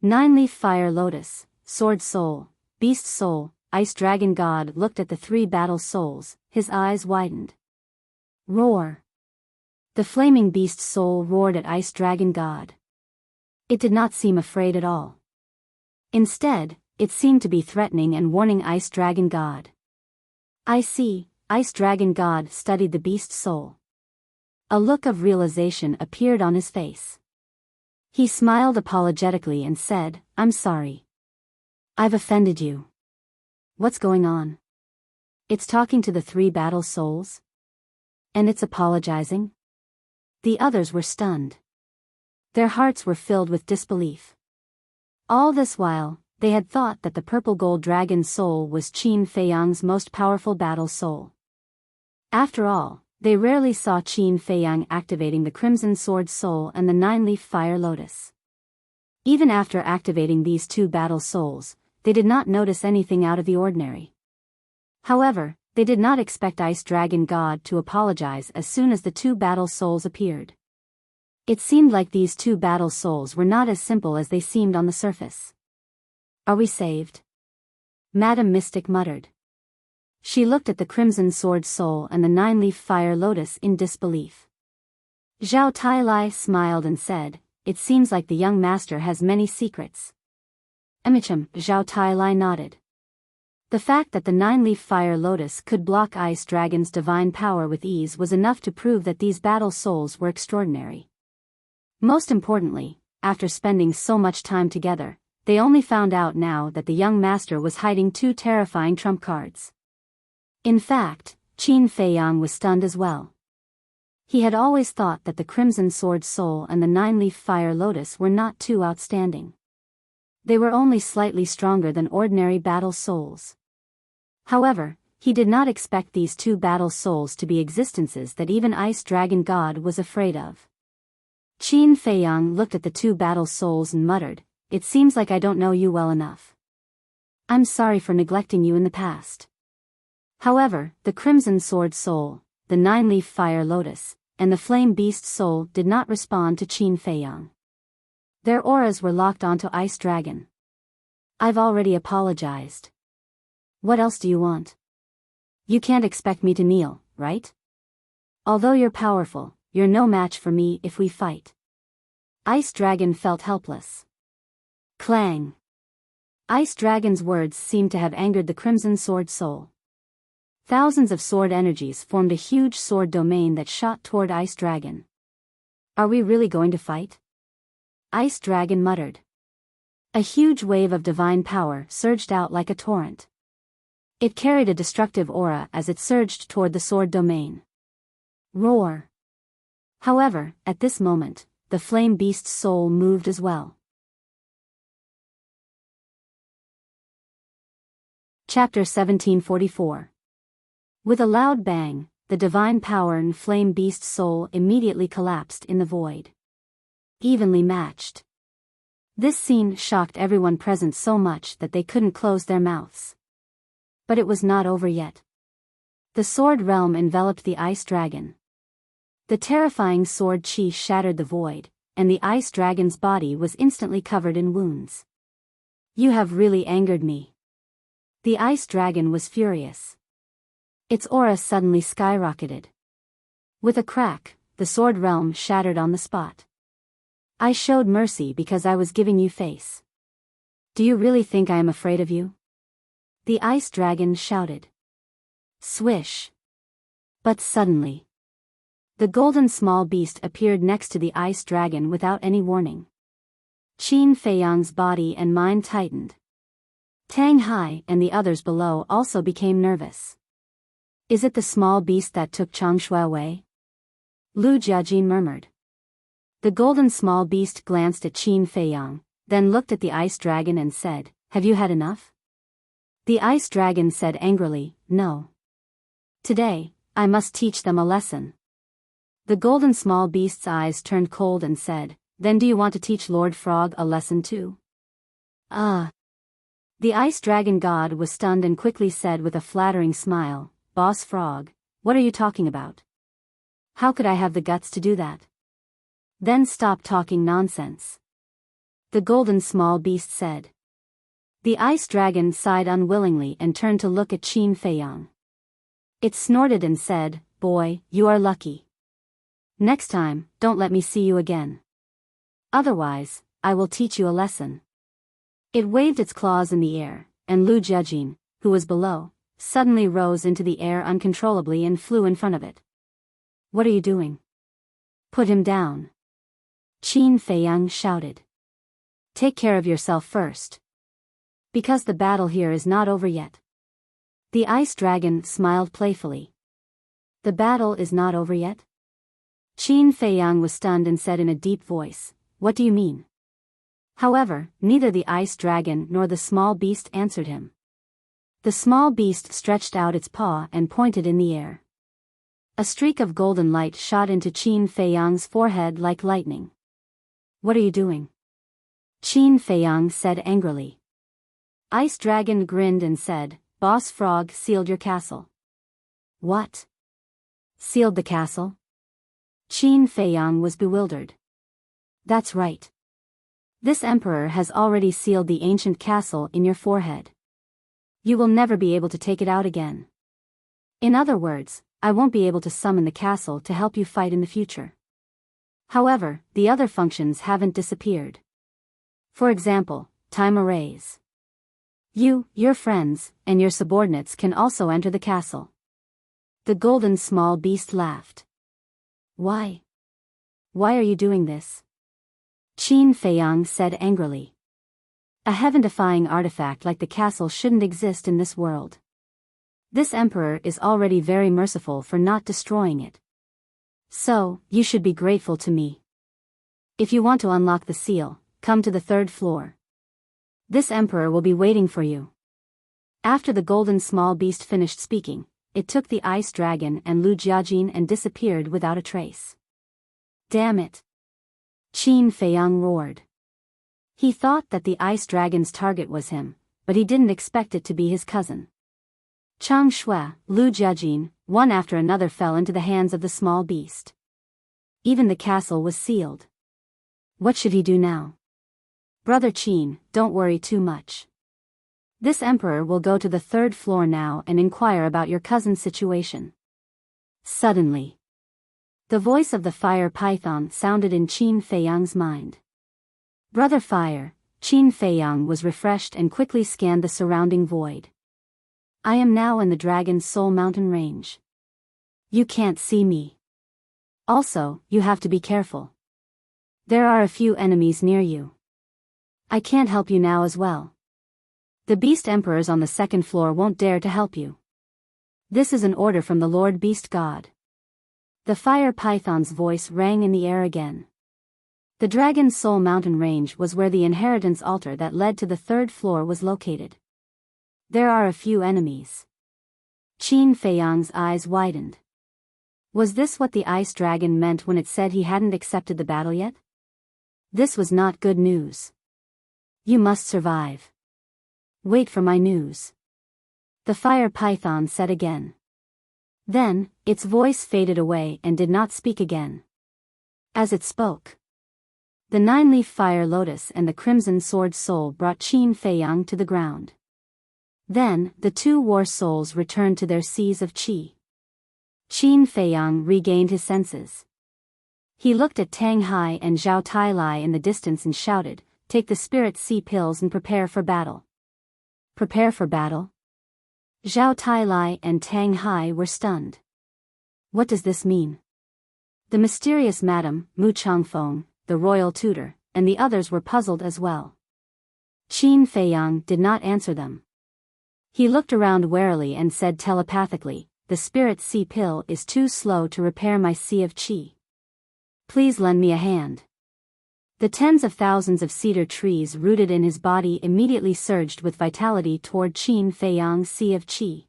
Nine-leaf fire lotus, sword soul, beast soul, Ice Dragon God looked at the 3 battle souls, his eyes widened. Roar. The flaming beast soul roared at Ice Dragon God. It did not seem afraid at all. Instead, it seemed to be threatening and warning Ice Dragon God. I see, Ice Dragon God studied the beast soul. A look of realization appeared on his face. He smiled apologetically and said, "I'm sorry. I've offended you. What's going on?" It's talking to the 3 battle souls? And it's apologizing? The others were stunned. Their hearts were filled with disbelief. All this while, they had thought that the purple gold dragon soul was Qin Feiyang's most powerful battle soul. After all, they rarely saw Qin Feiyang activating the crimson sword soul and the 9-leaf fire lotus. Even after activating these 2 battle souls, they did not notice anything out of the ordinary. However, they did not expect Ice Dragon God to apologize as soon as the 2 battle souls appeared. It seemed like these 2 battle souls were not as simple as they seemed on the surface. "Are we saved?" Madame Mystic muttered. She looked at the crimson sword soul and the 9-leaf fire lotus in disbelief. Zhao Tai smiled and said, "It seems like the young master has many secrets." Zhao Tai nodded. The fact that the 9-leaf fire lotus could block Ice Dragon's divine power with ease was enough to prove that these battle souls were extraordinary. Most importantly, after spending so much time together, they only found out now that the young master was hiding 2 terrifying trump cards. In fact, Qin Feiyang was stunned as well. He had always thought that the crimson sword soul and the 9-leaf fire lotus were not too outstanding. They were only slightly stronger than ordinary battle souls. However, he did not expect these 2 battle souls to be existences that even Ice Dragon God was afraid of. Qin Feiyang looked at the 2 battle souls and muttered, "It seems like I don't know you well enough. I'm sorry for neglecting you in the past." However, the crimson sword soul, the 9-leaf fire lotus, and the flame beast soul did not respond to Qin Feiyang. Their auras were locked onto Ice Dragon. "I've already apologized. What else do you want? You can't expect me to kneel, right? Although you're powerful, you're no match for me if we fight." Ice Dragon felt helpless. Clang. Ice Dragon's words seemed to have angered the crimson sword soul. Thousands of sword energies formed a huge sword domain that shot toward Ice Dragon. "Are we really going to fight?" Ice Dragon muttered. A huge wave of divine power surged out like a torrent. It carried a destructive aura as it surged toward the sword domain. Roar. However, at this moment, the flame beast's soul moved as well. Chapter 1744. With a loud bang, the divine power and flame beast soul immediately collapsed in the void. Evenly matched. This scene shocked everyone present so much that they couldn't close their mouths. But it was not over yet. The sword realm enveloped the ice dragon. The terrifying sword chi shattered the void, and the ice dragon's body was instantly covered in wounds. You have really angered me. The ice dragon was furious. Its aura suddenly skyrocketed. With a crack, the sword realm shattered on the spot. I showed mercy because I was giving you face. Do you really think I am afraid of you? The ice dragon shouted. Swish. But suddenly, the golden small beast appeared next to the ice dragon without any warning. Qin Feiyang's body and mind tightened. Tang Hai and the others below also became nervous. Is it the small beast that took Changshui away? Lu Jiajin murmured. The golden small beast glanced at Qin Feiyang, then looked at the ice dragon and said, Have you had enough? The ice dragon said angrily, No. Today, I must teach them a lesson. The golden small beast's eyes turned cold and said, Then do you want to teach Lord Frog a lesson too? The ice dragon god was stunned and quickly said with a flattering smile, Boss Frog, what are you talking about? How could I have the guts to do that? Then stop talking nonsense. The golden small beast said. The ice dragon sighed unwillingly and turned to look at Qin Feiyang. It snorted and said, Boy, you are lucky. Next time, don't let me see you again. Otherwise, I will teach you a lesson. It waved its claws in the air, and Lu Jiajin, who was below, suddenly rose into the air uncontrollably and flew in front of it. What are you doing? Put him down. Qin Feiyang shouted. Take care of yourself first. Because the battle here is not over yet. The ice dragon smiled playfully. The battle is not over yet? Qin Feiyang was stunned and said in a deep voice, What do you mean? However, neither the ice dragon nor the small beast answered him. The small beast stretched out its paw and pointed in the air. A streak of golden light shot into Qin Feiyang's forehead like lightning. What are you doing? Qin Feiyang said angrily. Ice Dragon grinned and said, Boss Frog sealed your castle. What? Sealed the castle? Qin Feiyang was bewildered. That's right. This emperor has already sealed the ancient castle in your forehead. You will never be able to take it out again. In other words, I won't be able to summon the castle to help you fight in the future. However, the other functions haven't disappeared. For example, time arrays. You, your friends, and your subordinates can also enter the castle. The golden small beast laughed. Why? Why are you doing this? Qin Feiyang said angrily. A heaven-defying artifact like the castle shouldn't exist in this world. This emperor is already very merciful for not destroying it. So, you should be grateful to me. If you want to unlock the seal, come to the 3rd floor. This emperor will be waiting for you. After the golden small beast finished speaking, it took the ice dragon and Lu Jiajin and disappeared without a trace. Damn it! Qin Feiyang roared. He thought that the ice dragon's target was him, but he didn't expect it to be his cousin. Chang Shui, Lu Jiajin, one after another fell into the hands of the small beast. Even the castle was sealed. What should he do now? Brother Qin, don't worry too much. This emperor will go to the 3rd floor now and inquire about your cousin's situation. Suddenly, the voice of the fire python sounded in Qin Feiyang's mind. Brother Fire, Qin Feiyang was refreshed and quickly scanned the surrounding void. I am now in the Dragon's Soul Mountain range. You can't see me. Also, you have to be careful. There are a few enemies near you. I can't help you now as well. The Beast Emperors on the 2nd floor won't dare to help you. This is an order from the Lord Beast God. The fire python's voice rang in the air again. The Dragon's Soul Mountain range was where the inheritance altar that led to the 3rd floor was located. There are a few enemies. Qin Feiyang's eyes widened. Was this what the ice dragon meant when it said he hadn't accepted the battle yet? This was not good news. You must survive. Wait for my news. The fire python said again. Then, its voice faded away and did not speak again. As it spoke, the 9-leaf fire lotus and the crimson sword soul brought Qin Feiyang to the ground. Then, the two war souls returned to their seas of qi. Qin Feiyang regained his senses. He looked at Tang Hai and Zhao Tailai in the distance and shouted, "Take the spirit sea pills and prepare for battle." Prepare for battle? Zhao Tailai and Tang Hai were stunned. What does this mean? The mysterious Madam, Mu Changfeng, the royal tutor, and the others were puzzled as well. Qin Feiyang did not answer them. He looked around warily and said telepathically, "The spirit sea pill is too slow to repair my sea of qi. Please lend me a hand." The tens of thousands of cedar trees rooted in his body immediately surged with vitality toward Qin Feiyang's sea of qi.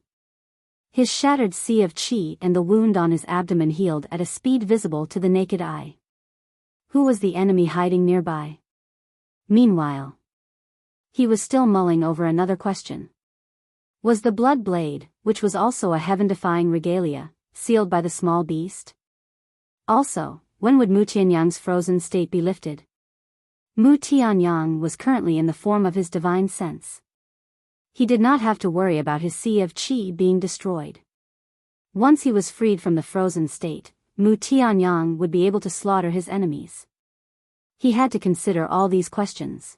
His shattered sea of qi and the wound on his abdomen healed at a speed visible to the naked eye. Who was the enemy hiding nearby? Meanwhile, he was still mulling over another question. Was the blood blade, which was also a heaven-defying regalia, sealed by the small beast? Also, when would Mu Tianyang's frozen state be lifted? Mu Tianyang was currently in the form of his divine sense. He did not have to worry about his sea of qi being destroyed. Once he was freed from the frozen state, Mu Tianyang would be able to slaughter his enemies. He had to consider all these questions.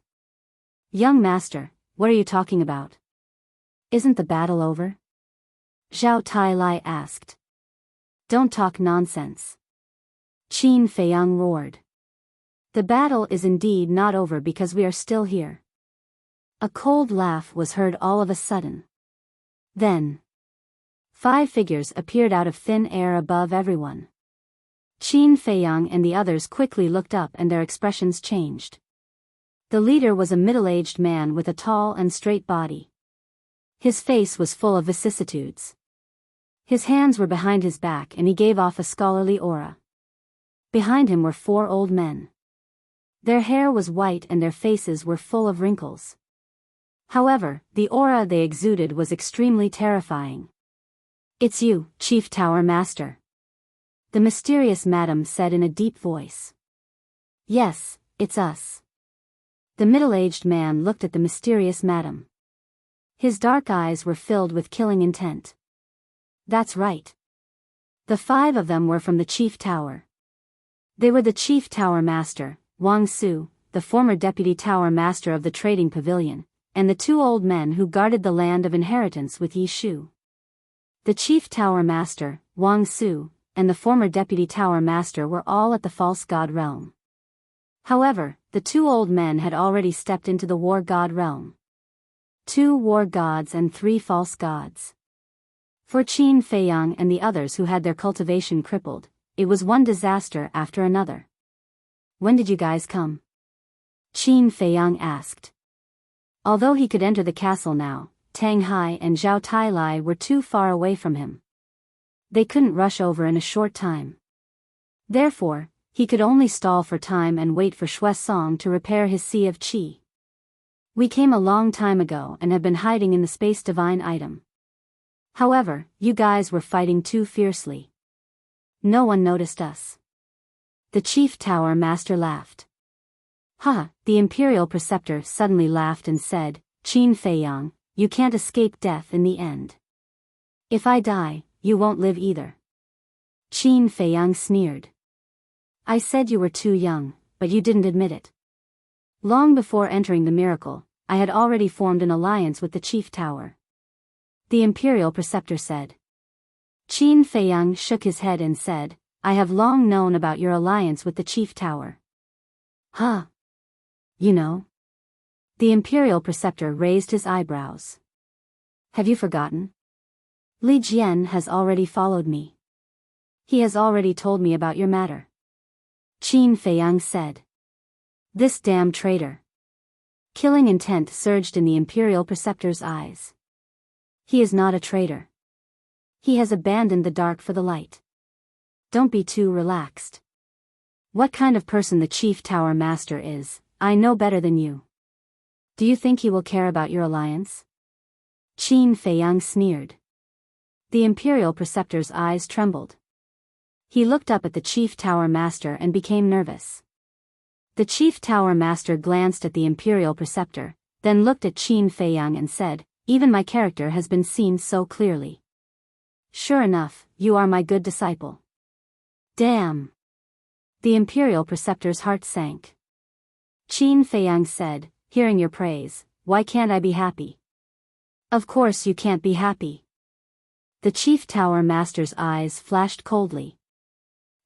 "Young master, what are you talking about? Isn't the battle over?" Zhao Tailai asked. "Don't talk nonsense." Qin Feiyang roared. "The battle is indeed not over because we are still here." A cold laugh was heard all of a sudden. Then, 5 figures appeared out of thin air above everyone. Qin Feiyang and the others quickly looked up and their expressions changed. The leader was a middle-aged man with a tall and straight body. His face was full of vicissitudes. His hands were behind his back and he gave off a scholarly aura. Behind him were 4 old men. Their hair was white and their faces were full of wrinkles. However, the aura they exuded was extremely terrifying. "It's you, Chief Tower Master," the mysterious madam said in a deep voice. "Yes, it's us." The middle-aged man looked at the mysterious madam. His dark eyes were filled with killing intent. That's right. The 5 of them were from the Chief Tower. They were the Chief Tower Master, Wang Su, the former Deputy Tower Master of the Trading Pavilion, and the 2 old men who guarded the land of inheritance with Yi Shu. The Chief Tower Master, Wang Su, and the former Deputy Tower Master were all at the False God Realm. However, the 2 old men had already stepped into the War God Realm. 2 war gods and 3 false gods. For Qin Feiyang and the others who had their cultivation crippled, it was one disaster after another. "When did you guys come?" Qin Feiyang asked. Although he could enter the castle now, Tang Hai and Zhao Tailai were too far away from him. They couldn't rush over in a short time. Therefore, he could only stall for time and wait for Shui Song to repair his sea of qi. "We came a long time ago and have been hiding in the space divine item. However, you guys were fighting too fiercely. No one noticed us." The Chief Tower Master laughed. "Ha!" The Imperial Preceptor suddenly laughed and said, "Qin Feiyang, you can't escape death in the end. If I die, you won't live either." Qin Feiyang sneered. "I said you were too young, but you didn't admit it. Long before entering the miracle, I had already formed an alliance with the Chief Tower," the Imperial Preceptor said. Qin Feiyang shook his head and said, "I have long known about your alliance with the Chief Tower." "Huh? You know?" The Imperial Preceptor raised his eyebrows. "Have you forgotten? Li Jian has already followed me. He has already told me about your matter," Qin Feiyang said. "This damn traitor." Killing intent surged in the Imperial Preceptor's eyes. "He is not a traitor. He has abandoned the dark for the light. Don't be too relaxed. What kind of person the Chief Tower Master is, I know better than you." Do you think he will care about your alliance? Qin Feiyang sneered. The Imperial Preceptor's eyes trembled. He looked up at the Chief Tower Master and became nervous. The Chief Tower Master glanced at the Imperial Preceptor, then looked at Qin Feiyang and said, "Even my character has been seen so clearly. Sure enough, you are my good disciple." Damn! The Imperial Preceptor's heart sank. Qin Feiyang said, "Hearing your praise, why can't I be happy?" "Of course you can't be happy." The Chief Tower Master's eyes flashed coldly.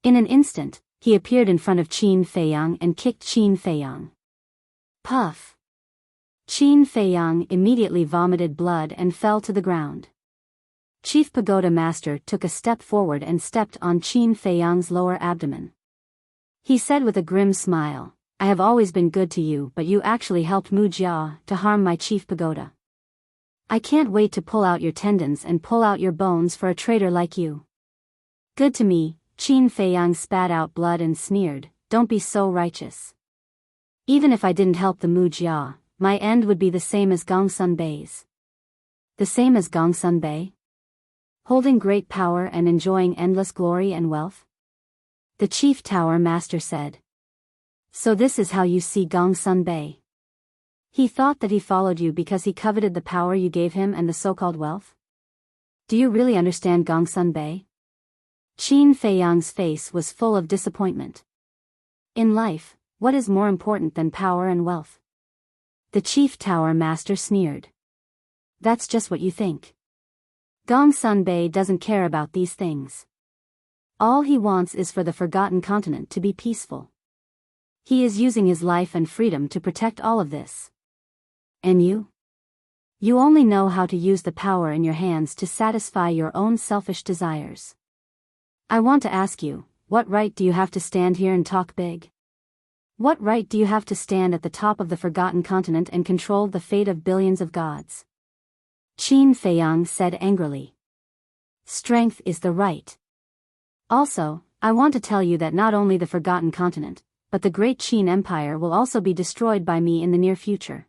In an instant, he appeared in front of Qin Feiyang and kicked Qin Feiyang. Puff! Qin Feiyang immediately vomited blood and fell to the ground. Chief Pagoda Master took a step forward and stepped on Qin Feiyang's lower abdomen. He said with a grim smile, "I have always been good to you, but you actually helped Mu Jia to harm my Chief Pagoda. I can't wait to pull out your tendons and pull out your bones for a traitor like you." "Good to me," Qin Feiyang spat out blood and sneered, "Don't be so righteous. Even if I didn't help the Mu Jia, my end would be the same as Gongsun Bei's." "The same as Gongsun Bei? Holding great power and enjoying endless glory and wealth?" The Chief Tower Master said. "So this is how you see Gongsun Bei? He thought that he followed you because he coveted the power you gave him and the so-called wealth? Do you really understand Gongsun Bei?" Qin Feiyang's face was full of disappointment. In life, what is more important than power and wealth? The Chief Tower Master sneered. "That's just what you think. Gongsun Bei doesn't care about these things. All he wants is for the Forgotten Continent to be peaceful. He is using his life and freedom to protect all of this. And you? You only know how to use the power in your hands to satisfy your own selfish desires. I want to ask you, what right do you have to stand here and talk big? What right do you have to stand at the top of the Forgotten Continent and control the fate of billions of gods?" Qin Feiyang said angrily. "Strength is the right. Also, I want to tell you that not only the Forgotten Continent, but the great Qin Empire will also be destroyed by me in the near future.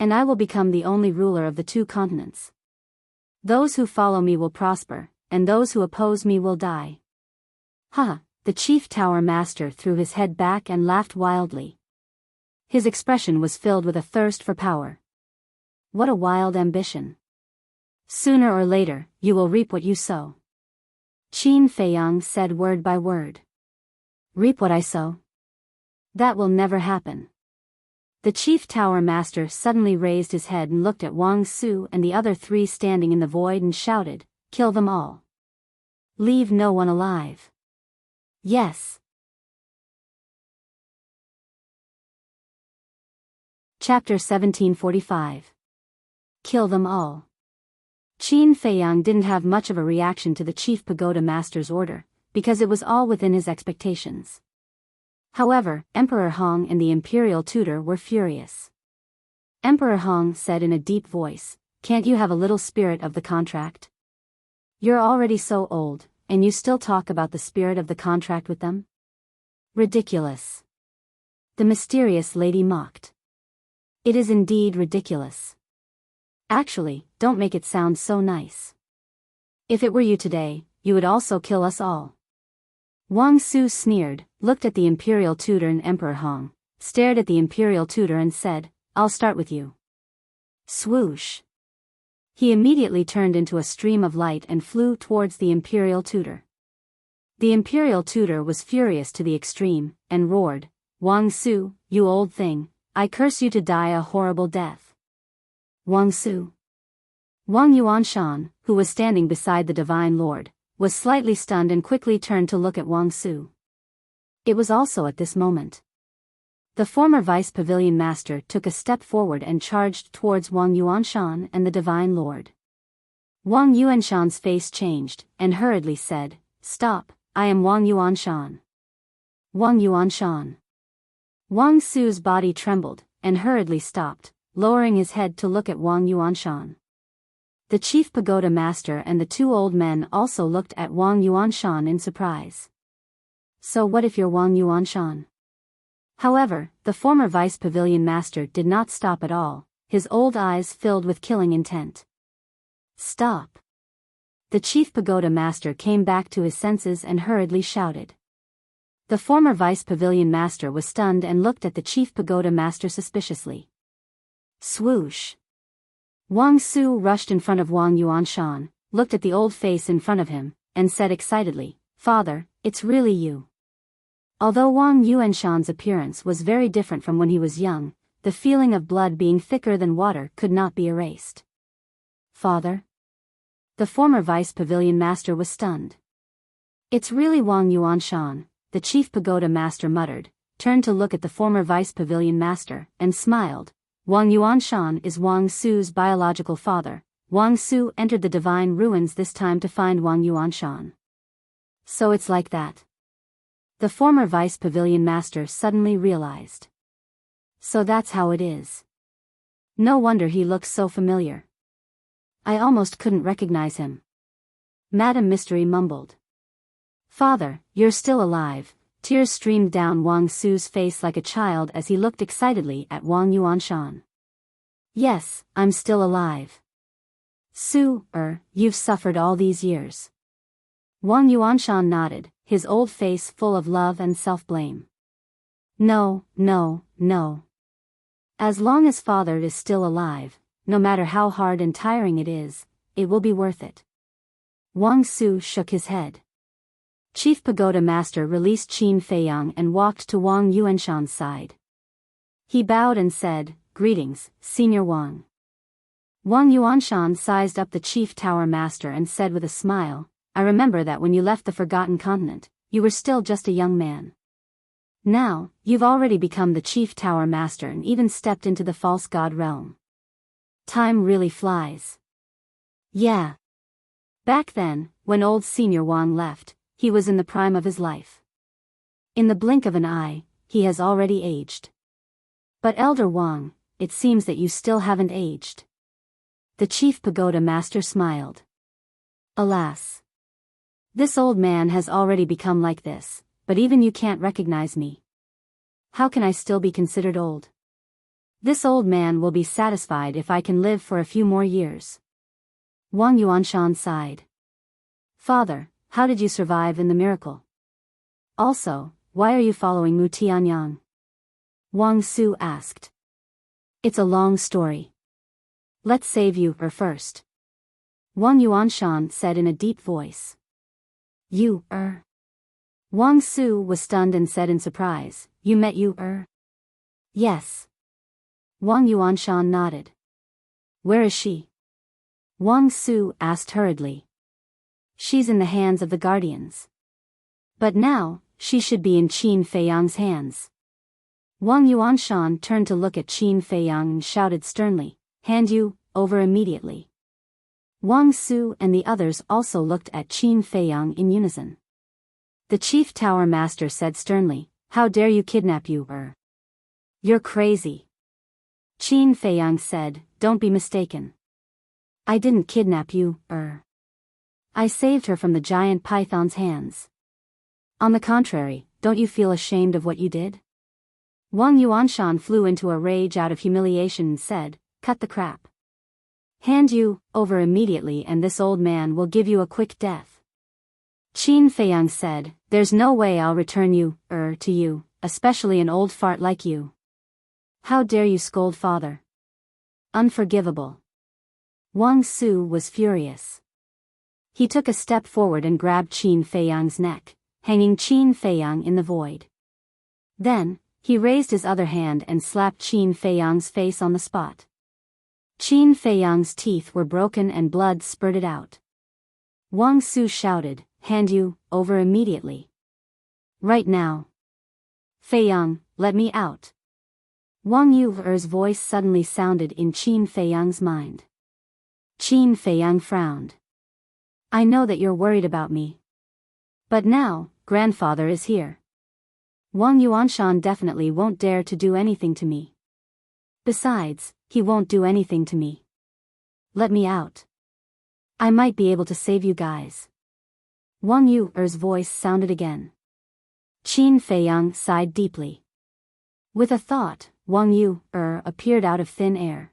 And I will become the only ruler of the two continents. Those who follow me will prosper, and those who oppose me will die." "Ha!" The Chief Tower Master threw his head back and laughed wildly. His expression was filled with a thirst for power. What a wild ambition. "Sooner or later, you will reap what you sow." Qin Feiyang said word by word. "Reap what I sow? That will never happen." The Chief Tower Master suddenly raised his head and looked at Wang Su and the other three standing in the void and shouted, "Kill them all. Leave no one alive." "Yes." Chapter 1745. Kill them all. Qin Feiyang didn't have much of a reaction to the Chief Pagoda Master's order, because it was all within his expectations. However, Emperor Hong and the Imperial Tutor were furious. Emperor Hong said in a deep voice, "Can't you have a little spirit of the contract? You're already so old, and you still talk about the spirit of the contract with them? Ridiculous." The mysterious lady mocked. "It is indeed ridiculous. Actually, don't make it sound so nice. If it were you today, you would also kill us all." Wang Su sneered, looked at the Imperial Tutor and Emperor Hong, stared at the Imperial Tutor and said, "I'll start with you." Swoosh! He immediately turned into a stream of light and flew towards the Imperial Tutor. The Imperial Tutor was furious to the extreme, and roared, "Wang Su, you old thing, I curse you to die a horrible death." Wang Su. Wang Yuanshan, who was standing beside the Divine Lord, was slightly stunned and quickly turned to look at Wang Su. It was also at this moment. The former Vice Pavilion Master took a step forward and charged towards Wang Yuanshan and the Divine Lord. Wang Yuanshan's face changed, and hurriedly said, "Stop, I am Wang Yuanshan." Wang Yuanshan. Wang Su's body trembled, and hurriedly stopped, lowering his head to look at Wang Yuanshan. The Chief Pagoda Master and the two old men also looked at Wang Yuanshan in surprise. "So what if you're Wang Yuanshan?" However, the former vice pavilion master did not stop at all, his old eyes filled with killing intent. Stop! The chief pagoda master came back to his senses and hurriedly shouted. The former vice pavilion master was stunned and looked at the chief pagoda master suspiciously. Swoosh! Wang Su rushed in front of Wang Yuanshan, looked at the old face in front of him, and said excitedly, "Father, it's really you." Although Wang Yuanshan's appearance was very different from when he was young, the feeling of blood being thicker than water could not be erased. "Father?" The former vice pavilion master was stunned. "It's really Wang Yuanshan," the chief pagoda master muttered, turned to look at the former vice pavilion master, and smiled. Wang Yuanshan is Wang Su's biological father. Wang Su entered the divine ruins this time to find Wang Yuanshan. So it's like that. The former vice pavilion master suddenly realized. So that's how it is. No wonder he looks so familiar. I almost couldn't recognize him. Madam Mystery mumbled. "Father, you're still alive." Tears streamed down Wang Su's face like a child as he looked excitedly at Wang Yuanshan. "Yes, I'm still alive." "Su, you've suffered all these years." Wang Yuanshan nodded, his old face full of love and self-blame. No. As long as father is still alive, no matter how hard and tiring it is, it will be worth it. Wang Su shook his head. Chief Pagoda Master released Qin Feiyang and walked to Wang Yuanshan's side. He bowed and said, "Greetings, Senior Wang." Wang Yuanshan sized up the Chief Tower Master and said with a smile, "I remember that when you left the Forgotten Continent, you were still just a young man. Now, you've already become the Chief Tower Master and even stepped into the false god realm. Time really flies." Yeah. Back then, when old Senior Wang left, he was in the prime of his life. In the blink of an eye, he has already aged. But Elder Wang, it seems that you still haven't aged. The Chief Pagoda Master smiled. Alas. This old man has already become like this, but even you can't recognize me. How can I still be considered old? This old man will be satisfied if I can live for a few more years. Wang Yuanshan sighed. Father, how did you survive in the miracle? Also, why are you following Mu Tianyang? Wang Su asked. It's a long story. Let's save you first. Wang Yuanshan said in a deep voice. You, Wang Su was stunned and said in surprise, "You met you, Yes. Wang Yuanshan nodded. Where is she? Wang Su asked hurriedly. She's in the hands of the guardians. But now, she should be in Qin Feiyang's hands. Wang Yuanshan turned to look at Qin Feiyang and shouted sternly, "Hand you over immediately." Wang Su and the others also looked at Qin Feiyang in unison. The Chief Tower Master said sternly, "How dare you kidnap you, You're crazy." Qin Feiyang said, "Don't be mistaken. I didn't kidnap you, I saved her from the giant python's hands. On the contrary, don't you feel ashamed of what you did?" Wang Yuanshan flew into a rage out of humiliation and said, "Cut the crap. Hand you over immediately and this old man will give you a quick death." Qin Feiyang said, "There's no way I'll return you, to you, especially an old fart like you. How dare you scold father? Unforgivable." Wang Su was furious. He took a step forward and grabbed Qin Feiyang's neck, hanging Qin Feiyang in the void. Then, he raised his other hand and slapped Qin Feiyang's face on the spot. Qin Feiyang's teeth were broken and blood spurted out. Wang Su shouted, "Hand you over immediately. Right now. Feiyang, let me out." Wang Yu's voice suddenly sounded in Qin Feiyang's mind. Qin Feiyang frowned. "I know that you're worried about me. But now, grandfather is here. Wang Yuanshan definitely won't dare to do anything to me. Besides, he won't do anything to me. Let me out. I might be able to save you guys." Wang Yu's voice sounded again. Qin Feiyang sighed deeply. With a thought, Wang Yu appeared out of thin air.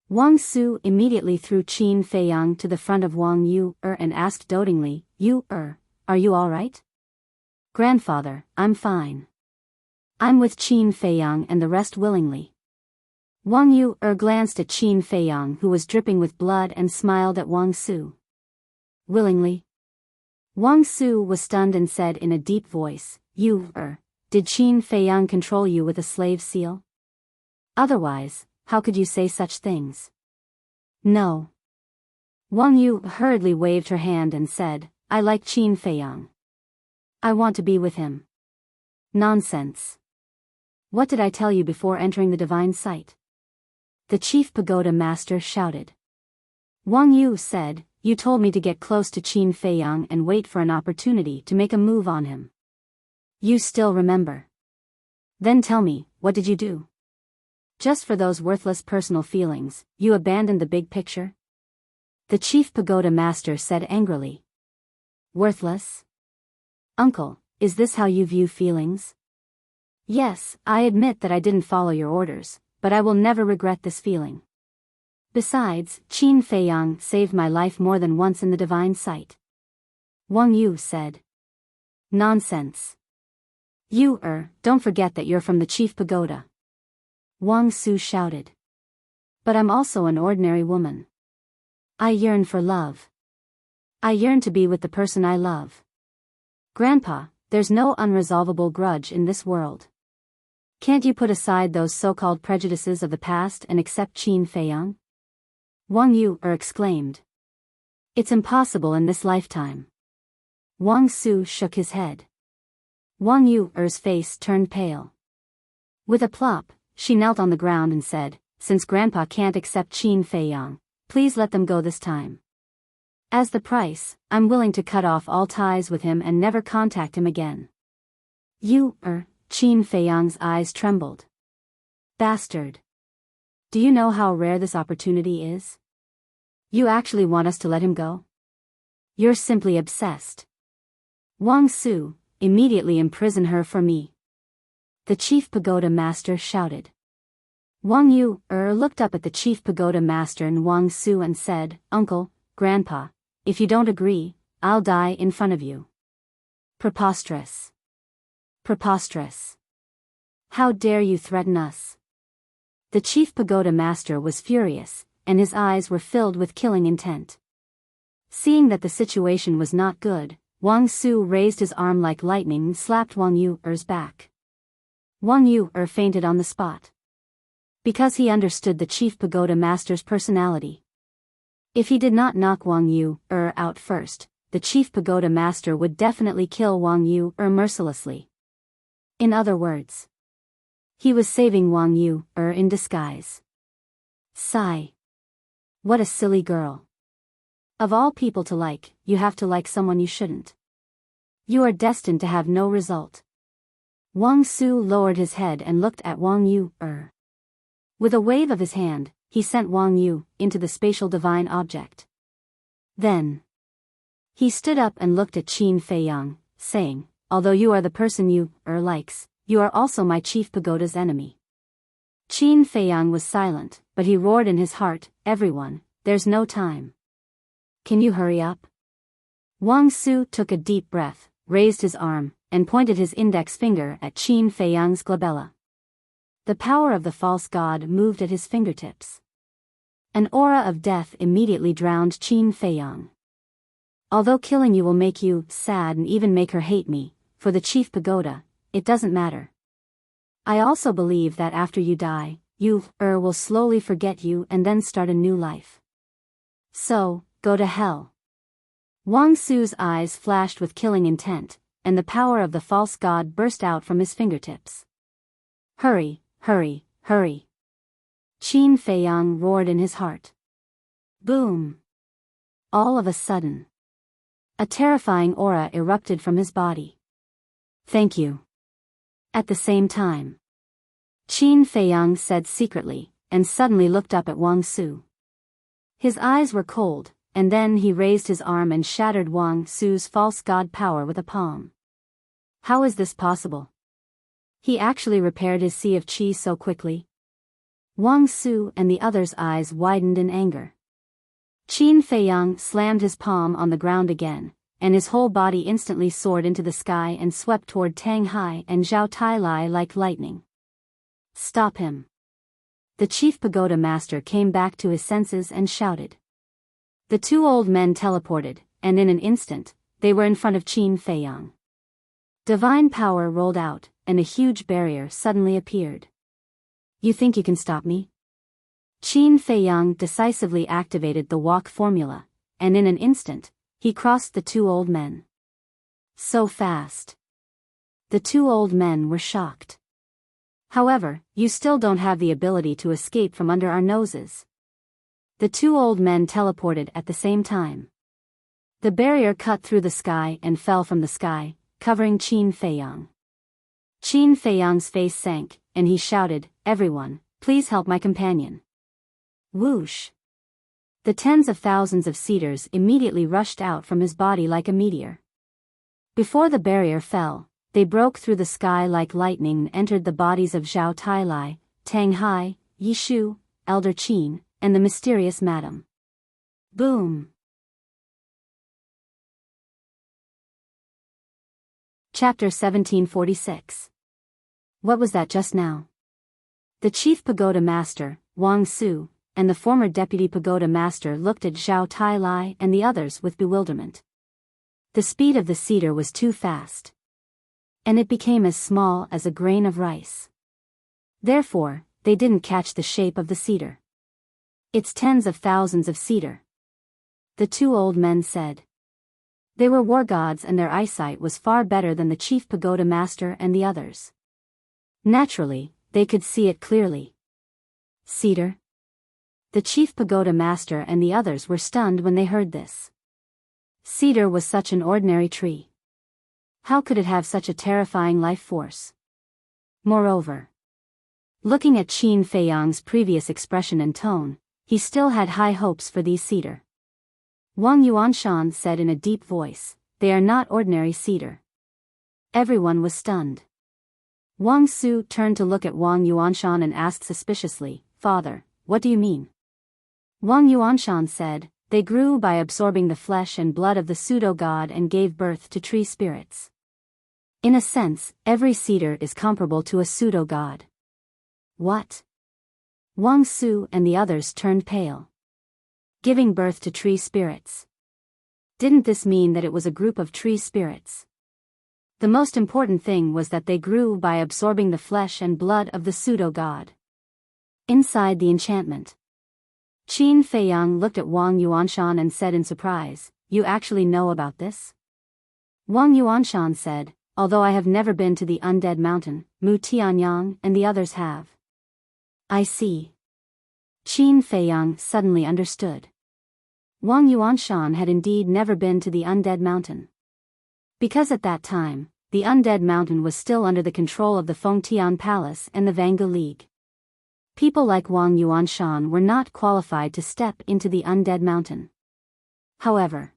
Wang Su immediately threw Qin Feiyang to the front of Wang Yu and asked dotingly, are you all right? Grandfather, I'm fine. I'm with Qin Feiyang and the rest willingly. Wang Yu glanced at Qin Feiyang, who was dripping with blood, and smiled at Wang Su. Willingly? Wang Su was stunned and said in a deep voice, did Qin Feiyang control you with a slave seal? Otherwise, how could you say such things? No. Wang Yu hurriedly waved her hand and said, I like Qin Feiyang. I want to be with him. Nonsense. What did I tell you before entering the divine sight? The chief pagoda master shouted. Wang Yu said, you told me to get close to Qin Feiyang and wait for an opportunity to make a move on him. You still remember? Then tell me, what did you do? Just for those worthless personal feelings, you abandoned the big picture? The chief pagoda master said angrily. Worthless? Uncle, is this how you view feelings? Yes, I admit that I didn't follow your orders, but I will never regret this feeling. Besides, Qin Feiyang saved my life more than once in the divine sight. Wang Yu said. Nonsense. You don't forget that you're from the chief pagoda. Wang Su shouted. But I'm also an ordinary woman. I yearn for love. I yearn to be with the person I love. Grandpa, there's no unresolvable grudge in this world. Can't you put aside those so-called prejudices of the past and accept Qin Feiyang? Wang Yu exclaimed. It's impossible in this lifetime. Wang Su shook his head. Wang Yu's face turned pale. With a plop, she knelt on the ground and said, since Grandpa can't accept Qin Feiyang, please let them go this time. As the price, I'm willing to cut off all ties with him and never contact him again. Qin Feiyang's eyes trembled. Bastard. Do you know how rare this opportunity is? You actually want us to let him go? You're simply obsessed. Wang Su, immediately imprison her for me. The chief pagoda master shouted. Wang Yu looked up at the chief pagoda master and Wang Su and said, Uncle, Grandpa, if you don't agree, I'll die in front of you. Preposterous. Preposterous. How dare you threaten us? The chief pagoda master was furious, and his eyes were filled with killing intent. Seeing that the situation was not good, Wang Su raised his arm like lightning and slapped Wang Yu's back. Wang Yu fainted on the spot. Because he understood the chief pagoda master's personality. If he did not knock Wang Yu out first, the chief pagoda master would definitely kill Wang Yu mercilessly. In other words, he was saving Wang Yu in disguise. Sigh. What a silly girl. Of all people to like, you have to like someone you shouldn't. You are destined to have no result. Wang Su lowered his head and looked at Wang Yu. With a wave of his hand, he sent Wang Yu into the spatial divine object. Then, he stood up and looked at Qin Feiyang, saying, although you are the person you likes, you are also my chief pagoda's enemy. Qin Feiyang was silent, but he roared in his heart, everyone, there's no time. Can you hurry up? Wang Su took a deep breath, raised his arm, and pointed his index finger at Qin Feiyang's glabella. The power of the false god moved at his fingertips. An aura of death immediately drowned Qin Feiyang. Although killing you will make you sad and even make her hate me, for the chief pagoda, it doesn't matter. I also believe that after you die, you will slowly forget you and then start a new life. So, go to hell. Wang Su's eyes flashed with killing intent, and the power of the false god burst out from his fingertips. Hurry, hurry, hurry. Qin Feiyang roared in his heart. Boom. All of a sudden, a terrifying aura erupted from his body. Thank you. At the same time, Qin Feiyang said secretly, and suddenly looked up at Wang Su. His eyes were cold, and then he raised his arm and shattered Wang Su's false god power with a palm. How is this possible? He actually repaired his sea of qi so quickly. Wang Su and the others' eyes widened in anger. Qin Feiyang slammed his palm on the ground again, and his whole body instantly soared into the sky and swept toward Tang Hai and Zhao Tailai like lightning. Stop him! The chief pagoda master came back to his senses and shouted. The two old men teleported, and in an instant, they were in front of Qin Feiyang. Divine power rolled out, and a huge barrier suddenly appeared. You think you can stop me? Qin Feiyang decisively activated the walk formula, and in an instant, he crossed the two old men. So fast. The two old men were shocked. However, you still don't have the ability to escape from under our noses. The two old men teleported at the same time. The barrier cut through the sky and fell from the sky, covering Qin Feiyang. Qin Feiyang's face sank, and he shouted, "Everyone, please help my companion." Whoosh! The tens of thousands of cedars immediately rushed out from his body like a meteor. Before the barrier fell, they broke through the sky like lightning and entered the bodies of Zhao Tailai, Tang Hai, Yishu, Elder Qin, and the mysterious madam. Boom! Chapter 1746. What was that just now? The chief pagoda master, Wang Su, and the former deputy pagoda master looked at Zhao Tailai and the others with bewilderment. The speed of the cedar was too fast. And it became as small as a grain of rice. Therefore, they didn't catch the shape of the cedar. It's tens of thousands of cedar. The two old men said. They were war gods and their eyesight was far better than the chief pagoda master and the others. Naturally, they could see it clearly. Cedar? The chief pagoda master and the others were stunned when they heard this. Cedar was such an ordinary tree. How could it have such a terrifying life force? Moreover, looking at Qin Feiyang's previous expression and tone, he still had high hopes for these cedar. Wang Yuanshan said in a deep voice, "They are not ordinary cedar." Everyone was stunned. Wang Su turned to look at Wang Yuanshan and asked suspiciously, "Father, what do you mean?" Wang Yuanshan said, "They grew by absorbing the flesh and blood of the pseudo-god and gave birth to tree spirits. In a sense, every cedar is comparable to a pseudo-god." What? Wang Su and the others turned pale. Giving birth to tree spirits. Didn't this mean that it was a group of tree spirits? The most important thing was that they grew by absorbing the flesh and blood of the pseudo-god. Inside the enchantment. Qin Feiyang looked at Wang Yuanshan and said in surprise, "You actually know about this?" Wang Yuanshan said, "Although I have never been to the Undead Mountain, Mu Tianyang and the others have." I see. Qin Feiyang suddenly understood. Wang Yuanshan had indeed never been to the Undead Mountain. Because at that time, the Undead Mountain was still under the control of the Fengtian Palace and the Vanga League. People like Wang Yuanshan were not qualified to step into the Undead Mountain. However,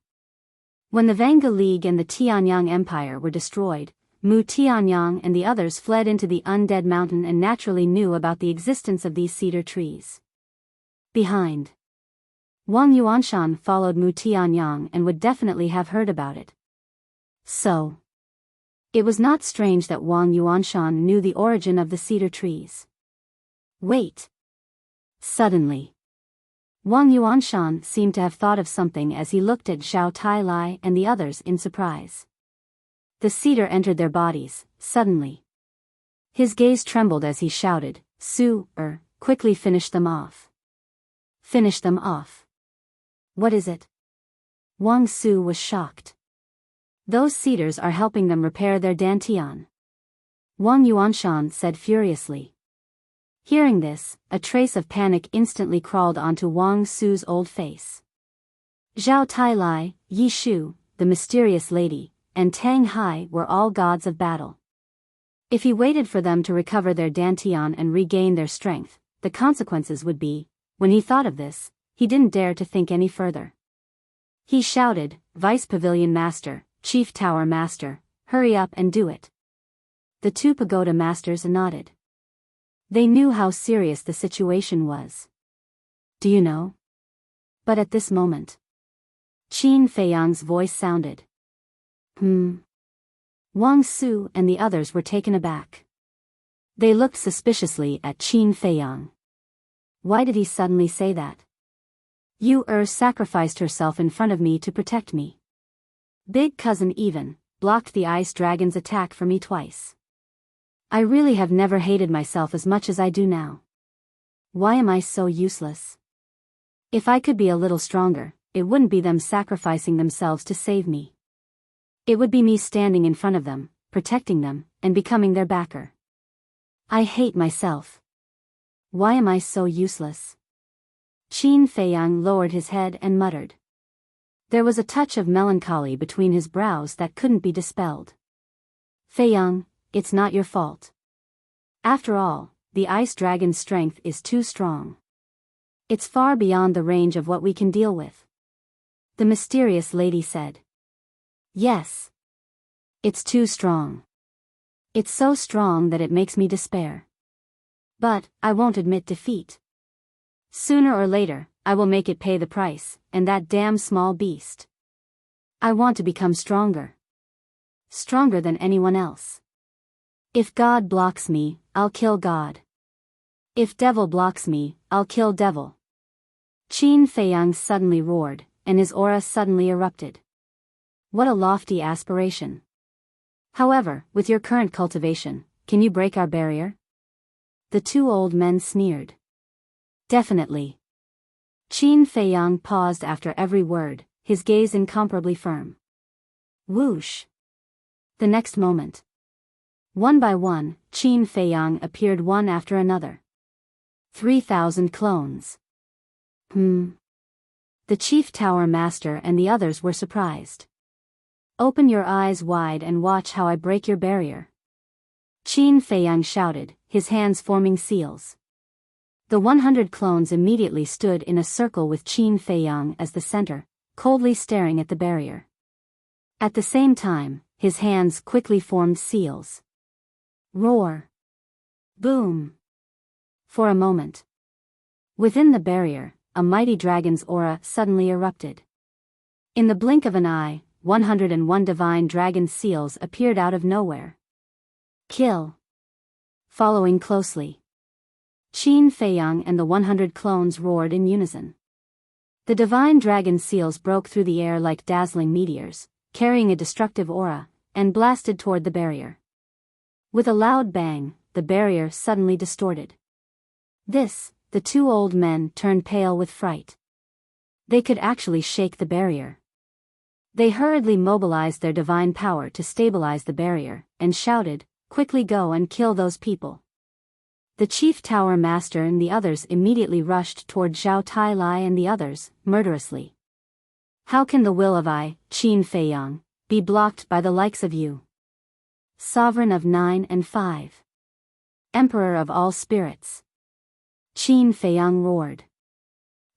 when the Vanga League and the Tianyang Empire were destroyed, Mu Tianyang and the others fled into the Undead Mountain and naturally knew about the existence of these cedar trees. Behind. Wang Yuanshan followed Mu Tianyang and would definitely have heard about it. So, it was not strange that Wang Yuanshan knew the origin of the cedar trees. Wait. Suddenly, Wang Yuanshan seemed to have thought of something as he looked at Zhao Tailai and the others in surprise. The cedar entered their bodies, suddenly. His gaze trembled as he shouted, quickly finish them off. Finish them off. What is it? Wang Su was shocked. Those cedars are helping them repair their dantian. Wang Yuanshan said furiously. Hearing this, a trace of panic instantly crawled onto Wang Su's old face. Zhao Tailai, Yishu, the mysterious lady, and Tang Hai were all gods of battle. If he waited for them to recover their dantian and regain their strength, the consequences would be, when he thought of this, he didn't dare to think any further. He shouted, "Vice Pavilion Master, Chief Tower Master, hurry up and do it." The two pagoda masters nodded. They knew how serious the situation was. Do you know? But at this moment, Qin Feiyang's voice sounded. Wang Su and the others were taken aback. They looked suspiciously at Qin Feiyang. Why did he suddenly say that? You sacrificed herself in front of me to protect me. Big cousin even blocked the ice dragon's attack for me twice. I really have never hated myself as much as I do now. Why am I so useless? If I could be a little stronger, it wouldn't be them sacrificing themselves to save me. It would be me standing in front of them, protecting them, and becoming their backer. I hate myself. Why am I so useless? Qin Feiyang lowered his head and muttered. There was a touch of melancholy between his brows that couldn't be dispelled. Feiyang, it's not your fault. After all, the ice dragon's strength is too strong. It's far beyond the range of what we can deal with. The mysterious lady said. Yes. It's too strong. It's so strong that it makes me despair. But, I won't admit defeat. Sooner or later, I will make it pay the price, and that damn small beast. I want to become stronger. Stronger than anyone else. If God blocks me, I'll kill God. If devil blocks me, I'll kill devil. Qin Feiyang suddenly roared, and his aura suddenly erupted. What a lofty aspiration. However, with your current cultivation, can you break our barrier? The two old men sneered. Definitely. Qin Feiyang paused after every word, his gaze incomparably firm. Whoosh. The next moment. One by one, Qin Feiyang appeared one after another. 3,000 clones. The chief tower master and the others were surprised. Open your eyes wide and watch how I break your barrier. Qin Feiyang shouted, his hands forming seals. The 100 clones immediately stood in a circle with Qin Feiyang as the center, coldly staring at the barrier. At the same time, his hands quickly formed seals. Roar. Boom. For a moment. Within the barrier, a mighty dragon's aura suddenly erupted. In the blink of an eye, 101 divine dragon seals appeared out of nowhere. Kill. Following closely. Qin Feiyang and the 100 clones roared in unison. The divine dragon seals broke through the air like dazzling meteors, carrying a destructive aura, and blasted toward the barrier. With a loud bang, the barrier suddenly distorted. The two old men turned pale with fright. They could actually shake the barrier. They hurriedly mobilized their divine power to stabilize the barrier, and shouted, "Quickly go and kill those people." The chief tower master and the others immediately rushed toward Zhao Tailai and the others, murderously. How can the will of Qin Feiyang, be blocked by the likes of you? Sovereign of 9 and 5. Emperor of all spirits. Qin Feiyang roared.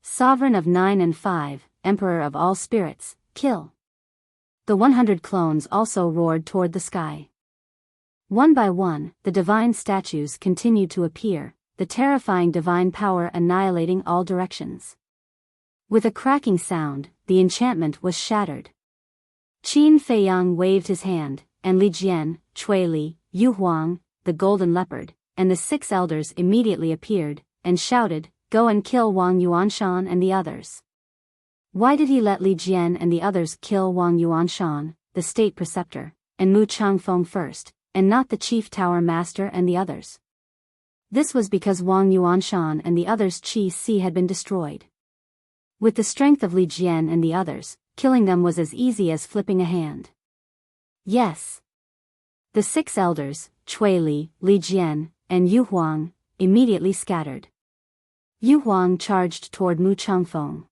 Sovereign of 9 and 5, Emperor of all spirits, kill. The 100 clones also roared toward the sky. One by one, the divine statues continued to appear, the terrifying divine power annihilating all directions. With a cracking sound, the enchantment was shattered. Qin Feiyang waved his hand, and Li Jian, Cui Li, Yu Huang, the golden leopard, and the 6 elders immediately appeared, and shouted, "Go and kill Wang Yuanshan and the others." Why did he let Li Jian and the others kill Wang Yuanshan, the state preceptor, and Mu Changfeng first, and not the chief tower master and the others? This was because Wang Yuanshan and the others' Qi Si had been destroyed. With the strength of Li Jian and the others, killing them was as easy as flipping a hand. Yes. The 6 elders, Cui Li, Li Jian, and Yu Huang, immediately scattered. Yu Huang charged toward Mu Changfeng.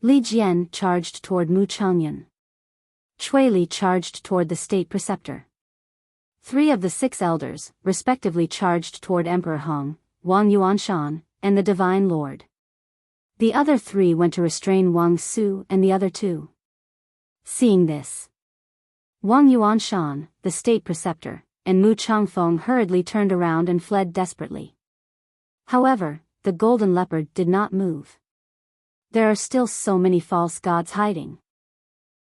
Li Jian charged toward Mu Changyan. Cui Li charged toward the state preceptor. 3 of the 6 elders, respectively, charged toward Emperor Hong, Wang Yuanshan, and the Divine Lord. The other 3 went to restrain Wang Su and the other 2. Seeing this, Wang Yuanshan, the state preceptor, and Mu Changfeng hurriedly turned around and fled desperately. However, the golden leopard did not move. There are still so many false gods hiding.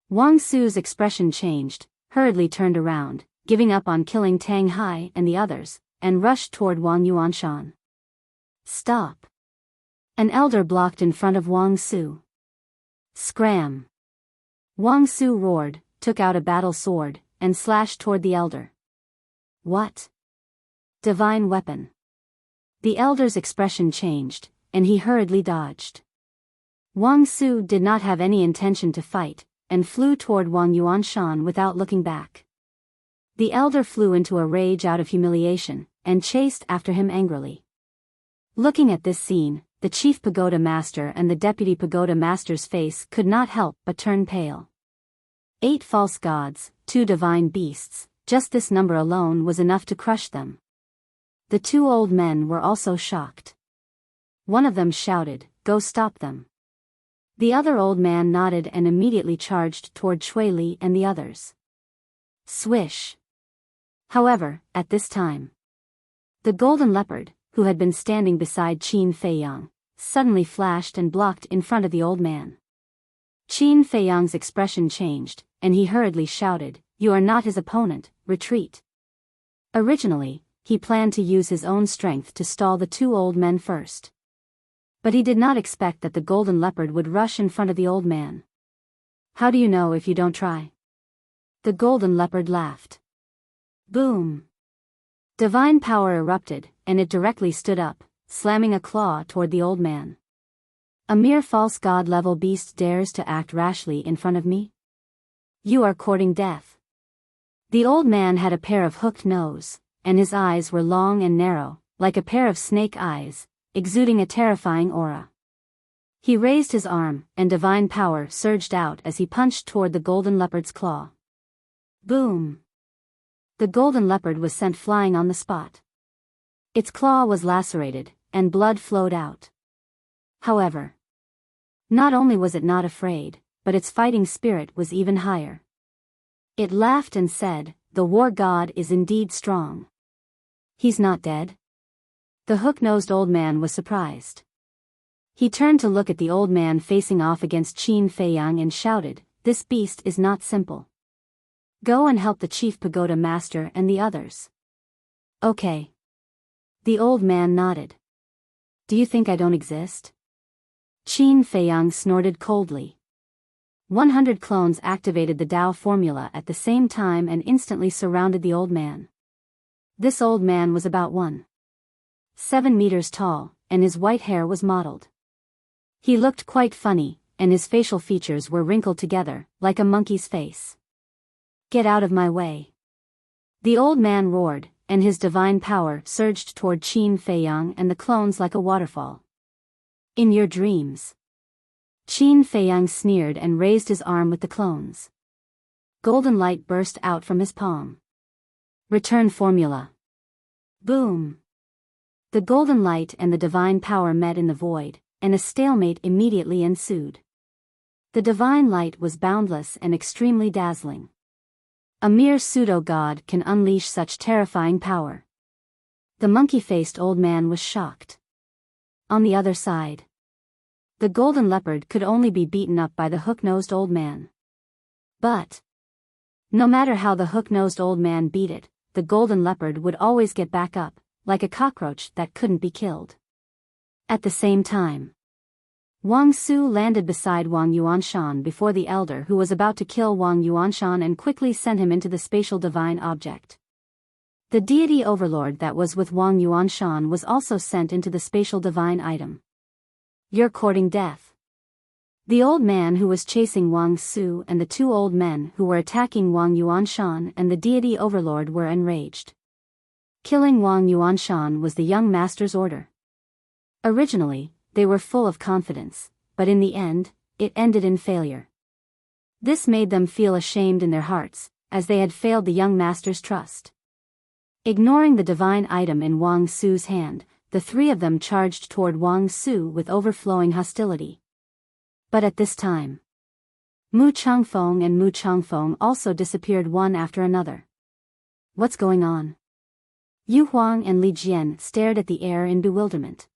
Wang Su's expression changed, hurriedly turned around, giving up on killing Tang Hai and the others, and rushed toward Wang Yuanshan. Stop! An elder blocked in front of Wang Su. Scram! Wang Su roared, took out a battle sword, and slashed toward the elder. What? Divine weapon. The elder's expression changed, and he hurriedly dodged. Wang Su did not have any intention to fight, and flew toward Wang Yuanshan without looking back. The elder flew into a rage out of humiliation, and chased after him angrily. Looking at this scene, the chief pagoda master and the deputy pagoda master's face could not help but turn pale. 8 false gods, 2 divine beasts, just this number alone was enough to crush them. The 2 old men were also shocked. One of them shouted, "Go stop them." The other old man nodded and immediately charged toward Chui Li and the others. Swish! However, at this time, the golden leopard, who had been standing beside Qin Feiyang, suddenly flashed and blocked in front of the old man. Qin Feiyang's expression changed, and he hurriedly shouted, "You are not his opponent, retreat." Originally, he planned to use his own strength to stall the 2 old men first. But he did not expect that the golden leopard would rush in front of the old man. How do you know if you don't try? The golden leopard laughed. Boom! Divine power erupted, and it directly stood up, slamming a claw toward the old man. A mere false god-level beast dares to act rashly in front of me? You are courting death. The old man had a pair of hooked nose, and his eyes were long and narrow, like a pair of snake eyes, exuding a terrifying aura. He raised his arm, and divine power surged out as he punched toward the golden leopard's claw. Boom! The golden leopard was sent flying on the spot. Its claw was lacerated, and blood flowed out. However, not only was it not afraid, but its fighting spirit was even higher. It laughed and said, "The war god is indeed strong. He's not dead?" The hook-nosed old man was surprised. He turned to look at the old man facing off against Qin Feiyang and shouted, "This beast is not simple. Go and help the chief pagoda master and the others." Okay. The old man nodded. Do you think I don't exist? Qin Feiyang snorted coldly. 100 clones activated the Tao formula at the same time and instantly surrounded the old man. This old man was about 1.7 meters tall, and his white hair was mottled. He looked quite funny, and his facial features were wrinkled together, like a monkey's face. Get out of my way! The old man roared, and his divine power surged toward Qin Feiyang and the clones like a waterfall. In your dreams. Qin Feiyang sneered and raised his arm with the clones. Golden light burst out from his palm. Return formula. Boom! The golden light and the divine power met in the void, and a stalemate immediately ensued. The divine light was boundless and extremely dazzling. A mere pseudo-god can unleash such terrifying power. The monkey-faced old man was shocked. On the other side, the golden leopard could only be beaten up by the hook-nosed old man. But no matter how the hook-nosed old man beat it, the golden leopard would always get back up, like a cockroach that couldn't be killed. At the same time, Wang Su landed beside Wang Yuanshan before the elder who was about to kill Wang Yuanshan and quickly sent him into the spatial divine object. The deity overlord that was with Wang Yuanshan was also sent into the spatial divine item. You're courting death. The old man who was chasing Wang Su and the 2 old men who were attacking Wang Yuanshan and the deity overlord were enraged. Killing Wang Yuanshan was the young master's order. Originally, they were full of confidence, but in the end, it ended in failure. This made them feel ashamed in their hearts, as they had failed the young master's trust. Ignoring the divine item in Wang Su's hand, the 3 of them charged toward Wang Su with overflowing hostility. But at this time, Mu Changfeng and Mu Changfeng also disappeared one after another. What's going on? Yu Huang and Li Jian stared at the air in bewilderment.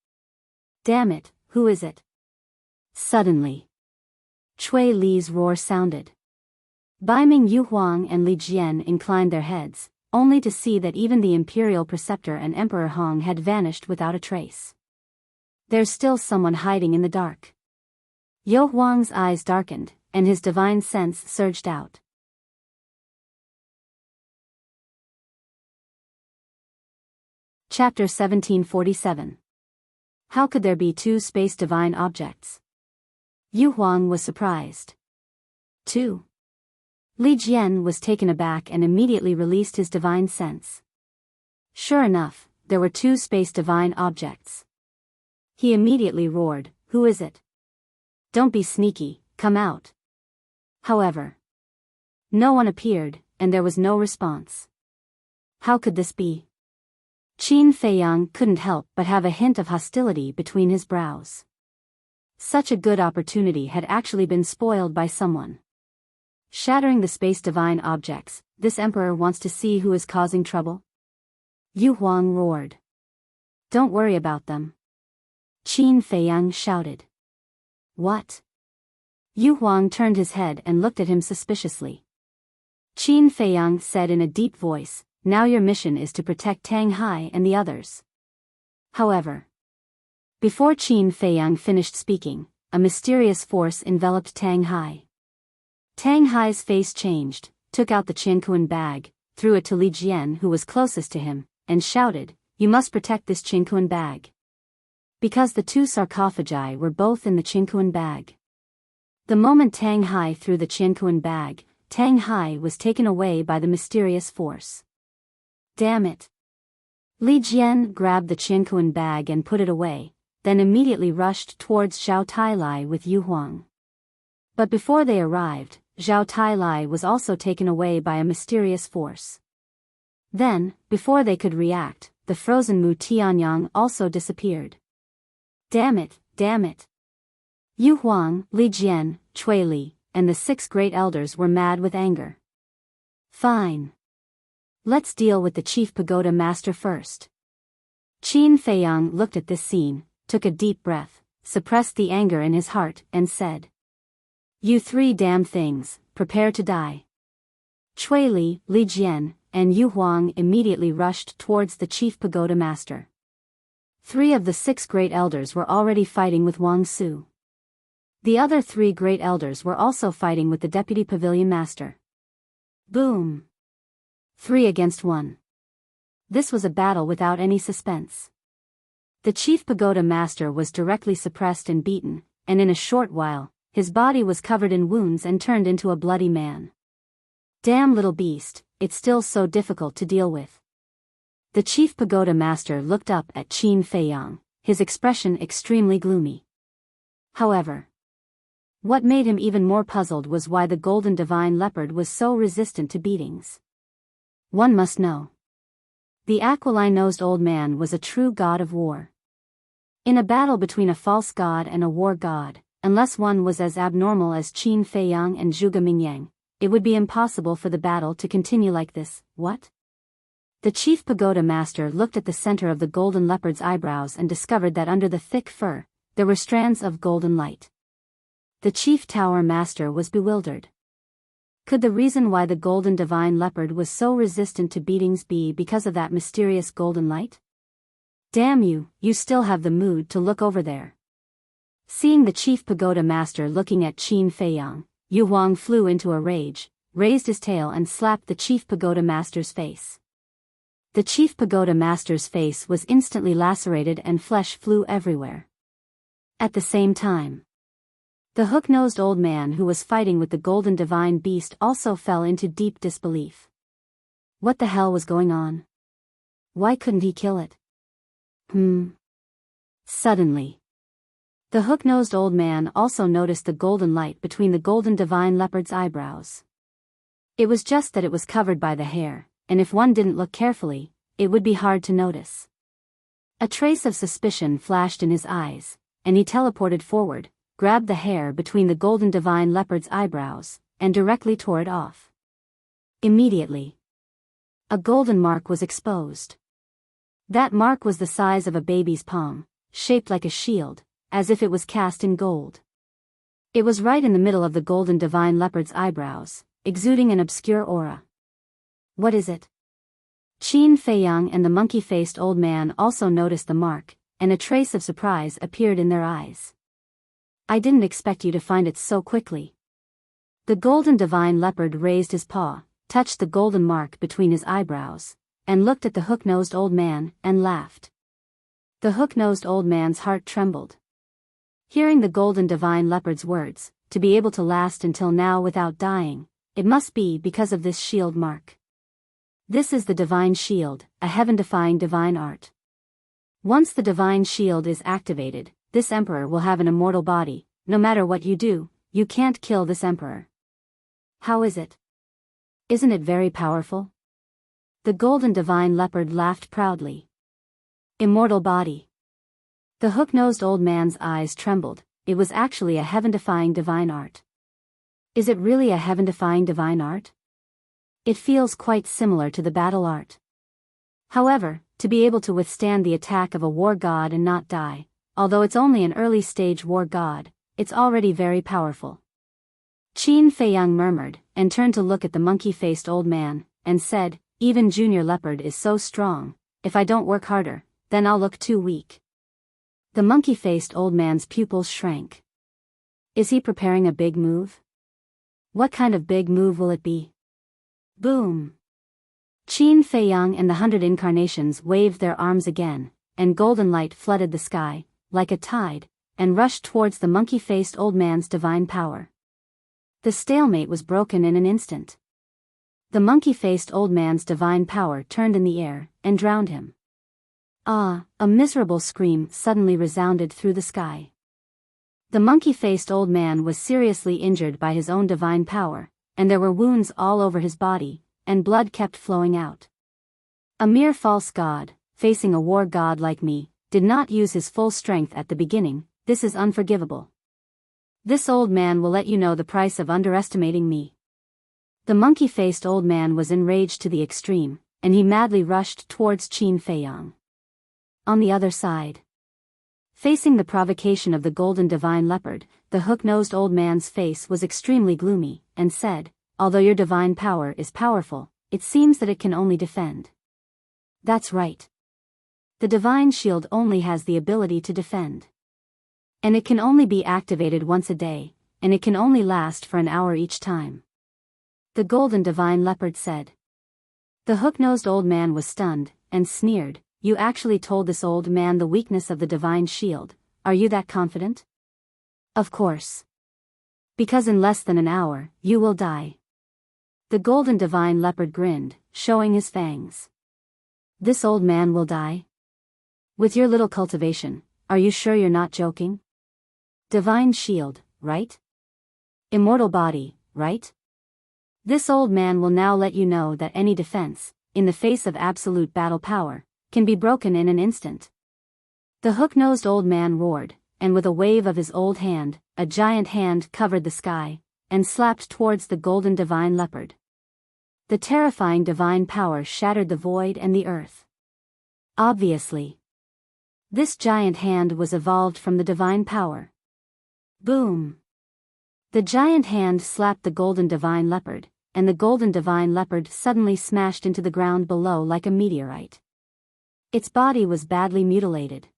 Damn it, who is it? Suddenly, Cui Li's roar sounded. Beiming Yu Huang and Li Jian inclined their heads, only to see that even the Imperial Preceptor and Emperor Hong had vanished without a trace. There's still someone hiding in the dark. Yu Huang's eyes darkened, and his divine sense surged out. Chapter 1747. How could there be two space divine objects? Yu Huang was surprised. 2. Li Jian was taken aback and immediately released his divine sense. Sure enough, there were two space divine objects. He immediately roared, "Who is it? Don't be sneaky, come out." However, no one appeared, and there was no response. How could this be? Qin Feiyang couldn't help but have a hint of hostility between his brows. Such a good opportunity had actually been spoiled by someone. Shattering the space divine objects, this emperor wants to see who is causing trouble? Yu Huang roared. Don't worry about them. Qin Feiyang shouted. What? Yu Huang turned his head and looked at him suspiciously. Qin Feiyang said in a deep voice, now your mission is to protect Tang Hai and the others. However, before Qin Feiyang finished speaking, a mysterious force enveloped Tang Hai. Tang Hai's face changed, took out the Qianquan bag, threw it to Li Jian who was closest to him, and shouted, you must protect this Qianquan bag. Because the two sarcophagi were both in the Qianquan bag. The moment Tang Hai threw the Qianquan bag, Tang Hai was taken away by the mysterious force. Damn it. Li Jian grabbed the Qianquan bag and put it away, then immediately rushed towards Zhao Tailai with Yu Huang. But before they arrived, Zhao Tailai was also taken away by a mysterious force. Then, before they could react, the frozen Mu Tianyang also disappeared. Damn it, damn it. Yu Huang, Li Jian, Cui Li, and the 6 great elders were mad with anger. Fine. Let's deal with the chief pagoda master first. Qin Feiyang looked at this scene, took a deep breath, suppressed the anger in his heart, and said, you 3 damn things, prepare to die. Cui Li, Li Jian, and Yu Huang immediately rushed towards the chief pagoda master. 3 of the 6 great elders were already fighting with Wang Su. The other 3 great elders were also fighting with the deputy pavilion master. Boom! 3 against 1. This was a battle without any suspense. The chief pagoda master was directly suppressed and beaten, and in a short while, his body was covered in wounds and turned into a bloody man. Damn little beast, it's still so difficult to deal with. The chief pagoda master looked up at Qin Feiyang, his expression extremely gloomy. However, what made him even more puzzled was why the golden divine leopard was so resistant to beatings. One must know. The aquiline-nosed old man was a true god of war. In a battle between a false god and a war god, unless one was as abnormal as Qin Feiyang and Zhuge Mingyang, it would be impossible for the battle to continue like this. What? The chief pagoda master looked at the center of the golden leopard's eyebrows and discovered that under the thick fur, there were strands of golden light. The chief tower master was bewildered. Could the reason why the golden divine leopard was so resistant to beatings be because of that mysterious golden light? Damn you, you still have the mood to look over there. Seeing the chief pagoda master looking at Qin Feiyang, Yu Huang flew into a rage, raised his tail and slapped the chief pagoda master's face. The chief pagoda master's face was instantly lacerated and flesh flew everywhere. At the same time, the hook-nosed old man who was fighting with the golden divine beast also fell into deep disbelief. What the hell was going on? Why couldn't he kill it? Suddenly, the hook-nosed old man also noticed the golden light between the golden divine leopard's eyebrows. It was just that it was covered by the hair, and if one didn't look carefully, it would be hard to notice. A trace of suspicion flashed in his eyes, and he teleported forward, grabbed the hair between the golden divine leopard's eyebrows, and directly tore it off. Immediately, A golden mark was exposed. That mark was the size of a baby's palm, shaped like a shield, as if it was cast in gold. It was right in the middle of the golden divine leopard's eyebrows, exuding an obscure aura. What is it? Qin Feiyang and the monkey-faced old man also noticed the mark, and a trace of surprise appeared in their eyes. I didn't expect you to find it so quickly. The golden divine leopard raised his paw, touched the golden mark between his eyebrows, and looked at the hook-nosed old man, and laughed. The hook-nosed old man's heart trembled. Hearing the golden divine leopard's words, to be able to last until now without dying, it must be because of this shield mark. This is the divine shield, a heaven-defying divine art. Once the divine shield is activated, this emperor will have an immortal body. No matter what you do, you can't kill this emperor. How is it? Isn't it very powerful? The golden divine leopard laughed proudly. Immortal body. The hook-nosed old man's eyes trembled. It was actually a heaven-defying divine art. Is it really a heaven-defying divine art? It feels quite similar to the battle art. However, to be able to withstand the attack of a war god and not die, although it's only an early-stage war god, it's already very powerful. Qin Feiyang murmured, and turned to look at the monkey-faced old man, and said, even Junior Leopard is so strong, if I don't work harder, then I'll look too weak. The monkey-faced old man's pupils shrank. Is he preparing a big move? What kind of big move will it be? Boom! Qin Feiyang and the 100 incarnations waved their arms again, and golden light flooded the sky, like a tide, and rushed towards the monkey-faced old man's divine power. The stalemate was broken in an instant. The monkey-faced old man's divine power turned in the air, and drowned him. Ah! A miserable scream suddenly resounded through the sky. The monkey-faced old man was seriously injured by his own divine power, and there were wounds all over his body, and blood kept flowing out. A mere false god, facing a war god like me, did not use his full strength at the beginning. This is unforgivable. This old man will let you know the price of underestimating me. The monkey-faced old man was enraged to the extreme, and he madly rushed towards Qin Feiyang. On the other side, facing the provocation of the golden divine leopard, the hook-nosed old man's face was extremely gloomy, and said, although your divine power is powerful, it seems that it can only defend. That's right. The divine shield only has the ability to defend. And it can only be activated once a day, and it can only last for an hour each time. The golden divine leopard said. The hook-nosed old man was stunned, and sneered, you actually told this old man the weakness of the divine shield, are you that confident? Of course. Because in less than an hour, you will die. The golden divine leopard grinned, showing his fangs. This old man will die? With your little cultivation, are you sure you're not joking? Divine shield, right? Immortal body, right? This old man will now let you know that any defense, in the face of absolute battle power, can be broken in an instant. The hook-nosed old man roared, and with a wave of his old hand, a giant hand covered the sky, and slapped towards the golden divine leopard. The terrifying divine power shattered the void and the earth. Obviously, this giant hand was evolved from the divine power. Boom! The giant hand slapped the golden divine leopard, and the golden divine leopard suddenly smashed into the ground below like a meteorite. Its body was badly mutilated.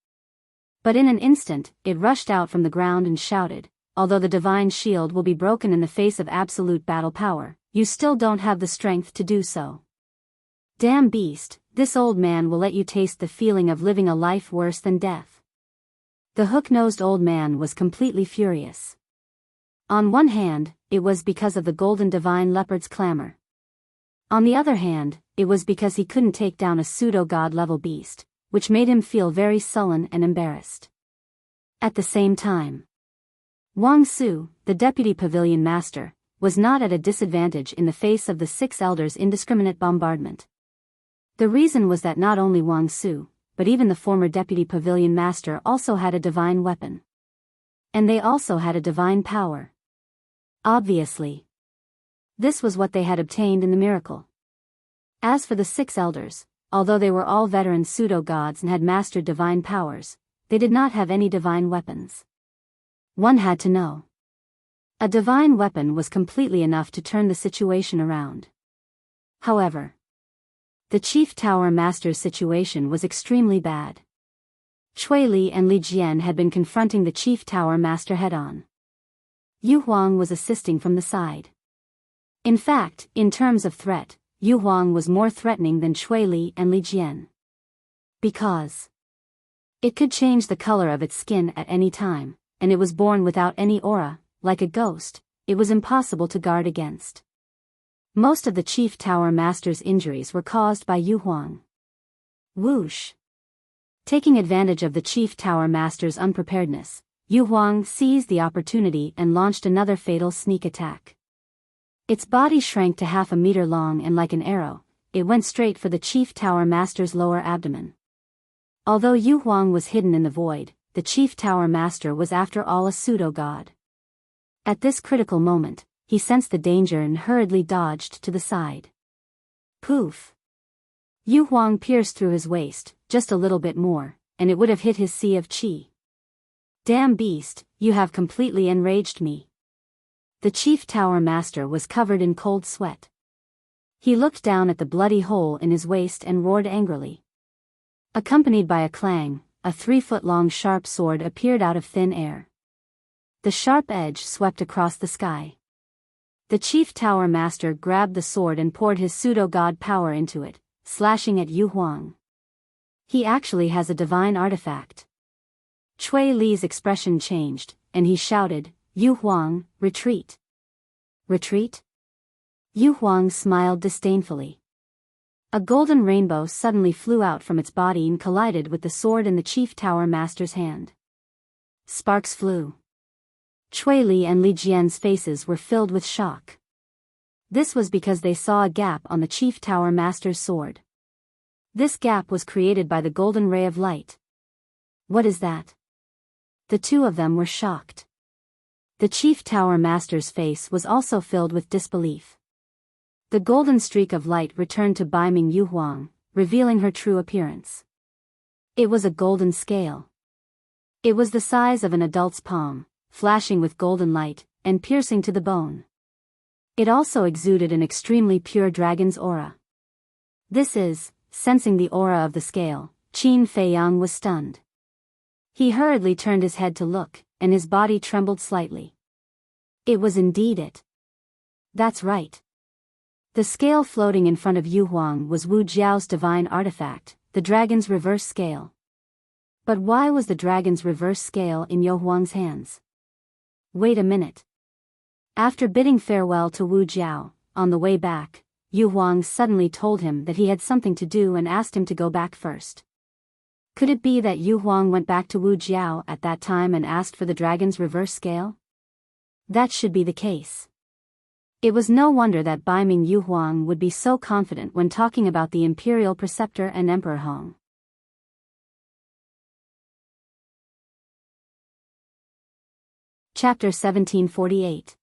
But in an instant, it rushed out from the ground and shouted, although the divine shield will be broken in the face of absolute battle power, you still don't have the strength to do so. Damn beast, this old man will let you taste the feeling of living a life worse than death. The hook-nosed old man was completely furious. On one hand, it was because of the golden divine leopard's clamor. On the other hand, it was because he couldn't take down a pseudo-god level beast, which made him feel very sullen and embarrassed. At the same time, Wang Su, the deputy pavilion master, was not at a disadvantage in the face of the 6 elders' indiscriminate bombardment. The reason was that not only Wang Su, but even the former deputy pavilion master also had a divine weapon. And they also had a divine power. Obviously, this was what they had obtained in the miracle. As for the 6 elders, although they were all veteran pseudo-gods and had mastered divine powers, they did not have any divine weapons. One had to know. A divine weapon was completely enough to turn the situation around. However, the Chief Tower Master's situation was extremely bad. Cui Li and Li Jian had been confronting the Chief Tower Master head-on. Yu Huang was assisting from the side. In fact, in terms of threat, Yu Huang was more threatening than Cui Li and Li Jian. Because it could change the color of its skin at any time, and it was born without any aura, like a ghost. It was impossible to guard against. Most of the Chief Tower Master's injuries were caused by Yu Huang. Whoosh! Taking advantage of the Chief Tower Master's unpreparedness, Yu Huang seized the opportunity and launched another fatal sneak attack. Its body shrank to half a meter long and like an arrow, it went straight for the Chief Tower Master's lower abdomen. Although Yu Huang was hidden in the void, the Chief Tower Master was after all a pseudo-god. At this critical moment, he sensed the danger and hurriedly dodged to the side. Poof! Yu Huang pierced through his waist, just a little bit more, and it would have hit his sea of qi. Damn beast, you have completely enraged me. The Chief Tower Master was covered in cold sweat. He looked down at the bloody hole in his waist and roared angrily. Accompanied by a clang, a 3-foot-long sharp sword appeared out of thin air. The sharp edge swept across the sky. The Chief Tower Master grabbed the sword and poured his pseudo-god power into it, slashing at Yu Huang. He actually has a divine artifact. Cui Li's expression changed, and he shouted, Yu Huang, retreat. Retreat? Yu Huang smiled disdainfully. A golden rainbow suddenly flew out from its body and collided with the sword in the Chief Tower Master's hand. Sparks flew. Cui Li and Li Jian's faces were filled with shock. This was because they saw a gap on the Chief Tower Master's sword. This gap was created by the golden ray of light. What is that? The two of them were shocked. The Chief Tower Master's face was also filled with disbelief. The golden streak of light returned to beaming Yu Huang, revealing her true appearance. It was a golden scale. It was the size of an adult's palm, flashing with golden light, and piercing to the bone. It also exuded an extremely pure dragon's aura. Sensing the aura of the scale, Qin Feiyang was stunned. He hurriedly turned his head to look, and his body trembled slightly. It was indeed it. That's right. The scale floating in front of Yu Huang was Wu Jiao's divine artifact, the dragon's reverse scale. But why was the dragon's reverse scale in Yu Huang's hands? Wait a minute. After bidding farewell to Wu Jiao, on the way back, Yu Huang suddenly told him that he had something to do and asked him to go back first. Could it be that Yu Huang went back to Wu Jiao at that time and asked for the dragon's reverse scale? That should be the case. It was no wonder that beaming Yu Huang would be so confident when talking about the Imperial Preceptor and Emperor Hong. Chapter 1748.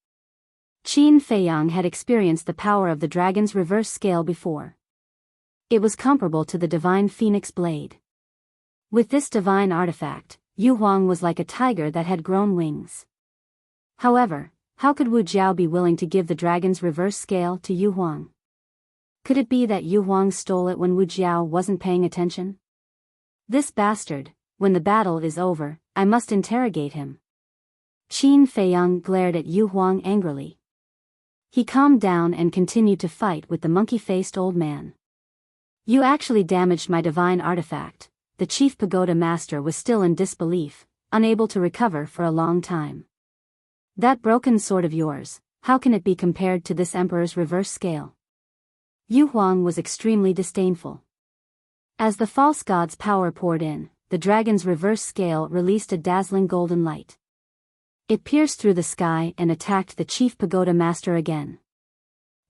Qin Feiyang had experienced the power of the dragon's reverse scale before. It was comparable to the divine phoenix blade. With this divine artifact, Yu Huang was like a tiger that had grown wings. However, how could Wu Jiao be willing to give the dragon's reverse scale to Yu Huang? Could it be that Yu Huang stole it when Wu Jiao wasn't paying attention? This bastard, when the battle is over, I must interrogate him. Qin Feiyang glared at Yu Huang angrily. He calmed down and continued to fight with the monkey-faced old man. You actually damaged my divine artifact. The Chief Pagoda Master was still in disbelief, unable to recover for a long time. That broken sword of yours, how can it be compared to this Emperor's reverse scale? Yu Huang was extremely disdainful. As the false god's power poured in, the dragon's reverse scale released a dazzling golden light. It pierced through the sky and attacked the Chief Pagoda Master again.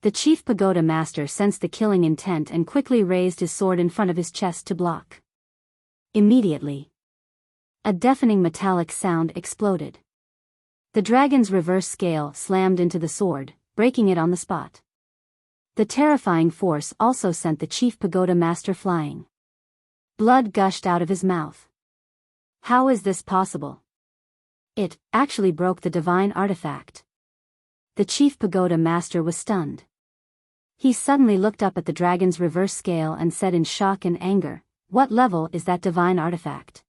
The Chief Pagoda Master sensed the killing intent and quickly raised his sword in front of his chest to block. Immediately, a deafening metallic sound exploded. The dragon's reverse scale slammed into the sword, breaking it on the spot. The terrifying force also sent the chief pagoda master flying. Blood gushed out of his mouth. How is this possible? It actually broke the divine artifact. The chief pagoda master was stunned. He suddenly looked up at the dragon's reverse scale and said in shock and anger, "What level is that divine artifact?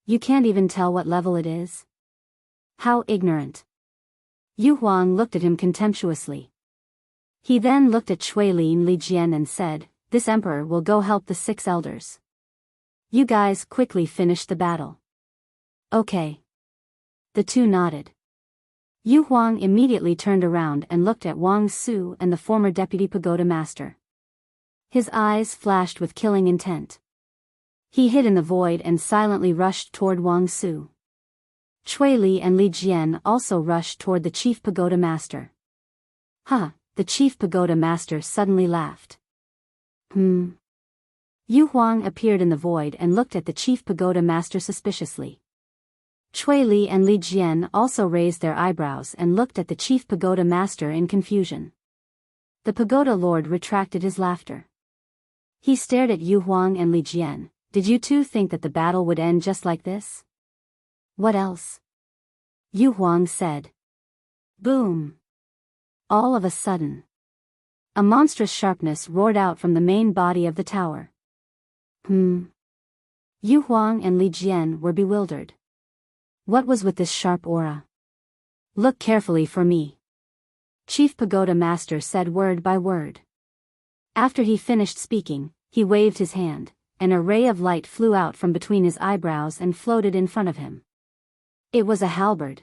You can't even tell what level it is? How ignorant." Yu Huang looked at him contemptuously. He then looked at Cui Li and Li Jian and said, "This emperor will go help the 6 elders. You guys quickly finish the battle." "Okay." The two nodded. Yu Huang immediately turned around and looked at Wang Su and the former deputy pagoda master. His eyes flashed with killing intent. He hid in the void and silently rushed toward Wang Su. Cui Li and Li Jian also rushed toward the chief pagoda master. "Huh," the chief pagoda master suddenly laughed. Yu Huang appeared in the void and looked at the chief pagoda master suspiciously. Cui Li and Li Jian also raised their eyebrows and looked at the chief pagoda master in confusion. The pagoda lord retracted his laughter. He stared at Yu Huang and Li Jian. "Did you two think that the battle would end just like this?" "What else?" Yu Huang said. Boom! All of a sudden, a monstrous sharpness roared out from the main body of the tower. Yu Huang and Li Jian were bewildered. What was with this sharp aura? "Look carefully for me," Chief Pagoda Master said word by word. After he finished speaking, he waved his hand, and a ray of light flew out from between his eyebrows and floated in front of him. It was a halberd.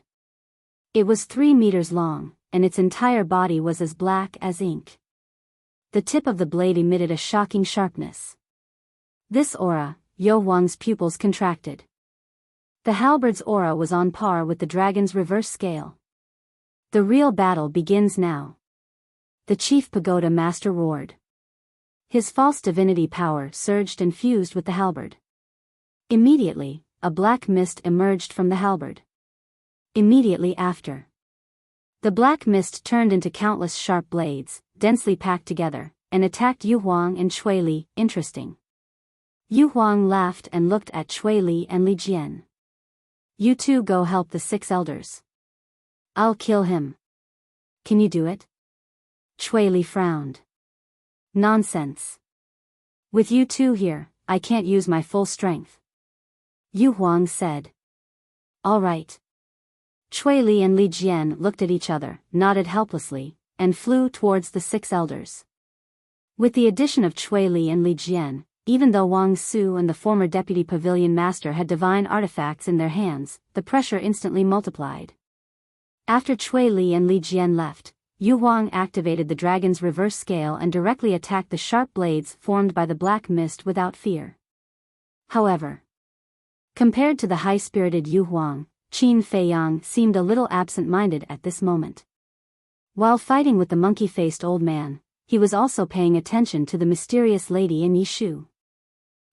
It was 3 meters long, and its entire body was as black as ink. The tip of the blade emitted a shocking sharpness. This aura, Yu Huang's pupils contracted. The halberd's aura was on par with the dragon's reverse scale. "The real battle begins now," the chief pagoda master roared. His false divinity power surged and fused with the halberd. Immediately, a black mist emerged from the halberd. Immediately after, the black mist turned into countless sharp blades, densely packed together, and attacked Yu Huang and Cui Li. Interesting. Yu Huang laughed and looked at Cui Li and Li Jian. "You two go help the 6 elders. I'll kill him." "Can you do it?" Cui Li frowned. "Nonsense. With you two here, I can't use my full strength," Yu Huang said. "All right." Cui Li and Li Jian looked at each other, nodded helplessly, and flew towards the 6 elders. With the addition of Cui Li and Li Jian, even though Wang Su and the former deputy pavilion master had divine artifacts in their hands, the pressure instantly multiplied. After Cui Li and Li Jian left, Yu Huang activated the dragon's reverse scale and directly attacked the sharp blades formed by the black mist without fear. However, compared to the high-spirited Yu Huang, Qin Feiyang seemed a little absent-minded at this moment. While fighting with the monkey-faced old man, he was also paying attention to the mysterious lady in Yishu.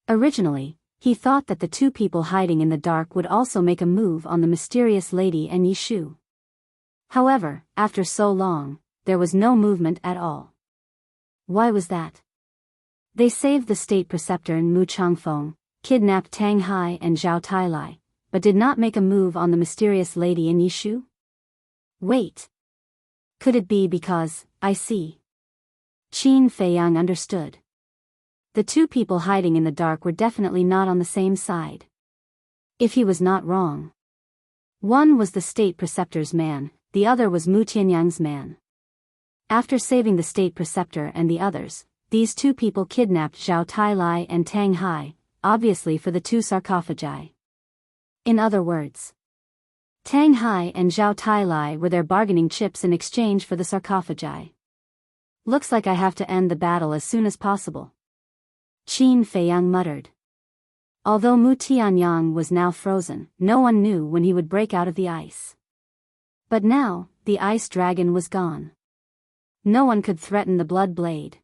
Originally, he thought that the 2 people hiding in the dark would also make a move on the mysterious lady and Yishu. However, after so long, there was no movement at all. Why was that? They saved the state preceptor Mu Changfeng, kidnapped Tang Hai and Zhao Tailai, but did not make a move on the mysterious lady in Yishu? Wait. Could it be because, I see. Qin Feiyang understood. The 2 people hiding in the dark were definitely not on the same side. If he was not wrong. One was the state preceptor's man, the other was Mu Tianyang's man. After saving the state preceptor and the others, these 2 people kidnapped Zhao Tailai and Tang Hai, obviously for the 2 sarcophagi. In other words, Tang Hai and Zhao Tailai were their bargaining chips in exchange for the sarcophagi. Looks like I have to end the battle as soon as possible, Qin Feiyang muttered. Although Mu Tianyang was now frozen, no one knew when he would break out of the ice. But now, the ice dragon was gone. No one could threaten the blood blade.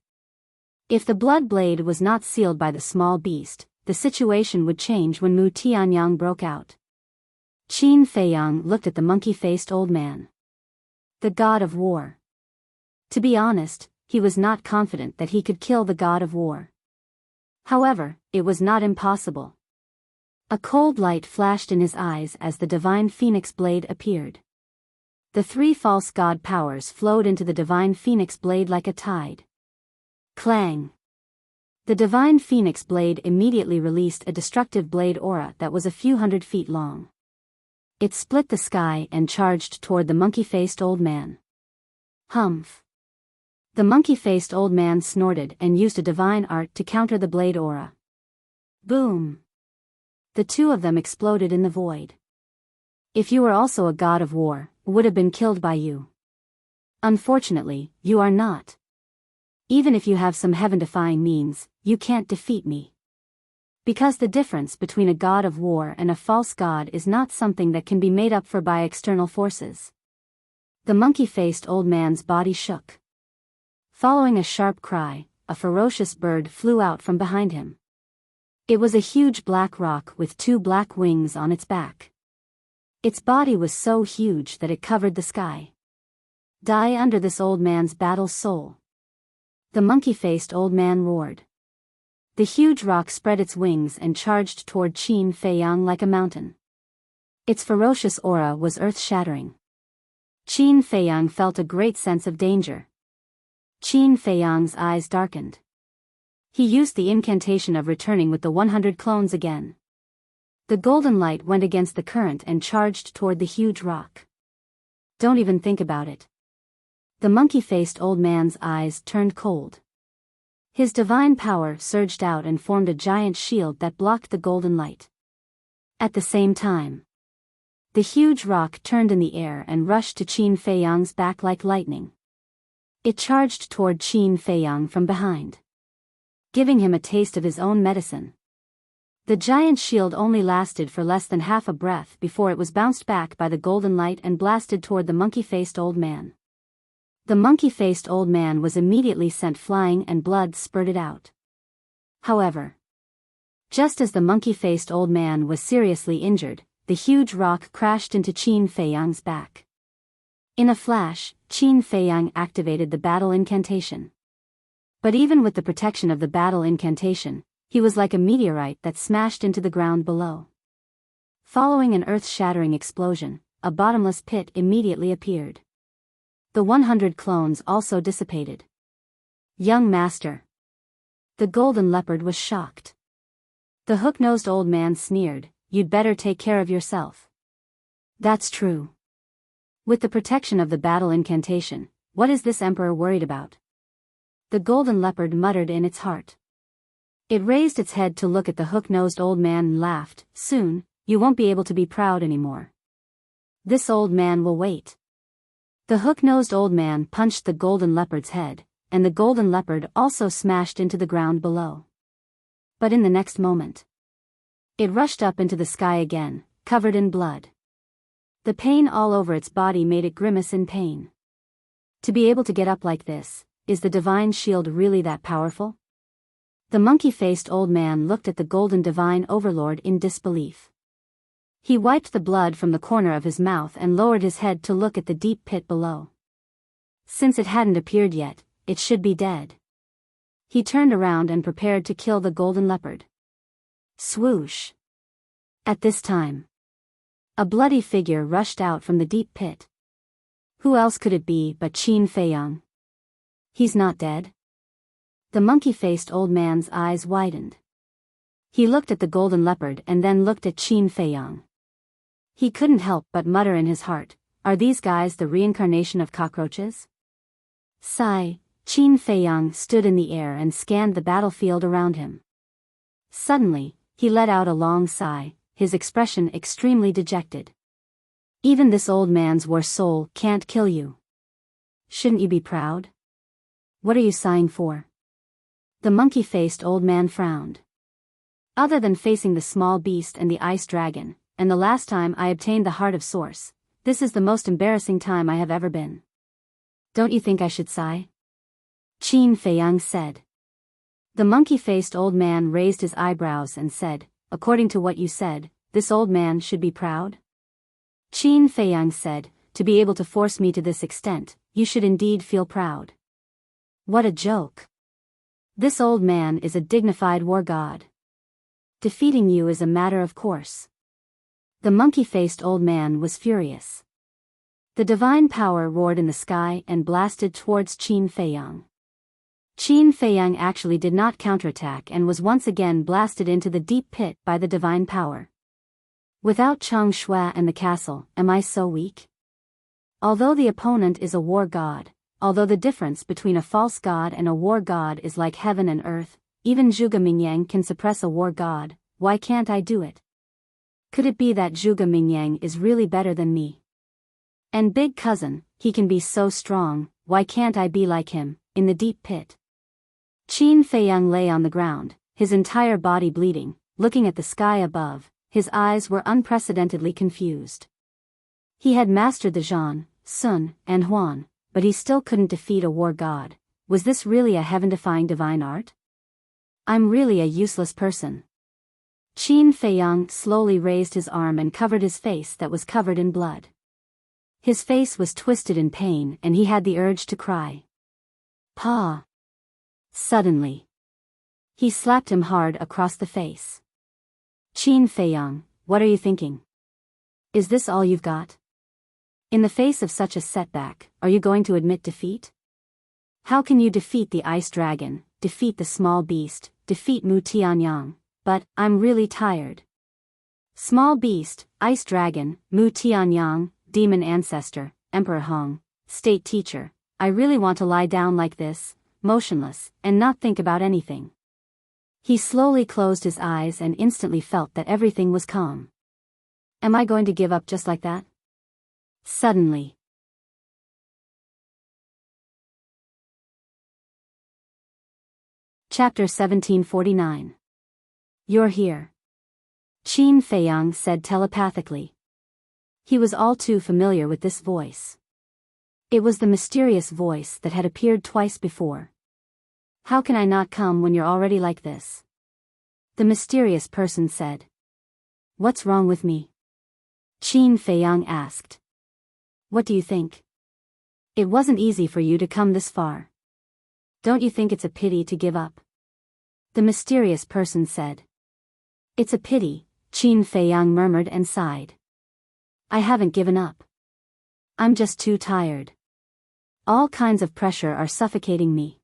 If the blood blade was not sealed by the small beast, the situation would change when Mu Tianyang broke out. Qin Feiyang looked at the monkey-faced old man. The god of war. To be honest, he was not confident that he could kill the god of war. However, it was not impossible. A cold light flashed in his eyes as the divine phoenix blade appeared. The three false god powers flowed into the divine phoenix blade like a tide. Clang! The divine phoenix blade immediately released a destructive blade aura that was a few hundred feet long. It split the sky and charged toward the monkey-faced old man. Humph! The monkey-faced old man snorted and used a divine art to counter the blade aura. Boom! The two of them exploded in the void. If you were also a god of war, would have been killed by you. Unfortunately, you are not. Even if you have some heaven-defying means, you can't defeat me. Because the difference between a god of war and a false god is not something that can be made up for by external forces. The monkey-faced old man's body shook. Following a sharp cry, a ferocious bird flew out from behind him. It was a huge black roc with two black wings on its back. Its body was so huge that it covered the sky. Die under this old man's battle soul. The monkey-faced old man roared. The huge roc spread its wings and charged toward Qin Feiyang like a mountain. Its ferocious aura was earth-shattering. Qin Feiyang felt a great sense of danger. Qin Feiyang's eyes darkened. He used the incantation of returning with the 100 clones again. The golden light went against the current and charged toward the huge roc. Don't even think about it. The monkey-faced old man's eyes turned cold. His divine power surged out and formed a giant shield that blocked the golden light. At the same time, the huge roc turned in the air and rushed to Qin Feiyang's back like lightning. It charged toward Qin Feiyang from behind, giving him a taste of his own medicine. The giant shield only lasted for less than half a breath before it was bounced back by the golden light and blasted toward the monkey-faced old man. The monkey-faced old man was immediately sent flying and blood spurted out. However, just as the monkey-faced old man was seriously injured, the huge roc crashed into Qin Feiyang's back. In a flash, Qin Feiyang activated the battle incantation. But even with the protection of the battle incantation, he was like a meteorite that smashed into the ground below. Following an earth-shattering explosion, a bottomless pit immediately appeared. The 100 clones also dissipated. Young master. The golden leopard was shocked. The hook-nosed old man sneered, "You'd better take care of yourself." That's true. With the protection of the battle incantation, what is this emperor worried about? The golden leopard muttered in its heart. It raised its head to look at the hook-nosed old man and laughed. "Soon, you won't be able to be proud anymore. This old man will wait." The hook-nosed old man punched the golden leopard's head, and the golden leopard also smashed into the ground below. But in the next moment, it rushed up into the sky again, covered in blood. The pain all over its body made it grimace in pain. To be able to get up like this, is the divine shield really that powerful? The monkey-faced old man looked at the golden divine overlord in disbelief. He wiped the blood from the corner of his mouth and lowered his head to look at the deep pit below. Since it hadn't appeared yet, it should be dead. He turned around and prepared to kill the golden leopard. Swoosh! At this time, a bloody figure rushed out from the deep pit. Who else could it be but Qin Feiyang? He's not dead? The monkey-faced old man's eyes widened. He looked at the golden leopard and then looked at Qin Feiyang. He couldn't help but mutter in his heart, "Are these guys the reincarnation of cockroaches?" Sigh. Qin Feiyang stood in the air and scanned the battlefield around him. Suddenly, he let out a long sigh, his expression extremely dejected. "Even this old man's war soul can't kill you. Shouldn't you be proud? What are you sighing for?" The monkey-faced old man frowned. "Other than facing the small beast and the ice dragon, and the last time I obtained the heart of source, this is the most embarrassing time I have ever been. Don't you think I should sigh?" Qin Feiyang said. The monkey-faced old man raised his eyebrows and said, "According to what you said, this old man should be proud?" Qin Feiyang said, "To be able to force me to this extent, you should indeed feel proud." What a joke. This old man is a dignified war god. Defeating you is a matter of course. The monkey-faced old man was furious. The divine power roared in the sky and blasted towards Qin Feiyang. Qin Feiyang actually did not counterattack and was once again blasted into the deep pit by the divine power. Without Cheng Shui and the castle, am I so weak? Although the opponent is a war god, although the difference between a false god and a war god is like heaven and earth, even Zhuge Mingyang can suppress a war god, why can't I do it? Could it be that Zhuge Mingyang is really better than me? And big cousin, he can be so strong, why can't I be like him, in the deep pit? Qin Feiyang lay on the ground, his entire body bleeding, looking at the sky above, his eyes were unprecedentedly confused. He had mastered the Zhan, Sun, and Huan, but he still couldn't defeat a war god. Was this really a heaven-defying divine art? I'm really a useless person. Qin Feiyang slowly raised his arm and covered his face that was covered in blood. His face was twisted in pain and he had the urge to cry. Pa! Suddenly, he slapped him hard across the face. Qin Feiyang, what are you thinking? Is this all you've got? In the face of such a setback, are you going to admit defeat? How can you defeat the ice dragon, defeat the small beast, defeat Mu Tianyang? But, I'm really tired. Small beast, ice dragon, Mu Tianyang, demon ancestor, Emperor Hong, state teacher, I really want to lie down like this, motionless, and not think about anything. He slowly closed his eyes and instantly felt that everything was calm. Am I going to give up just like that? Suddenly. Chapter 1749. You're here. Qin Feiyang said telepathically. He was all too familiar with this voice. It was the mysterious voice that had appeared twice before. How can I not come when you're already like this? The mysterious person said. What's wrong with me? Qin Feiyang asked. What do you think? It wasn't easy for you to come this far. Don't you think it's a pity to give up? The mysterious person said. It's a pity, Qin Feiyang murmured and sighed. I haven't given up. I'm just too tired. All kinds of pressure are suffocating me.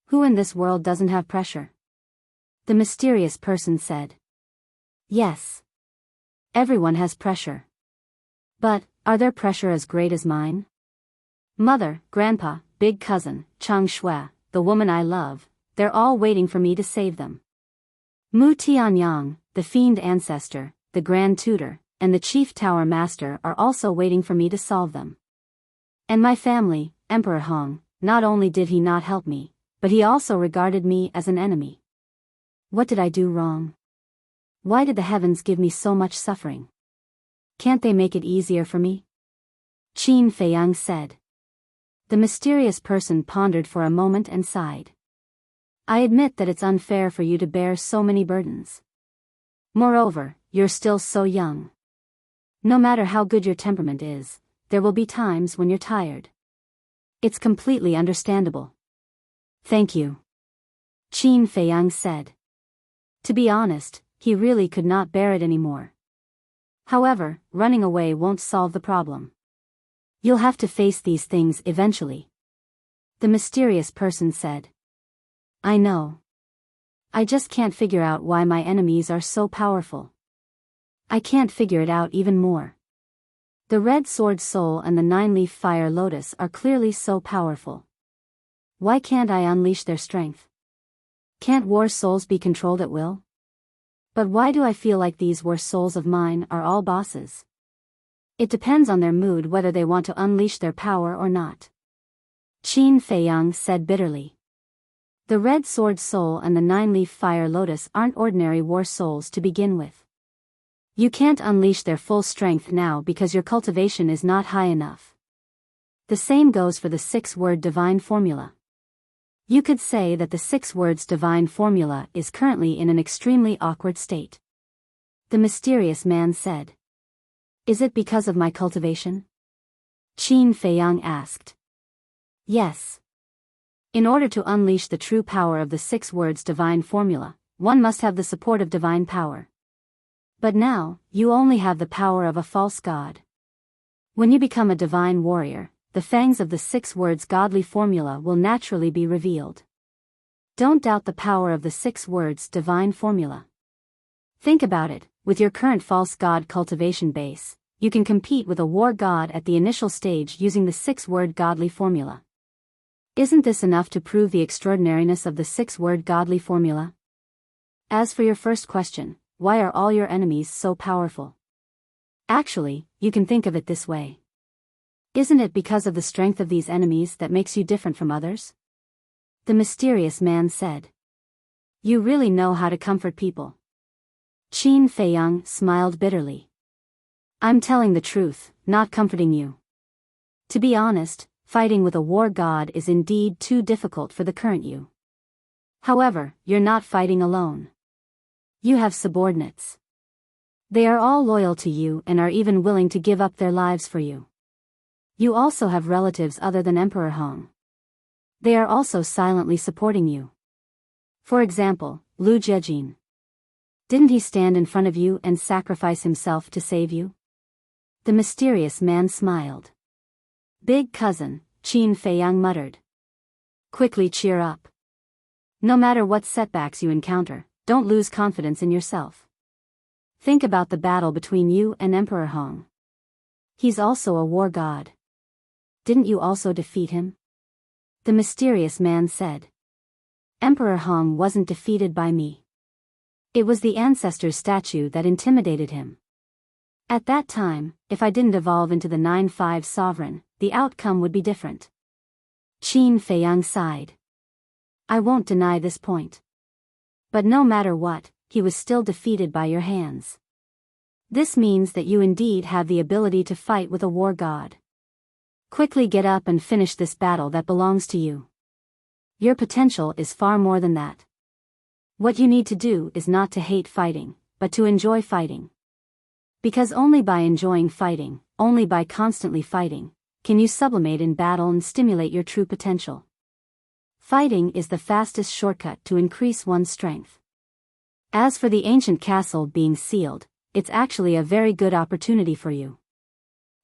Who in this world doesn't have pressure? The mysterious person said. Yes. Everyone has pressure. But, are there pressure as great as mine? Mother, grandpa, big cousin, Cheng Shui, the woman I love, they're all waiting for me to save them. Mu Tianyang, the fiend ancestor, the grand tutor, and the chief tower master are also waiting for me to solve them. And my family, Emperor Hong, not only did he not help me, but he also regarded me as an enemy. What did I do wrong? Why did the heavens give me so much suffering? Can't they make it easier for me? Qin Feiyang said. The mysterious person pondered for a moment and sighed. I admit that it's unfair for you to bear so many burdens. Moreover, you're still so young. No matter how good your temperament is, there will be times when you're tired. It's completely understandable. Thank you. Qin Feiyang said. To be honest, he really could not bear it anymore. However, running away won't solve the problem. You'll have to face these things eventually. The mysterious person said. I know. I just can't figure out why my enemies are so powerful. I can't figure it out even more. The Red Sword Soul and the Nine-Leaf Fire Lotus are clearly so powerful. Why can't I unleash their strength? Can't war souls be controlled at will? But why do I feel like these war souls of mine are all bosses? It depends on their mood whether they want to unleash their power or not. Qin Feiyang said bitterly. The Red Sword Soul and the Nine-Leaf Fire Lotus aren't ordinary war souls to begin with. You can't unleash their full strength now because your cultivation is not high enough. The same goes for the 6-word divine formula. You could say that the 6 words divine formula is currently in an extremely awkward state. The mysterious man said. Is it because of my cultivation? Qin Feiyang asked. Yes. In order to unleash the true power of the 6 words divine formula, one must have the support of divine power. But now, you only have the power of a false god. When you become a divine warrior, the fangs of the 6 words godly formula will naturally be revealed. Don't doubt the power of the 6 words divine formula. Think about it, with your current false god cultivation base, you can compete with a war god at the initial stage using the 6-word godly formula. Isn't this enough to prove the extraordinariness of the 6-word godly formula? As for your first question, why are all your enemies so powerful? Actually, you can think of it this way. Isn't it because of the strength of these enemies that makes you different from others? The mysterious man said. You really know how to comfort people. Qin Feiyang smiled bitterly. I'm telling the truth, not comforting you. To be honest, fighting with a war god is indeed too difficult for the current you. However, you're not fighting alone. You have subordinates. They are all loyal to you and are even willing to give up their lives for you. You also have relatives other than Emperor Hong. They are also silently supporting you. For example, Lu Jiejin. Didn't he stand in front of you and sacrifice himself to save you? The mysterious man smiled. Big cousin, Qin Feiyang muttered. Quickly cheer up. No matter what setbacks you encounter, don't lose confidence in yourself. Think about the battle between you and Emperor Hong. He's also a war god. Didn't you also defeat him? The mysterious man said. Emperor Hong wasn't defeated by me. It was the ancestor's statue that intimidated him. At that time, if I didn't evolve into the 9-5 sovereign, the outcome would be different. Qin Feiyang sighed. I won't deny this point. But no matter what, he was still defeated by your hands. This means that you indeed have the ability to fight with a war god. Quickly get up and finish this battle that belongs to you. Your potential is far more than that. What you need to do is not to hate fighting, but to enjoy fighting. Because only by enjoying fighting, only by constantly fighting, can you sublimate in battle and stimulate your true potential. Fighting is the fastest shortcut to increase one's strength. As for the ancient castle being sealed, it's actually a very good opportunity for you.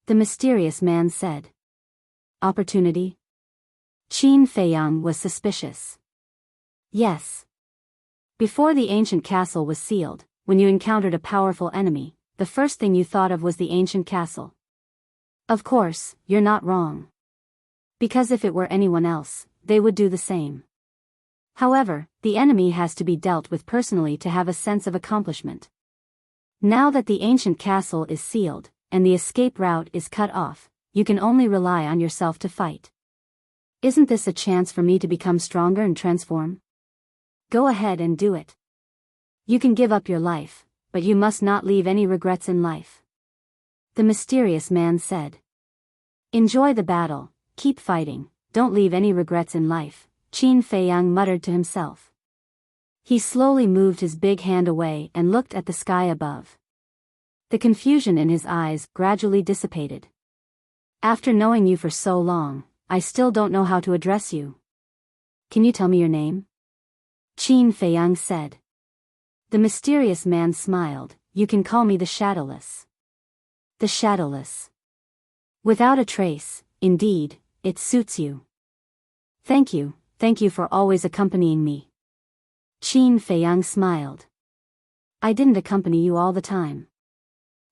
The mysterious man said. Opportunity? Qin Feiyang was suspicious. Yes. Before the ancient castle was sealed, when you encountered a powerful enemy, the first thing you thought of was the ancient castle. Of course, you're not wrong. Because if it were anyone else, they would do the same. However, the enemy has to be dealt with personally to have a sense of accomplishment. Now that the ancient castle is sealed, and the escape route is cut off, you can only rely on yourself to fight. Isn't this a chance for me to become stronger and transform? Go ahead and do it. You can give up your life, but you must not leave any regrets in life. The mysterious man said. Enjoy the battle, keep fighting, don't leave any regrets in life, Qin Feiyang muttered to himself. He slowly moved his big hand away and looked at the sky above. The confusion in his eyes gradually dissipated. After knowing you for so long, I still don't know how to address you. Can you tell me your name? Qin Feiyang said. The mysterious man smiled. You can call me the Shadowless. The Shadowless. Without a trace, indeed, it suits you. Thank you for always accompanying me. Qin Feiyang smiled. I didn't accompany you all the time.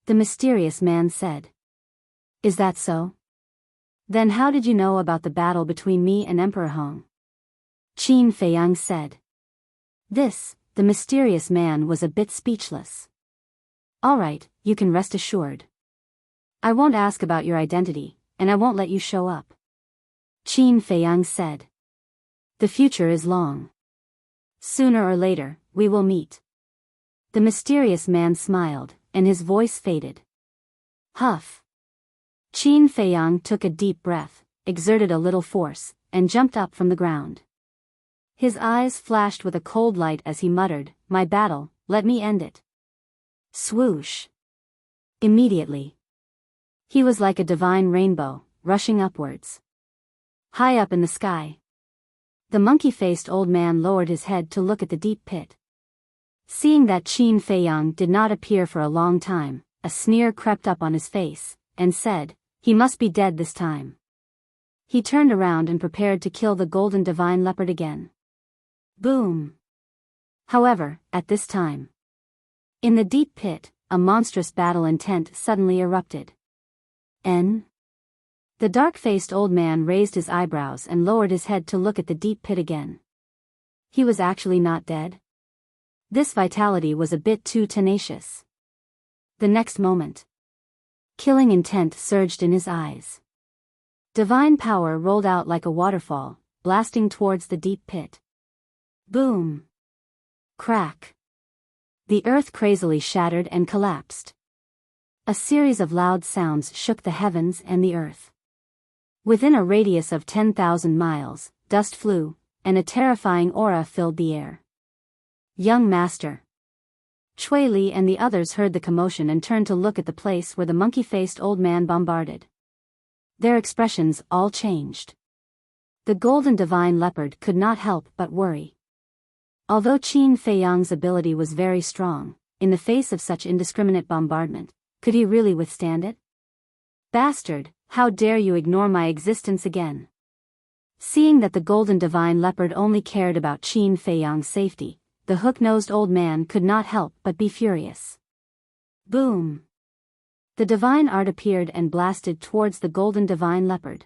The mysterious man said. Is that so? Then how did you know about the battle between me and Emperor Hong? Qin Feiyang said. The mysterious man was a bit speechless. All right, you can rest assured. I won't ask about your identity, and I won't let you show up. Qin Feiyang said. The future is long. Sooner or later, we will meet. The mysterious man smiled, and his voice faded. Huff. Qin Feiyang took a deep breath, exerted a little force, and jumped up from the ground. His eyes flashed with a cold light as he muttered, My battle, let me end it. Swoosh. Immediately. He was like a divine rainbow, rushing upwards. High up in the sky. The monkey-faced old man lowered his head to look at the deep pit. Seeing that Qin Feiyang did not appear for a long time, a sneer crept up on his face, and said, "He must be dead this time." He turned around and prepared to kill the golden divine leopard again. Boom! However, at this time, in the deep pit, a monstrous battle intent suddenly erupted. The dark-faced old man raised his eyebrows and lowered his head to look at the deep pit again. He was actually not dead. This vitality was a bit too tenacious. The next moment, killing intent surged in his eyes. Divine power rolled out like a waterfall, blasting towards the deep pit. Boom! Crack! The earth crazily shattered and collapsed. A series of loud sounds shook the heavens and the earth. Within a radius of 10,000 miles, dust flew, and a terrifying aura filled the air. Young master. Chui Li and the others heard the commotion and turned to look at the place where the monkey-faced old man bombarded. Their expressions all changed. The golden divine leopard could not help but worry. Although Qin Feiyang's ability was very strong, in the face of such indiscriminate bombardment, could he really withstand it? Bastard, how dare you ignore my existence again? Seeing that the golden divine leopard only cared about Qin Feiyang's safety, the hook-nosed old man could not help but be furious. Boom! The divine art appeared and blasted towards the golden divine leopard.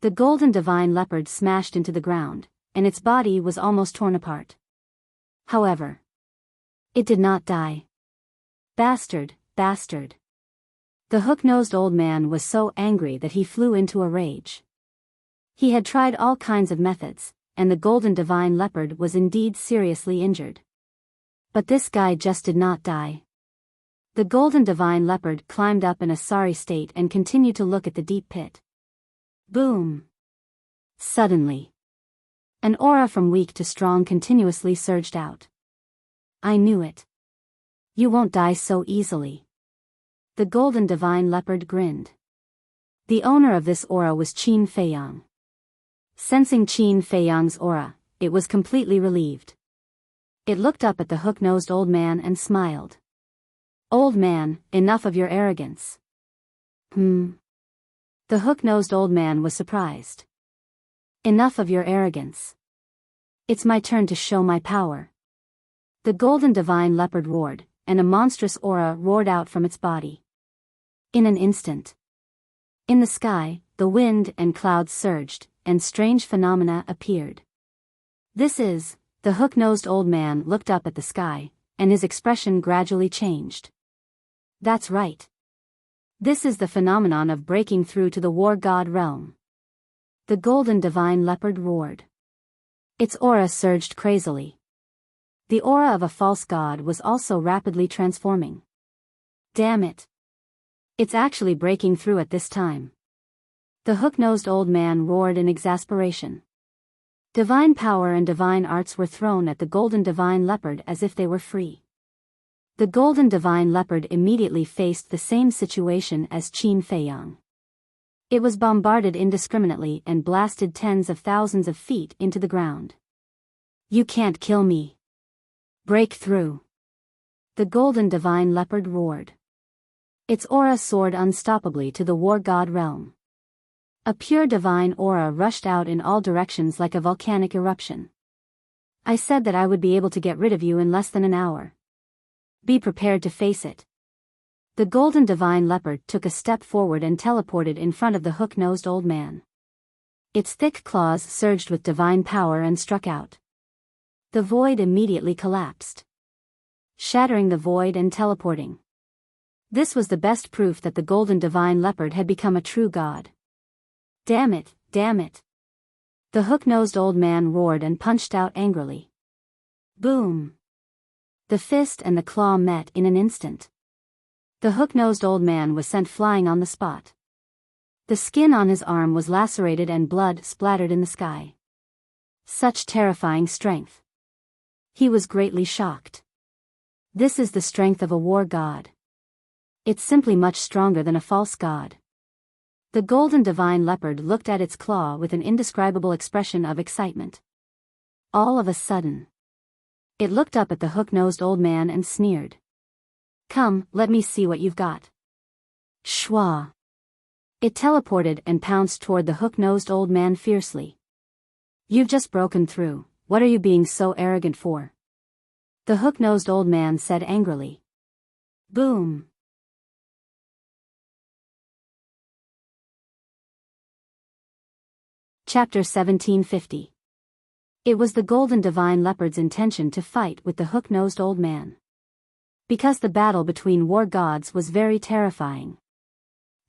The golden divine leopard smashed into the ground, and its body was almost torn apart. However, it did not die. Bastard, bastard. The hook-nosed old man was so angry that he flew into a rage. He had tried all kinds of methods, and the golden divine leopard was indeed seriously injured. But this guy just did not die. The golden divine leopard climbed up in a sorry state and continued to look at the deep pit. Boom! Suddenly, an aura from weak to strong continuously surged out. I knew it. You won't die so easily. The golden divine leopard grinned. The owner of this aura was Qin Feiyang. Sensing Qin Feiyang's aura, it was completely relieved. It looked up at the hook-nosed old man and smiled. Old man, enough of your arrogance. The hook-nosed old man was surprised. Enough of your arrogance. It's my turn to show my power. The golden divine leopard roared, and a monstrous aura roared out from its body. In an instant, in the sky, the wind and clouds surged, and strange phenomena appeared. The hook-nosed old man looked up at the sky, and his expression gradually changed. That's right. This is the phenomenon of breaking through to the war god realm. The golden divine leopard roared. Its aura surged crazily. The aura of a false god was also rapidly transforming. Damn it. It's actually breaking through at this time. The hook-nosed old man roared in exasperation. Divine power and divine arts were thrown at the golden divine leopard as if they were free. The golden divine leopard immediately faced the same situation as Qin Feiyang. It was bombarded indiscriminately and blasted tens of thousands of feet into the ground. You can't kill me. Break through. The golden divine leopard roared. Its aura soared unstoppably to the war god realm. A pure divine aura rushed out in all directions like a volcanic eruption. I said that I would be able to get rid of you in less than an hour. Be prepared to face it. The golden divine leopard took a step forward and teleported in front of the hook-nosed old man. Its thick claws surged with divine power and struck out. The void immediately collapsed, shattering the void and teleporting. This was the best proof that the golden divine leopard had become a true god. Damn it, damn it. The hook-nosed old man roared and punched out angrily. Boom. The fist and the claw met in an instant. The hook-nosed old man was sent flying on the spot. The skin on his arm was lacerated and blood splattered in the sky. Such terrifying strength. He was greatly shocked. This is the strength of a war god. It's simply much stronger than a false god. The golden divine leopard looked at its claw with an indescribable expression of excitement. All of a sudden, it looked up at the hook-nosed old man and sneered. "Come, let me see what you've got." Shwa! It teleported and pounced toward the hook-nosed old man fiercely. "You've just broken through, what are you being so arrogant for?" the hook-nosed old man said angrily. Boom! Chapter 1750. It was the golden divine leopard's intention to fight with the hook-nosed old man. Because the battle between war gods was very terrifying.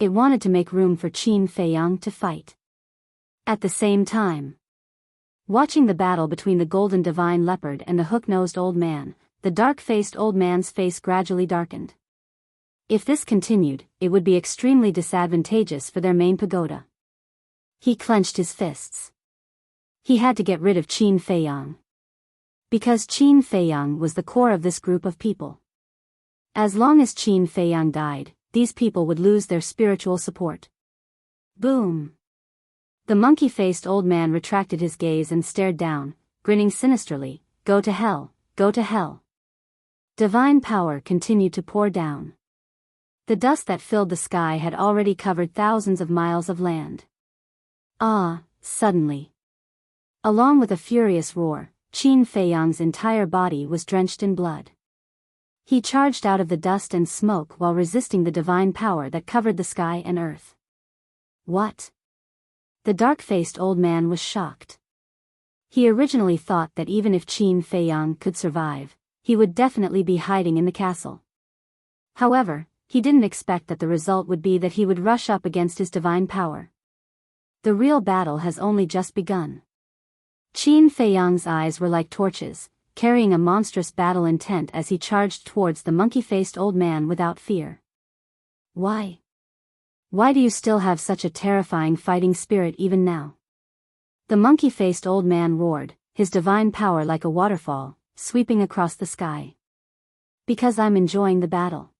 It wanted to make room for Qin Feiyang to fight. At the same time, watching the battle between the golden divine leopard and the hook-nosed old man, the dark-faced old man's face gradually darkened. If this continued, it would be extremely disadvantageous for their main pagoda. He clenched his fists. He had to get rid of Qin Feiyang. Because Qin Feiyang was the core of this group of people. As long as Qin Feiyang died, these people would lose their spiritual support. Boom! The monkey-faced old man retracted his gaze and stared down, grinning sinisterly. Go to hell, go to hell. Divine power continued to pour down. The dust that filled the sky had already covered thousands of miles of land. Suddenly, along with a furious roar, Qin Feiyang's entire body was drenched in blood. He charged out of the dust and smoke while resisting the divine power that covered the sky and earth. What? The dark-faced old man was shocked. He originally thought that even if Qin Feiyang could survive, he would definitely be hiding in the castle. However, he didn't expect that the result would be that he would rush up against his divine power. The real battle has only just begun. Qin Feiyang's eyes were like torches, carrying a monstrous battle intent as he charged towards the monkey-faced old man without fear. Why? Why do you still have such a terrifying fighting spirit even now? The monkey-faced old man roared, his divine power like a waterfall, sweeping across the sky. Because I'm enjoying the battle.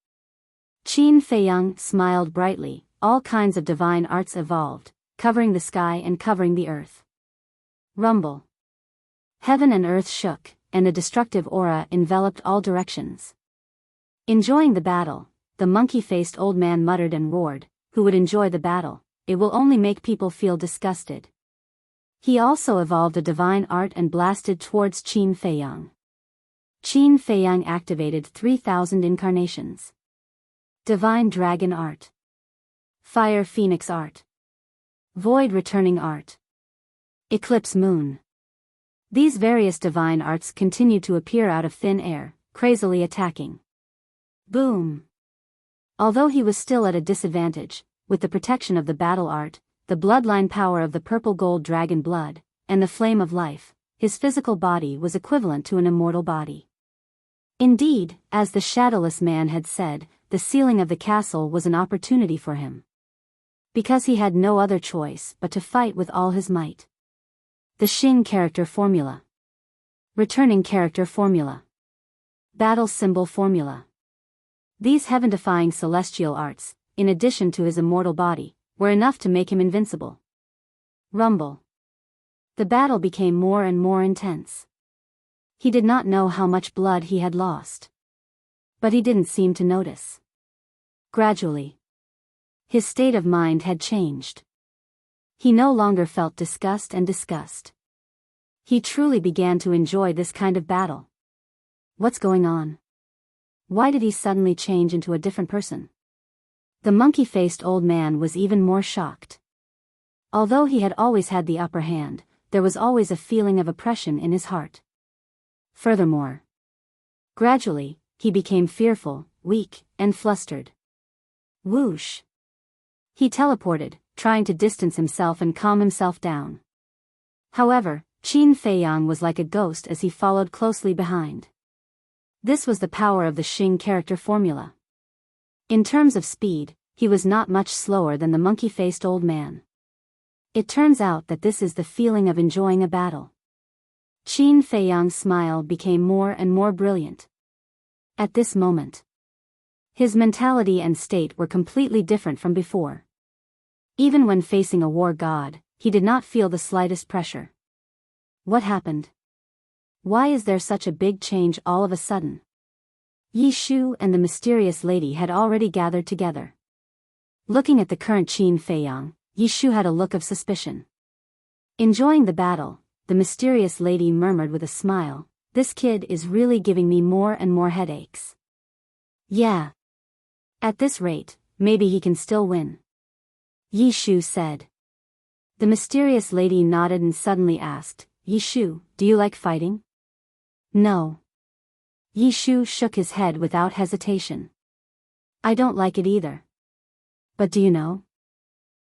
Qin Feiyang smiled brightly. All kinds of divine arts evolved, covering the sky and covering the earth. Rumble. Heaven and earth shook, and a destructive aura enveloped all directions. Enjoying the battle, the monkey-faced old man muttered and roared, who would enjoy the battle? It will only make people feel disgusted. He also evolved a divine art and blasted towards Qin Feiyang. Qin Feiyang activated 3,000 incarnations. Divine Dragon Art. Fire Phoenix Art. Void Returning Art. Eclipse Moon. These various divine arts continued to appear out of thin air, crazily attacking. Boom! Although he was still at a disadvantage, with the protection of the battle art, the bloodline power of the purple gold dragon blood, and the flame of life, his physical body was equivalent to an immortal body. Indeed, as the shadowless man had said, the ceiling of the castle was an opportunity for him. Because he had no other choice but to fight with all his might. The Xing character formula. Returning character formula. Battle symbol formula. These heaven-defying celestial arts, in addition to his immortal body, were enough to make him invincible. Rumble. The battle became more and more intense. He did not know how much blood he had lost. But he didn't seem to notice. Gradually, his state of mind had changed. He no longer felt disgust and disgust. He truly began to enjoy this kind of battle. What's going on? Why did he suddenly change into a different person? The monkey-faced old man was even more shocked. Although he had always had the upper hand, there was always a feeling of oppression in his heart. Furthermore, gradually, he became fearful, weak, and flustered. Whoosh! He teleported, trying to distance himself and calm himself down. However, Qin Feiyang was like a ghost as he followed closely behind. This was the power of the Xing character formula. In terms of speed, he was not much slower than the monkey-faced old man. It turns out that this is the feeling of enjoying a battle. Qin Feiyang's smile became more and more brilliant. At this moment, his mentality and state were completely different from before. Even when facing a war god, he did not feel the slightest pressure. What happened? Why is there such a big change all of a sudden? Yi Shu and the mysterious lady had already gathered together. Looking at the current Qin Feiyang, Yi Shu had a look of suspicion. Enjoying the battle, the mysterious lady murmured with a smile, "This kid is really giving me more and more headaches." "Yeah. At this rate, maybe he can still win," Yi Shu said. The mysterious lady nodded and suddenly asked, "Yi Shu, do you like fighting?" "No." Yi Shu shook his head without hesitation. "I don't like it either. But do you know?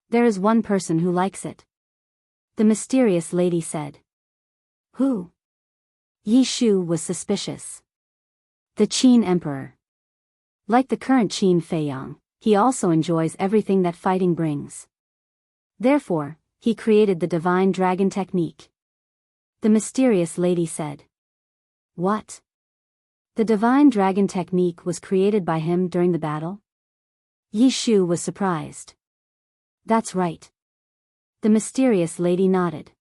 There is one person who likes it," the mysterious lady said. "Who?" Yi Shu was suspicious. "The Qin Emperor. Like the current Qin Feiyang, he also enjoys everything that fighting brings. Therefore, he created the divine dragon technique," the mysterious lady said. "What? The divine dragon technique was created by him during the battle?" Yi Shu was surprised. "That's right." The mysterious lady nodded.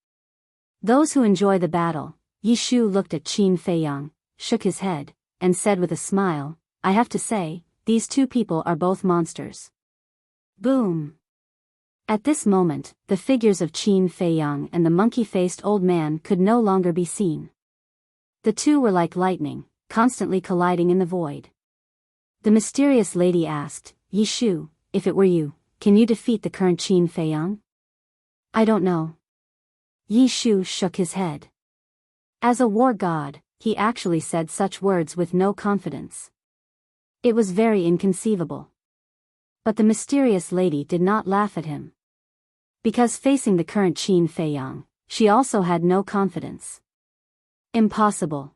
"Those who enjoy the battle," Yi Shu looked at Qin Feiyang, shook his head, and said with a smile, "I have to say, these two people are both monsters." Boom! At this moment, the figures of Qin Feiyang and the monkey-faced old man could no longer be seen. The two were like lightning, constantly colliding in the void. The mysterious lady asked, "Yi Shu, if it were you, can you defeat the current Qin Feiyang?" "I don't know." Yi Shu shook his head. As a war god, he actually said such words with no confidence. It was very inconceivable. But the mysterious lady did not laugh at him. Because facing the current Qin Feiyang, she also had no confidence. Impossible.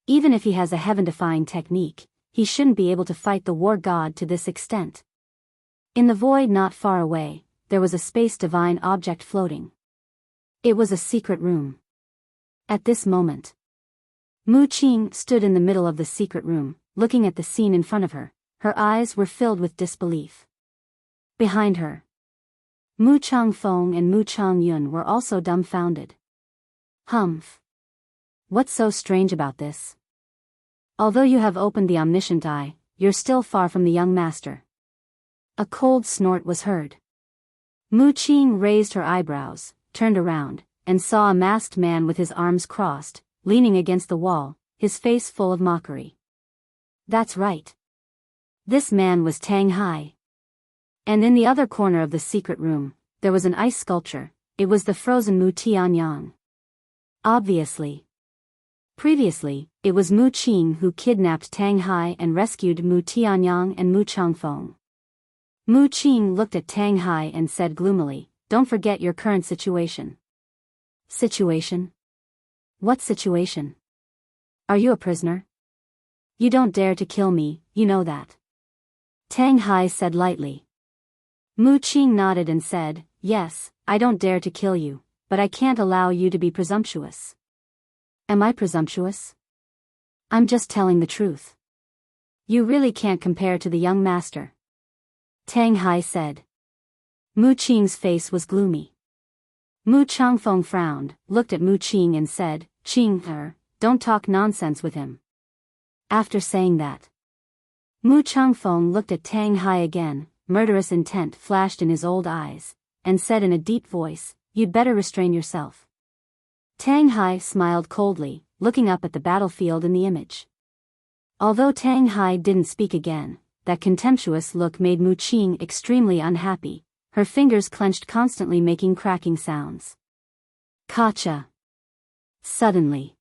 Even if he has a heaven-defying technique, he shouldn't be able to fight the war god to this extent. In the void not far away, there was a space-divine object floating. It was a secret room. At this moment, Mu Qing stood in the middle of the secret room, looking at the scene in front of her. Her eyes were filled with disbelief. Behind her, Mu Changfeng and Mu Changyun were also dumbfounded. "Humph. What's so strange about this? Although you have opened the omniscient eye, you're still far from the young master." A cold snort was heard. Mu Qing raised her eyebrows, turned around, and saw a masked man with his arms crossed, leaning against the wall, his face full of mockery. That's right. This man was Tang Hai. And in the other corner of the secret room, there was an ice sculpture. It was the frozen Mu Tianyang. Obviously. Previously, it was Mu Qing who kidnapped Tang Hai and rescued Mu Tianyang and Mu Changfeng. Mu Qing looked at Tang Hai and said gloomily, "Don't forget your current situation." Situation? What situation? Are you a prisoner? You don't dare to kill me, you know that. Tang Hai said lightly. Mu Qing nodded and said, "Yes, I don't dare to kill you, but I can't allow you to be presumptuous." Am I presumptuous? I'm just telling the truth. You really can't compare to the young master, Tang Hai said. Mu Qing's face was gloomy. Mu Changfeng frowned, looked at Mu Qing and said, "Qing, don't talk nonsense with him." After saying that, Mu Changfeng looked at Tang Hai again, murderous intent flashed in his old eyes, and said in a deep voice, "You'd better restrain yourself." Tang Hai smiled coldly, looking up at the battlefield in the image. Although Tang Hai didn't speak again, that contemptuous look made Mu Qing extremely unhappy, her fingers clenched constantly making cracking sounds. Kacha! Suddenly,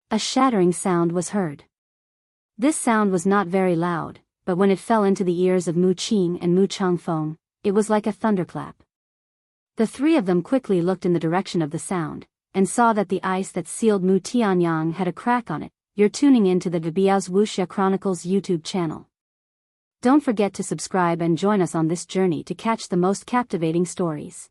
a shattering sound was heard. This sound was not very loud, but when it fell into the ears of Mu Qing and Mu Changfeng, it was like a thunderclap. The three of them quickly looked in the direction of the sound, and saw that the ice that sealed Mu Tianyang had a crack on it. You're tuning into the Biyao's Wuxia Chronicles YouTube channel. Don't forget to subscribe and join us on this journey to catch the most captivating stories.